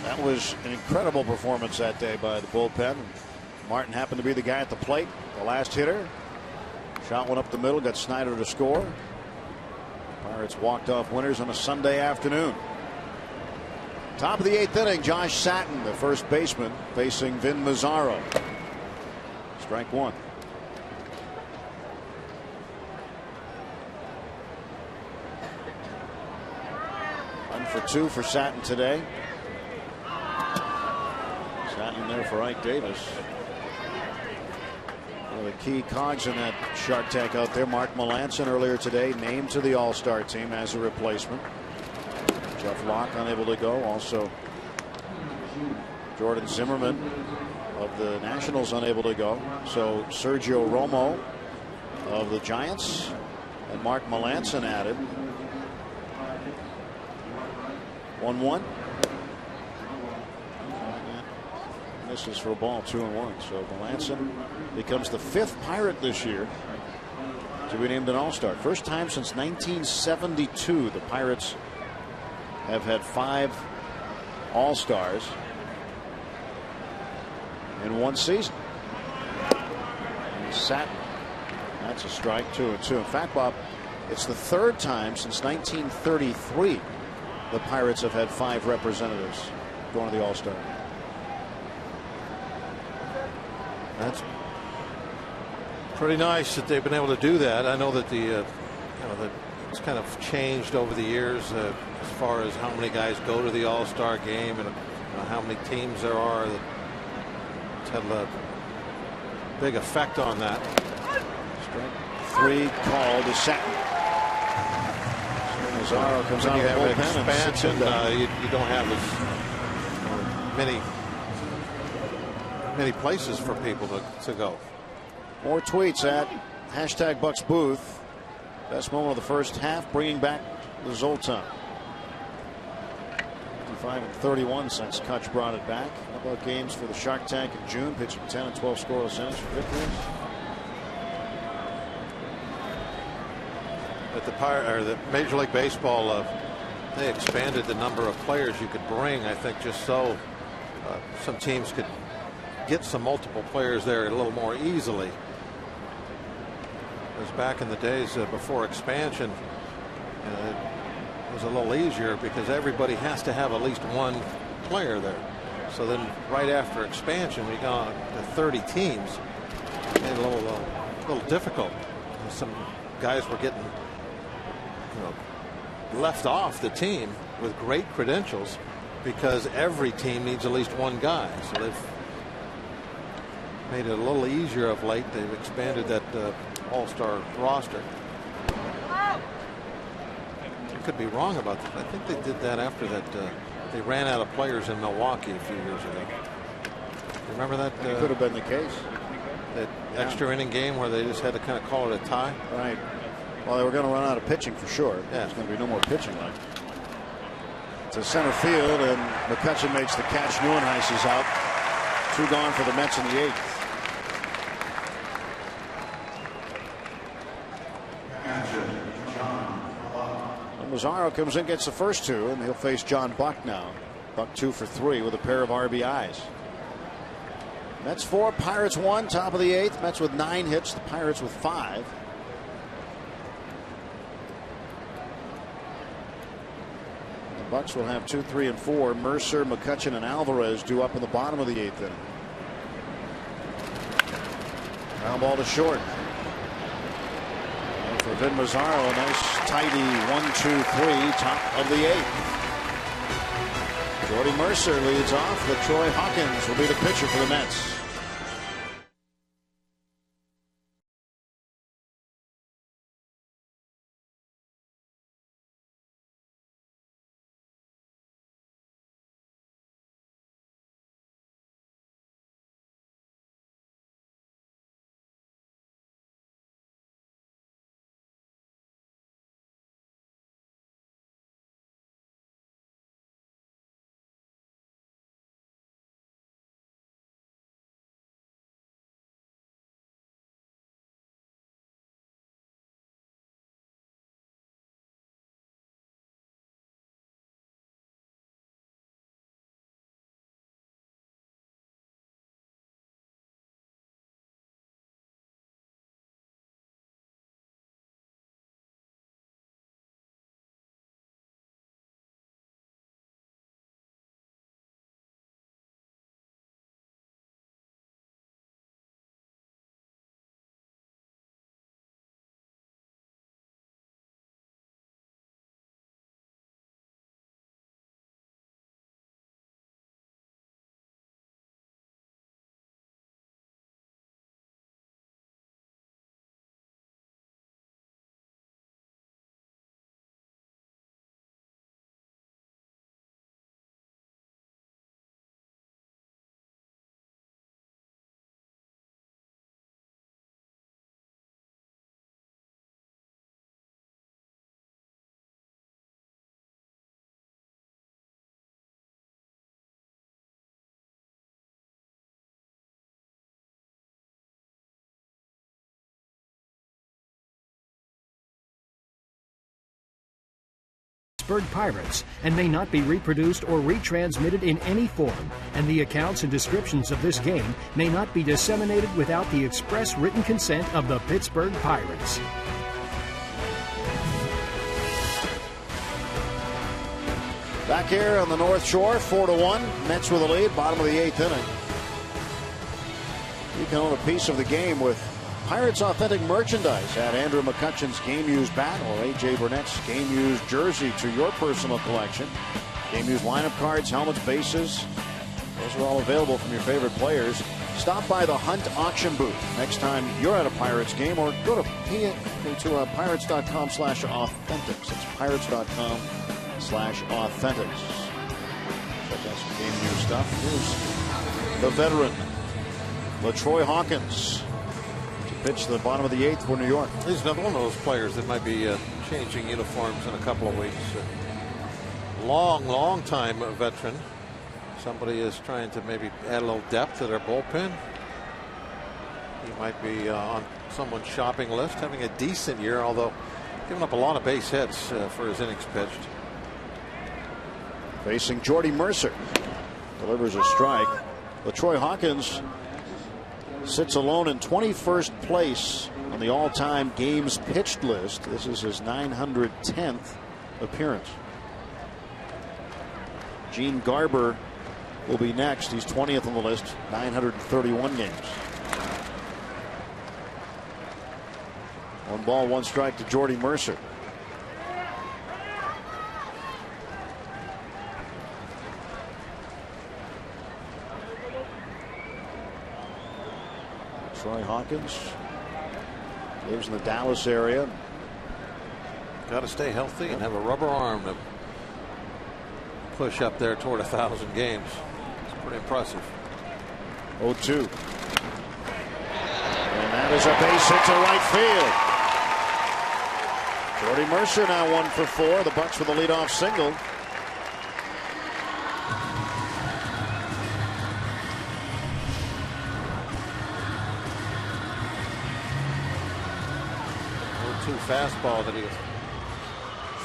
That was an incredible performance that day by the bullpen. Martin happened to be the guy at the plate, the last hitter. Shot one up the middle, got Snyder to score. Pirates walked off winners on a Sunday afternoon. Top of the 8th inning, Josh Satin, the first baseman, facing Vin Mazzaro. Strike one. 1 for 2 for Satin today. Satin there for Ike Davis. One of the key cogs in that Shark Tank out there, Mark Melanson, earlier today named to the All-Star team as a replacement. Jeff Locke unable to go. Also Jordan Zimmerman of the Nationals unable to go. So Sergio Romo of the Giants and Mark Melanson added. 1-1. This is for a ball, 2-1. So Melanson becomes the 5th Pirate this year to be named an All-Star. First time since 1972 the Pirates have had 5 All-Stars in one season. And Satin, that's a strike, 2-2. In fact, Bob, it's the 3rd time since 1933 the Pirates have had 5 representatives going to the All-Star.
That's pretty nice that they've been able to do that. I know that it's kind of changed over the years as far as how many guys go to the All-Star game and how many teams there are. It's had a big effect on that.
Strike 3 called to Satin. Mazzaro comes out of the bullpen
expansion. You don't have as many places for people to go.
More tweets at #BucksBooth. Best moment of the first half, bringing back the Zoltan. 55 and 31 since Kutch brought it back. How about games for the Shark Tank in June, pitching 10 and 12 scoreless innings for victories?
At the Major League Baseball, they expanded the number of players you could bring. I think just so some teams could get some multiple players there a little more easily. It was back in the days before expansion. It was a little easier because everybody has to have at least one player there. So then right after expansion we got to 30 teams. It made it a little difficult. Some guys were getting left off the team with great credentials because every team needs at least one guy. So they've made it a little easier of late. They've expanded that All-Star roster. I could be wrong about that. I think they did that after that. They ran out of players in Milwaukee a few years ago. Remember that?
It could have been the case.
That extra inning game where they just had to kind of call it a tie.
Right. Well, they were going to run out of pitching for sure.
Yeah.
There's going to be no more pitching left. To center field, and McCutchen makes the catch. Neuenhuis is out. 2 gone for the Mets in the 8th. Mazzaro comes in, gets the first 2, and he'll face John Buck now. Buck 2 for 3 with a pair of RBIs. Mets 4, Pirates 1, top of the 8th. Mets with 9 hits, the Pirates with 5. The Bucks will have 2, 3, and 4. Mercer, McCutchen, and Alvarez due up in the bottom of the 8th inning. Ground ball to short. For Vin Mazzaro, a nice tidy 1-2-3, top of the 8th. Jordy Mercer leads off. LaTroy Hawkins will be the pitcher for the Mets.
Pittsburgh Pirates and may not be reproduced or retransmitted in any form, and the accounts and descriptions of this game may not be disseminated without the express written consent of the Pittsburgh Pirates.
Back here on the North Shore, 4-1. Mets with a lead, bottom of the 8th inning. You can own a piece of the game with Pirates authentic merchandise. Add Andrew McCutcheon's game-used bat or A.J. Burnett's game-used jersey to your personal collection. Game-used lineup cards, helmets, bases. Those are all available from your favorite players. Stop by the Hunt auction booth next time you're at a Pirates game, or go to pirates.com/authentics. It's pirates.com/authentics. Check out some game-used stuff. Here's the veteran, LaTroy Hawkins, to pitch the bottom of the 8th for New York.
He's another one of those players that might be changing uniforms in a couple of weeks. Long time veteran. Somebody is trying to maybe add a little depth to their bullpen. He might be on someone's shopping list, having a decent year, although giving up a lot of base hits for his innings pitched.
Facing Jordy Mercer. Delivers a strike. LaTroy Hawkins sits alone in 21st place on the all-time games pitched list. This is his 910th appearance. Gene Garber will be next. He's 20th on the list, 931 games. 1 ball, 1 strike to Jordy Mercer. Troy Hawkins lives in the Dallas area.
Got to stay healthy and have a rubber arm to push up there toward 1,000 games. It's pretty impressive.
0-2. And that is a base hit to right field. Jordy Mercer now 1 for 4. The Bucks with a leadoff single.
Fastball that he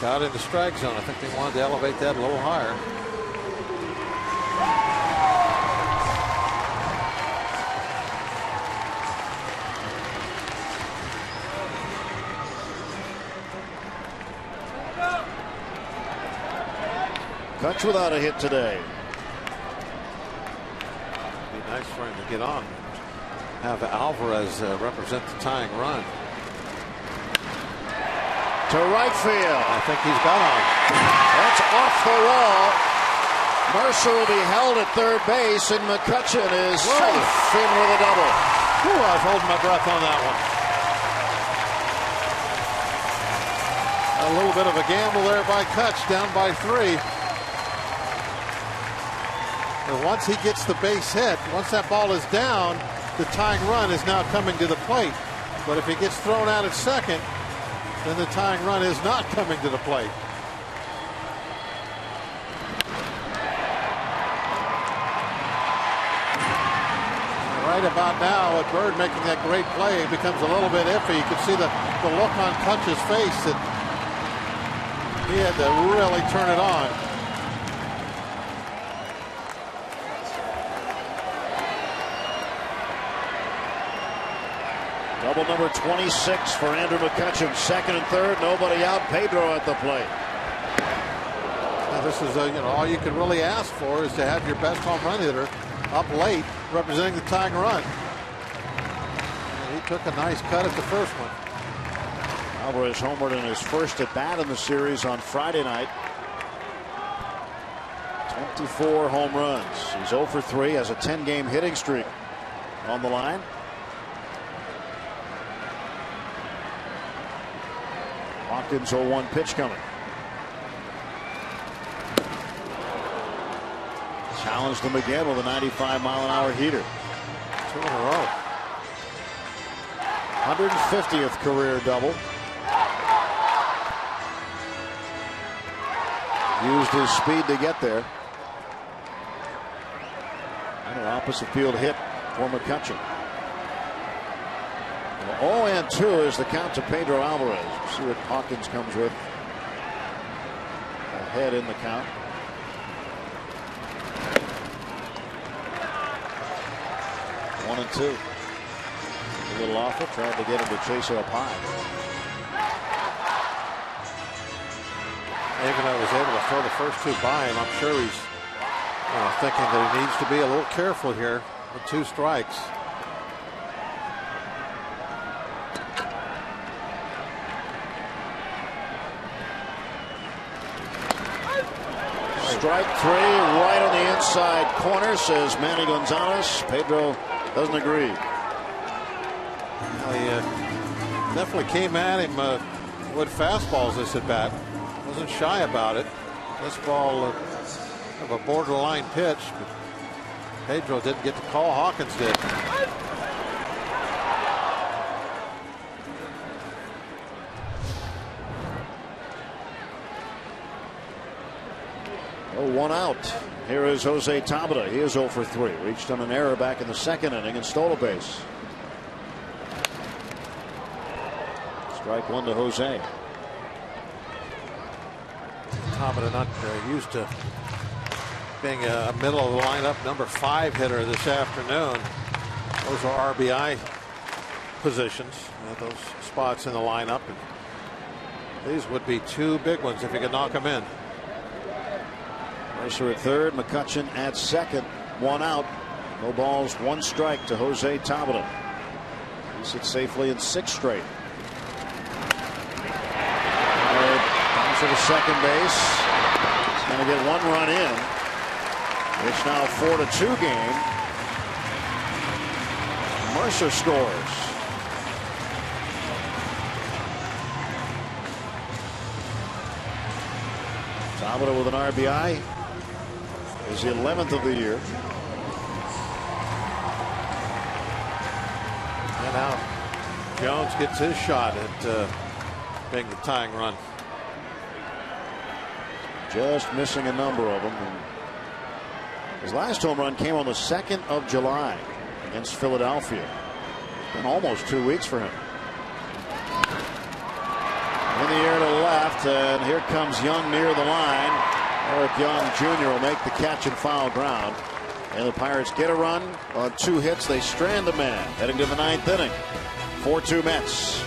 got in the strike zone. I think they wanted to elevate that a little higher.
Kutch without a hit today.
It'd be nice for him to get on. Have Alvarez represent the tying run.
To right field.
I think he's got on.
That's off the wall. Mercer will be held at third base, and McCutcheon is safe in with a double.
Whew, I was holding my breath on that one. A little bit of a gamble there by Kutch, down by 3. And once he gets the base hit, once that ball is down, the tying run is now coming to the plate. But if he gets thrown out at second, then the tying run is not coming to the plate. Right about now, with Bird making that great play, it becomes a little bit iffy. You can see the look on Kutch's face that he had to really turn it on.
Double number 26 for Andrew McCutcheon. Second and third, nobody out. Pedro at the plate.
Now this is all you can really ask for is to have your best home run hitter up late representing the tying run. And he took a nice cut at the first one.
Alvarez homered in his first at bat in the series on Friday night. 24 home runs. He's 0 for 3, has a 10-game hitting streak on the line. Hawkins 0-1 pitch coming. Challenged him again with a 95-mile-an-hour heater.
2 in a row.
150th career double. Used his speed to get there. And an opposite field hit for McCutcheon. 0-2 is the count to Pedro Alvarez. We'll see what Hawkins comes with. ahead in the count. One and two. A little off it, trying to get him to chase it up high.
Even though he was able to throw the first two by him, I'm sure he's thinking that he needs to be a little careful here with 2 strikes.
Strike 3 right on the inside corner, says Manny Gonzalez. Pedro doesn't agree.
Well, he definitely came at him with fastballs this at bat. Wasn't shy about it. This ball of a borderline pitch, but Pedro didn't get the call. Hawkins did.
Oh, 1 out. Here is Jose Tabata. He is 0 for 3. Reached on an error back in the 2nd inning and stole a base. Strike 1 to Jose.
Tabata not used to being a middle of the lineup number 5 hitter this afternoon. Those are RBI positions, those spots in the lineup. And these would be 2 big ones if you could knock them in.
Mercer at 3rd, McCutchen at 2nd. 1 out. No balls, 1 strike to Jose Tabata. He sits safely in 6 straight. To the second base. He's going to get 1 run in. It's now a 4-2 game. Mercer scores. Tabata with an RBI. Is the 11th of the year.
And now Jones gets his shot at being the tying run.
Just missing a number of them. And his last home run came on the 2nd of July against Philadelphia. It's been almost 2 weeks for him. In the air to left, and here comes Young near the line. Eric Young Jr. will make the catch and foul ground. And the Pirates get a run on 2 hits. They strand a man heading to the 9th inning. 4-2 Mets.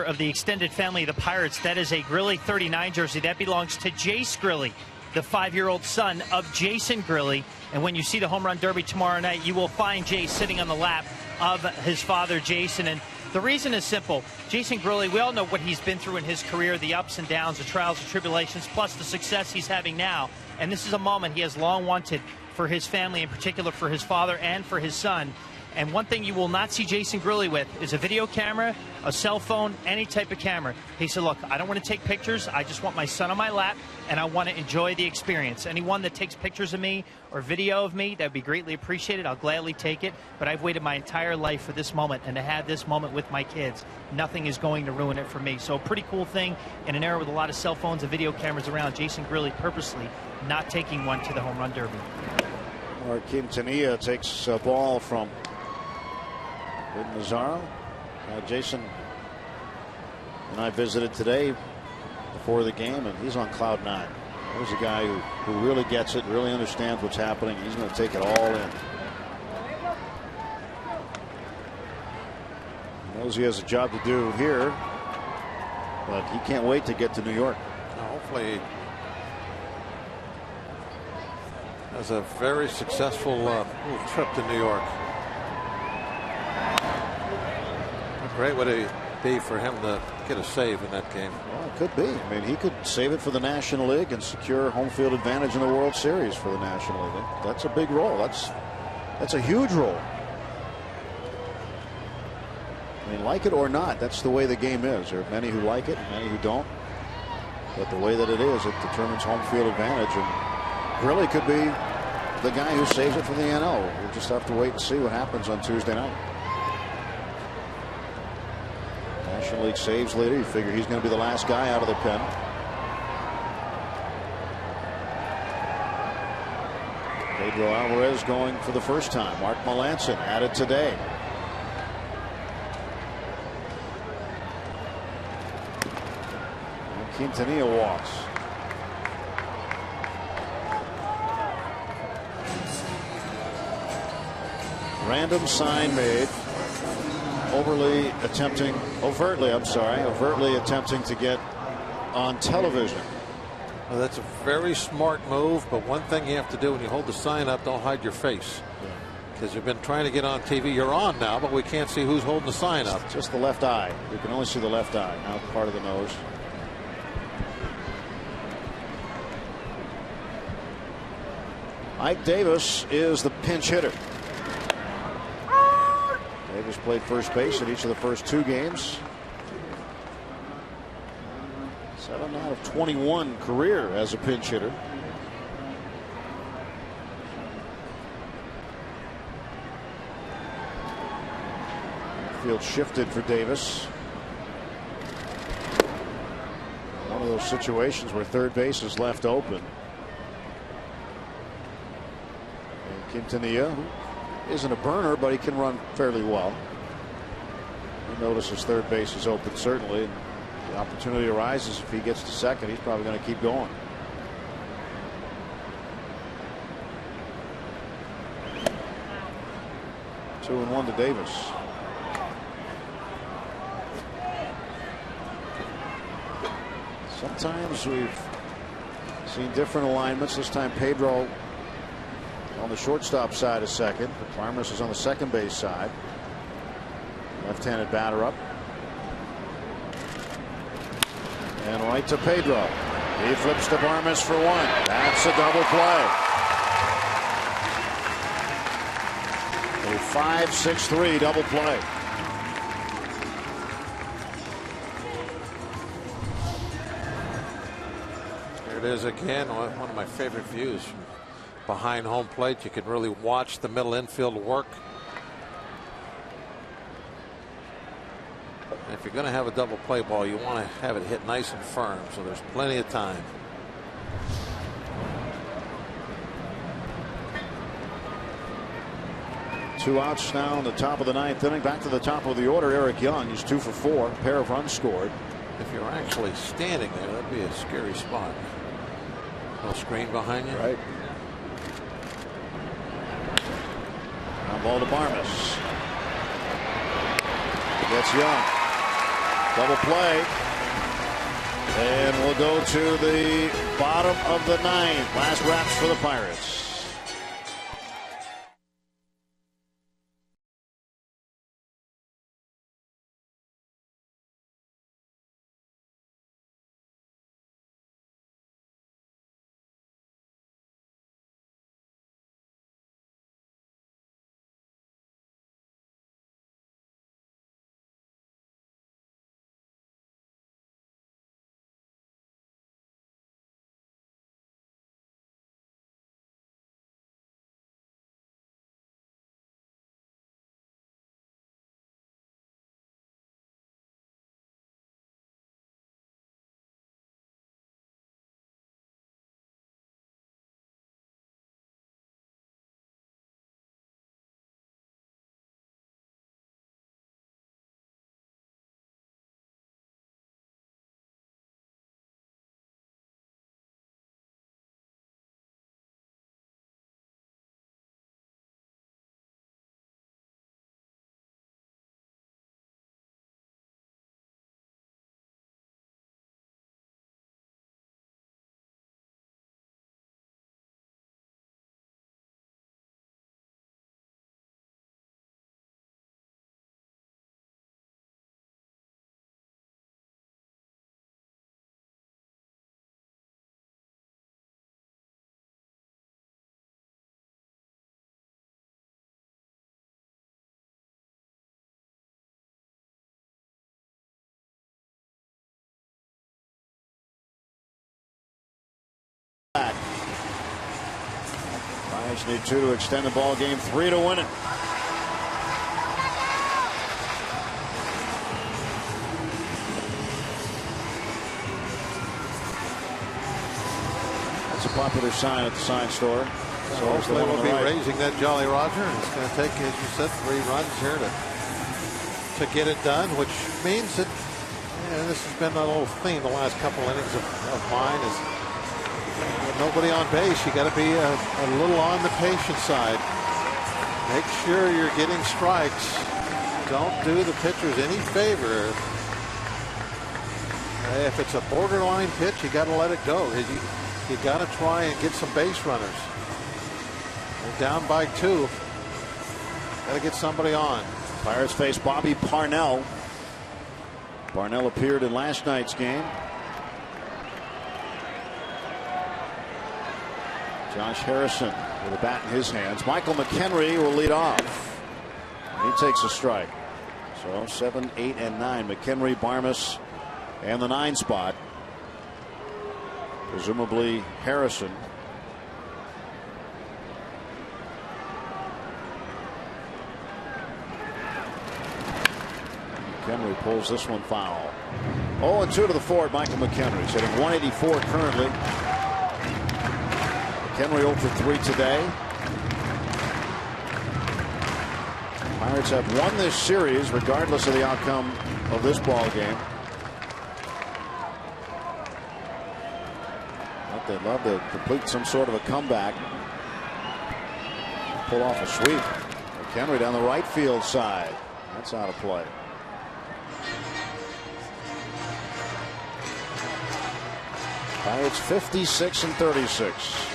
Of the extended family of the Pirates, that is a Grilli 39 jersey that belongs to Jace Grilli, the 5-year-old son of Jason Grilli. And when you see the home run derby tomorrow night, you will find Jace sitting on the lap of his father Jason. And the reason is simple. Jason Grilli, we all know what he's been through in his career, the ups and downs, the trials and tribulations, plus the success he's having now. And this is a moment he has long wanted for his family, in particular for his father and for his son. And one thing you will not see Jason Grilli with is a video camera, a cell phone, any type of camera. He said, look, I don't want to take pictures. I just want my son on my lap, and I want to enjoy the experience. Anyone that takes pictures of me or video of me, that would be greatly appreciated. I'll gladly take it. But I've waited my entire life for this moment, and to have this moment with my kids, nothing is going to ruin it for me. So a pretty cool thing in an era with a lot of cell phones and video cameras around. Jason Grilli purposely not taking one to the home run derby.
Quintanilla takes a ball from Mazzaro. Jason and I visited today before the game, and he's on cloud 9. There's a guy who really gets it, really understands what's happening. He's going to take it all in. He knows he has a job to do here, but he can't wait to get to New York.
Hopefully has a very successful little trip to New York. How great would it be for him to get a save in that game?
Well, it could be. I mean, he could save it for the National League and secure home field advantage in the World Series for the National League. That's a big role. That's a huge role. I mean, like it or not, that's the way the game is. There are many who like it, many who don't. But the way that it is, it determines home field advantage, and really could be the guy who saves it for the NL. We'll just have to wait and see what happens on Tuesday night. National League saves leader. You figure he's going to be the last guy out of the pen. Pedro Alvarez going for the first time. Mark Melancon added today. And Quintanilla walks. Random sign made. Overtly attempting to get on television.
Well, that's a very smart move, but one thing you have to do when you hold the sign up, don't hide your face. Because you've been trying to get on TV. You're on now, but we can't see who's holding the sign up.
Just the left eye. You can only see the left eye, not part of the nose. Ike Davis is the pinch hitter. Davis played first base in each of the first 2 games. 7 out of 21 career as a pinch hitter. Field shifted for Davis. One of those situations where third base is left open. And Quintanilla, who isn't a burner, but he can run fairly well. He notices third base is open, certainly. And the opportunity arises if he gets to second. He's probably going to keep going. Two and one to Davis. Sometimes we've seen different alignments. This time Pedro on the shortstop side of second. Barmes is on the second base side. Left-handed batter up. And right to Pedro. He flips to Barmes for one. That's a double play. A 5-6-3 double play.
Here it is again. One of my favorite views from behind home plate. You can really watch the middle infield work. And if you're going to have a double play ball, you want to have it hit nice and firm, so there's plenty of time.
Two outs now in the top of the 9th inning. Back to the top of the order. Eric Young. He's 2 for 4. A pair of runs scored.
If you're actually standing there, that'd be a scary spot. No screen behind you.
Right. Ground ball to Barmes. Gets Young. Double play. And we'll go to the bottom of the 9th. Last wraps for the Pirates. Pirates need 2 to extend the ball game, 3 to win it. That's a popular sign at the sign store.
So hopefully we'll be raising that Jolly Roger. And it's going to take, as you said, 3 runs here to get it done, which means that this has been a little theme the last couple innings of mine is nobody on base. You got to be a little on the patient side. Make sure you're getting strikes. Don't do the pitchers any favor. If it's a borderline pitch, you got to let it go. You got to try and get some base runners. They're down by 2. Got to get somebody on.
Pirates face Bobby Parnell. Parnell appeared in last night's game. Josh Harrison with a bat in his hands. Michael McHenry will lead off. He takes a strike. So 7, 8, and 9. McHenry, Barmes, and the 9 spot. Presumably Harrison. McHenry pulls this one foul. 0-2 to the forward. Michael McHenry is hitting .184 currently. McHenry 0 for 3 today. Pirates have won this series regardless of the outcome of this ball game. But they'd love to complete some sort of a comeback. Pull off a sweep. McHenry down the right field side. That's out of play. Pirates 56 and 36.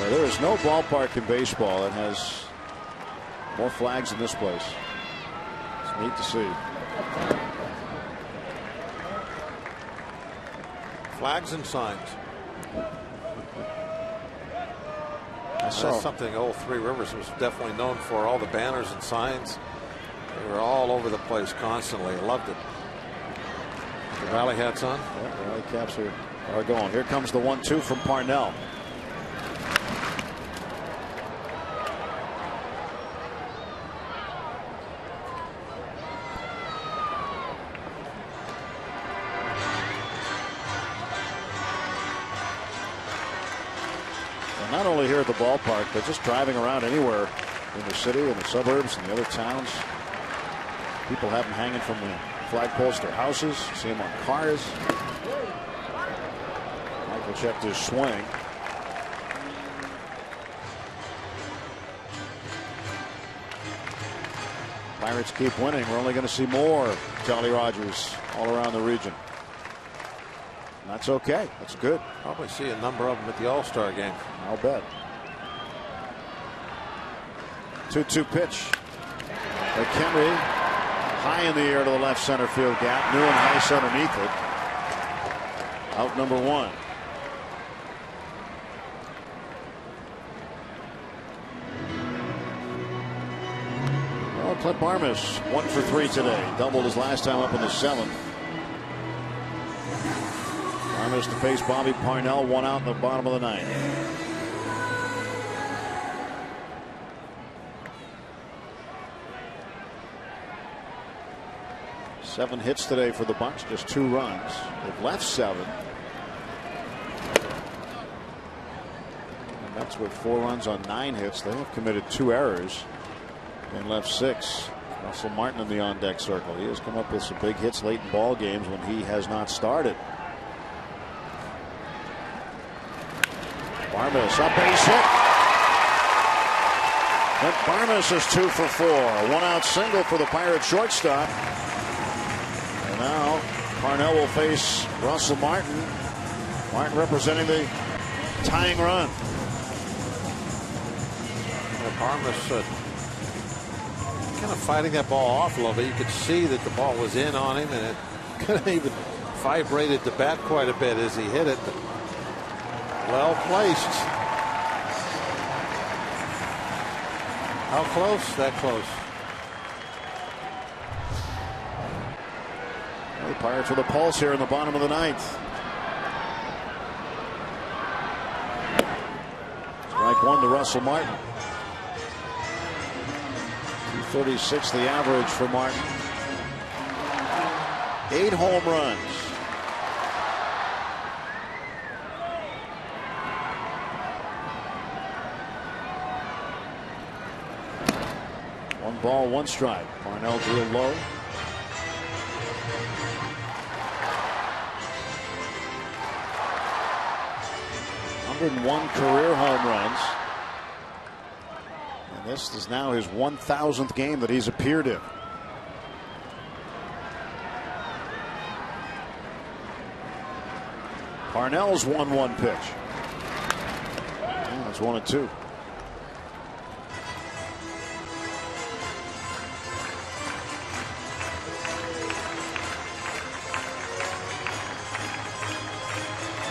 Well, there is no ballpark in baseball that has more flags than this place. It's neat to see.
Flags and signs.
That's
something old Three Rivers was definitely known for. All the banners and signs. They were all over the place constantly. I loved it. The Rally hats on.
Yeah, the Rally caps are going. Here comes the 1-2 from Parnell. And not only here at the ballpark, but just driving around anywhere in the city and the suburbs and the other towns. People have them hanging from the flagpoles to their houses. See them on cars. Michael checked his swing. Pirates keep winning. We're only going to see more Jolly Rogers all around the region. And that's okay. That's good.
Probably see a number of them at the All-Star game.
I'll bet. 2-2 pitch. McHenry high in the air to the left center field gap. Newman Heiss underneath it. Out number 1. Well, Clint Barmes 1 for 3 today. Doubled his last time up in the 7th. Barmes to face Bobby Parnell. 1 out in the bottom of the 9th. Seven hits today for the bunch, just 2 runs. They've left 7. And that's with 4 runs on 9 hits. They have committed 2 errors and left 6. Russell Martin in the on deck circle. He has come up with some big hits late in ball games when he has not started. Barmes, up base hit. But Barmes is 2 for 4. A 1-out single for the Pirate shortstop. And now Parnell will face Russell Martin. Martin representing the tying run.
Barmes kind of fighting that ball off a little bit. You could see that the ball was in on him, and it could have even vibrated the bat quite a bit as he hit it. But well placed. How close? That close.
The Pirates with a pulse here in the bottom of the 9th. 1 to Russell Martin. 236 the average for Martin. 8 home runs. One ball, one strike. Parnell drilled low. 101 career home runs. And this is now his 1,000th game that he's appeared in. Parnell's 1-1 pitch. That's 1-2.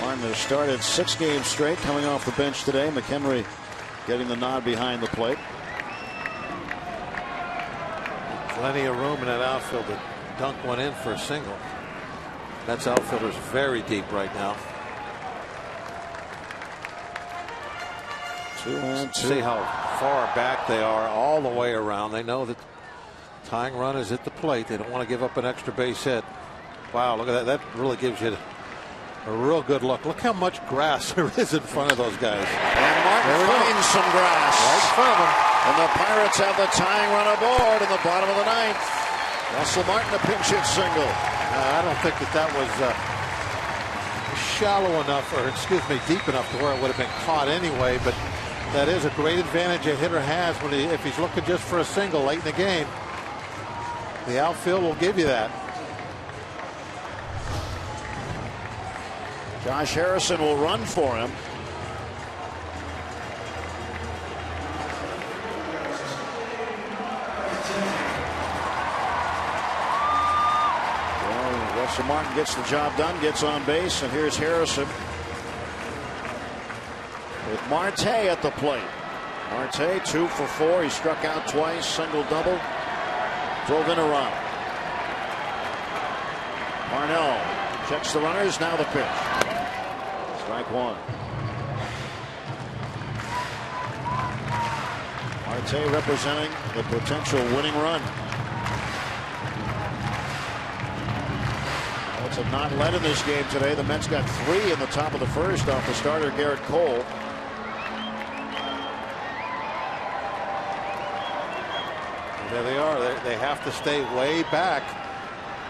Martin has started 6 games straight, coming off the bench today. McHenry getting the nod behind the plate.
Plenty of room in that outfield to dunk one in for a single. That's outfielders very deep right now.
2-2.
See how far back they are all the way around. They know that tying run is at the plate. They don't want to give up an extra base hit. Wow, look at that. That really gives you a real good look. Look how much grass there is in front of those guys.
And Martin finds some grass
right in front of them.
And the Pirates have the tying run aboard in the bottom of the 9th. Russell Martin a pinch hit single.
I don't think that was shallow enough, or excuse me, deep enough to where it would have been caught anyway. But that is a great advantage a hitter has when if he's looking just for a single late in the game. The outfield will give you that.
Josh Harrison will run for him. Well, Russell Martin gets the job done, gets on base, and here's Harrison with Marte at the plate. Marte 2 for 4. He struck out twice, single, double, drove in a run. Parnell checks the runners. Now the pitch. Strike 1. Marte representing the potential winning run. Mets have not led in this game today. The Mets got 3 in the top of the first off the starter Garrett Cole.
And there they are. They have to stay way back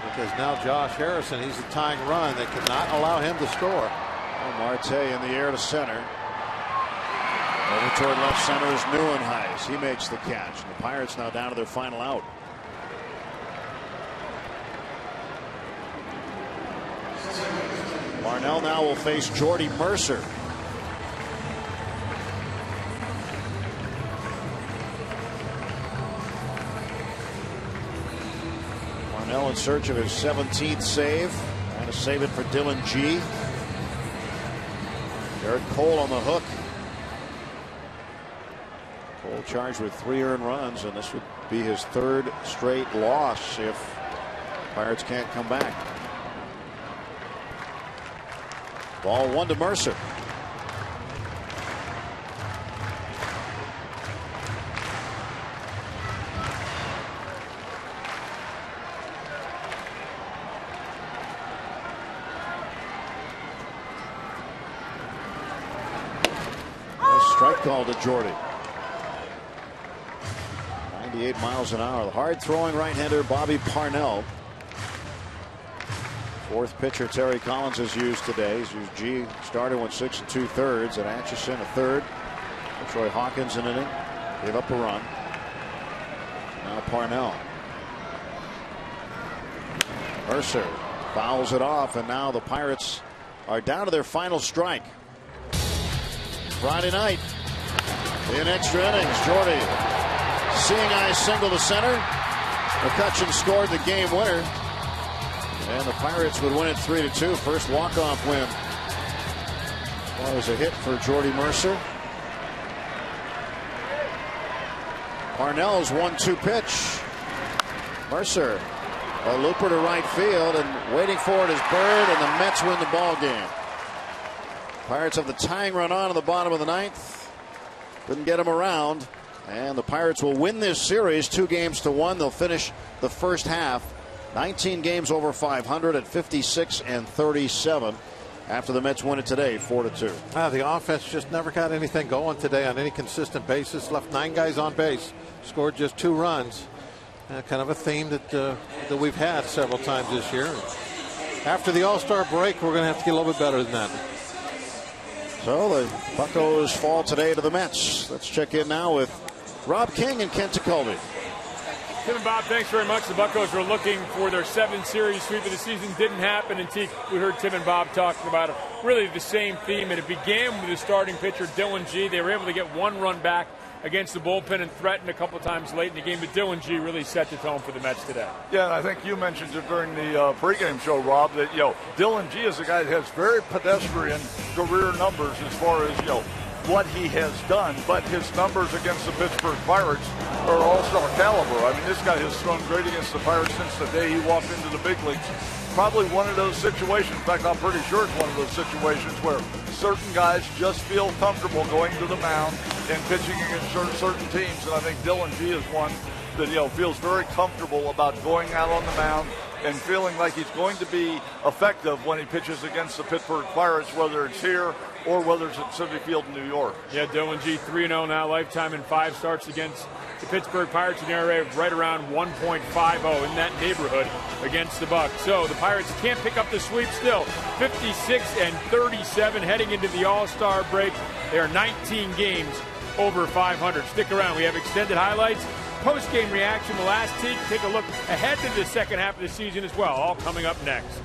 because now Josh Harrison, he's the tying run. They cannot allow him to score.
Marte in the air to center. Over toward left center is Neuenhuis. He makes the catch. And the Pirates now down to their final out. Parnell now will face Jordy Mercer. Parnell in search of his 17th save. Trying to save it for Dylan G. Garrett Cole on the hook. Cole charged with 3 earned runs, and this would be his 3rd straight loss if Pirates can't come back. Ball 1 to Mercer. Strike call to Jordy. 98 miles an hour. The hard throwing right-hander Bobby Parnell. 4th pitcher Terry Collins has used today. He's used G. Started went 6 2/3, and Atchison a 3rd. Troy Hawkins an inning. Gave up a run. Now Parnell. Mercer fouls it off, and now the Pirates are down to their final strike. Friday night in extra innings, Jordy seeing eye single to center. McCutchen scored the game winner, and the Pirates would win it 3-2. First walk-off win. That was a hit for Jordy Mercer. Parnell's 1-2 pitch. Mercer, a looper to right field, and waiting for it is Bird, and the Mets win the ball game. Pirates have the tying run on in the bottom of the 9th. Couldn't get him around. And the Pirates will win this series 2-1. They'll finish the first half 19 games over 500 at 56-37 after the Mets win it today 4-2.
The offense just never got anything going today on any consistent basis. Left 9 guys on base, scored just 2 runs. Kind of a theme that we've had several times this year. After the All-Star break, we're going to have to get a little bit better than that.
So the Buccos fall today to the Mets. Let's check in now with Rob King and Kent Tekulve.
Tim and Bob, thanks very much. The Buccos were looking for their 7-series sweep of the season. Didn't happen. And we heard Tim and Bob talking about it. Really the same theme. And it began with the starting pitcher, Dylan G. They were able to get 1 run back against the bullpen and threatened a couple times late in the game. But Dylan G. really set the tone for the Mets today.
Yeah, and I think you mentioned it during the pregame show, Rob, that, Dylan G. is a guy that has very pedestrian career numbers as far as, what he has done, but his numbers against the Pittsburgh Pirates are all-star caliber. I mean, this guy has thrown great against the Pirates since the day he walked into the big leagues. Probably one of those situations, in fact, I'm pretty sure it's one of those situations where certain guys just feel comfortable going to the mound and pitching against certain teams, and I think Dylan G. is one that, feels very comfortable about going out on the mound and feeling like he's going to be effective when he pitches against the Pittsburgh Pirates, whether it's here or whether it's at Citi Field in New York.
Yeah, Dylan G. 3-0 now, lifetime in 5 starts against the Pittsburgh Pirates, an ERA of right around 1.50 in that neighborhood against the Bucs. So the Pirates can't pick up the sweep still. 56-37 heading into the All-Star break. They are 19 games over 500. Stick around. We have extended highlights, post-game reaction. We'll take a look ahead to the second half of the season as well, all coming up next.